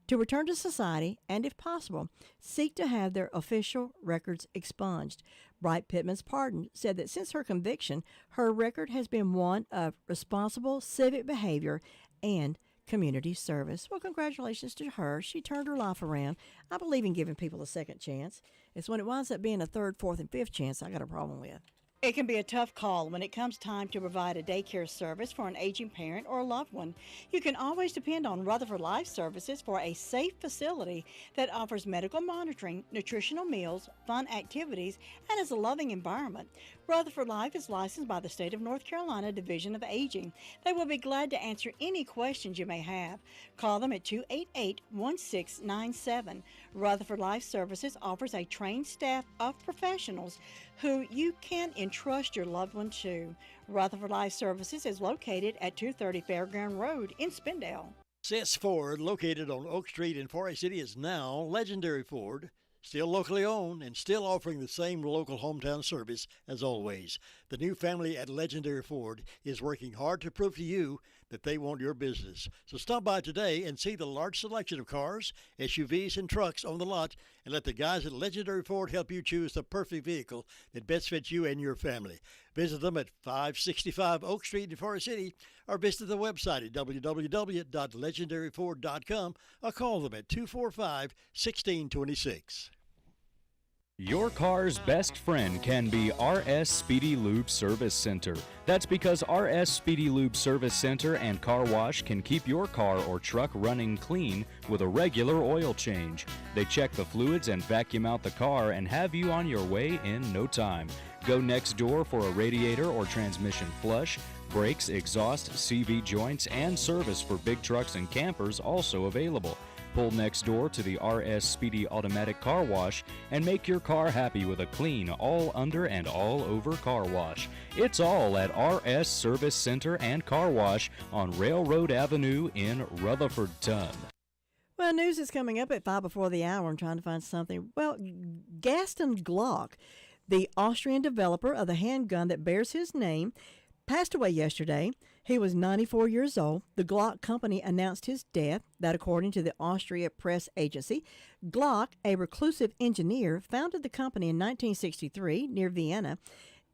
S1: to return to society and, if possible, seek to have their official records expunged. Bright Pidman's pardon said that since her conviction, her record has been one of responsible civic behavior and community service. Well, congratulations to her. She turned her life around. I believe in giving people a second chance. It's when it winds up being a third, fourth, and fifth chance I got a problem with. It can be a tough call when it comes time to provide a daycare service for an aging parent or a loved one. You can always depend on Rutherford Life Services for a safe facility that offers medical monitoring, nutritional meals, fun activities, and is a loving environment. Rutherford Life is licensed by the State of North Carolina Division of Aging. They will be glad to answer any questions you may have. Call them at 288-1697. Rutherford Life Services offers a trained staff of professionals who you can entrust your loved one to. Rutherford Life Services is located at 230 Fairground Road in Spindale.
S9: Sis Ford, located on Oak Street in Forest City, is now Legendary Ford. Still locally owned and still offering the same local hometown service as always. The new family at Legendary Ford is working hard to prove to you that they want your business. So stop by today and see the large selection of cars, SUVs, and trucks on the lot, and let the guys at Legendary Ford help you choose the perfect vehicle that best fits you and your family. Visit them at 565 Oak Street in Forest City or visit the website at www.legendaryford.com or call them at 245-1626.
S10: Your car's best friend can be RS Speedy Lube Service Center. That's because RS Speedy Lube Service Center and Car Wash can keep your car or truck running clean with a regular oil change. They check the fluids and vacuum out the car and have you on your way in no time. Go next door for a radiator or transmission flush, brakes, exhaust, CV joints, and service for big trucks and campers also available. Pull next door to the RS Speedy Automatic Car Wash and make your car happy with a clean, all under and all over car wash. It's all at RS Service Center and Car Wash on Railroad Avenue in Rutherfordton.
S1: Well, news is coming up at 5 before the hour. I'm trying to find something. Well, Gaston Glock, the Austrian developer of the handgun that bears his name, passed away yesterday. He was 94 years old. The Glock company announced his death, that according to the Austria press agency. Glock, a reclusive engineer, founded the company in 1963 near Vienna.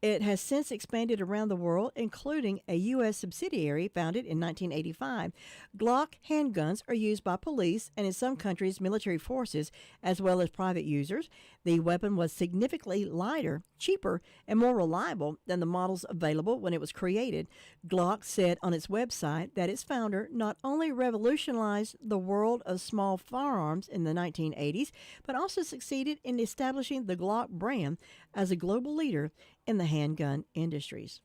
S1: It has since expanded around the world, including a U.S. subsidiary founded in 1985. Glock handguns are used by police and in some countries military forces as well as private users. The weapon was significantly lighter, cheaper, and more reliable than the models available when it was created. Glock said on its website that its founder not only revolutionized the world of small firearms in the 1980s, but also succeeded in establishing the Glock brand as a global leader in the handgun industries.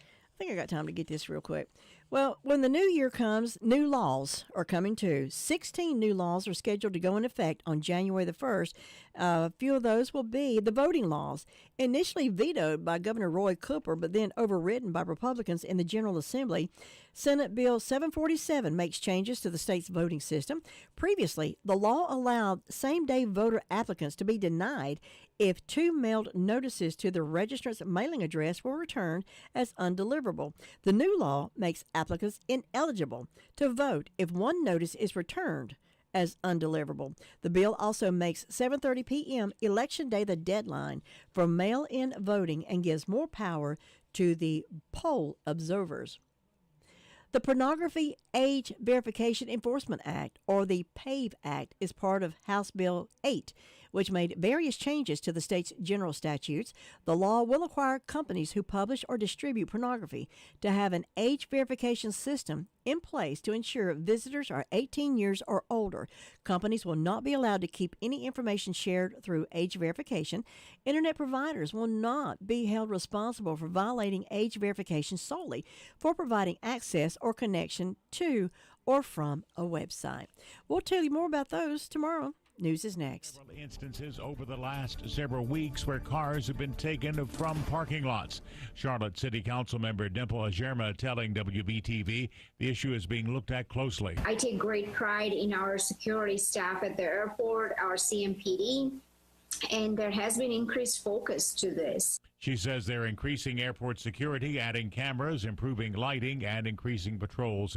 S1: I think I got time to get this real quick. Well, when the new year comes, new laws are coming too. 16 new laws are scheduled to go into effect on January the 1st. A few of those will be the voting laws, initially vetoed by Governor Roy Cooper, but then overridden by Republicans in the General Assembly. Senate Bill 747 makes changes to the state's voting system. Previously, the law allowed same-day voter applicants to be denied if 2 mailed notices to the registrant's mailing address were returned as undeliverable. The new law makes applicants ineligible to vote if 1 notice is returned as undeliverable. The bill also makes 7:30 p.m. Election Day the deadline for mail-in voting and gives more power to the poll observers. The Pornography Age Verification Enforcement Act, or the PAVE Act, is part of House Bill 8, which made various changes to the state's general statutes. The law will require companies who publish or distribute pornography to have an age verification system in place to ensure visitors are 18 years or older. Companies will not be allowed to keep any information shared through age verification. Internet providers will not be held responsible for violating age verification solely for providing access or connection to or from a website. We'll tell you more about those tomorrow. News is next.
S8: Several instances over the last several weeks where cars have been taken from parking lots. Charlotte City Council member Dimple Ajerma telling WBTV the issue is being looked at closely.
S11: I take great pride in our security staff at the airport, our CMPD, and there has been increased focus to this.
S8: She says they're increasing airport security, adding cameras, improving lighting, and increasing patrols and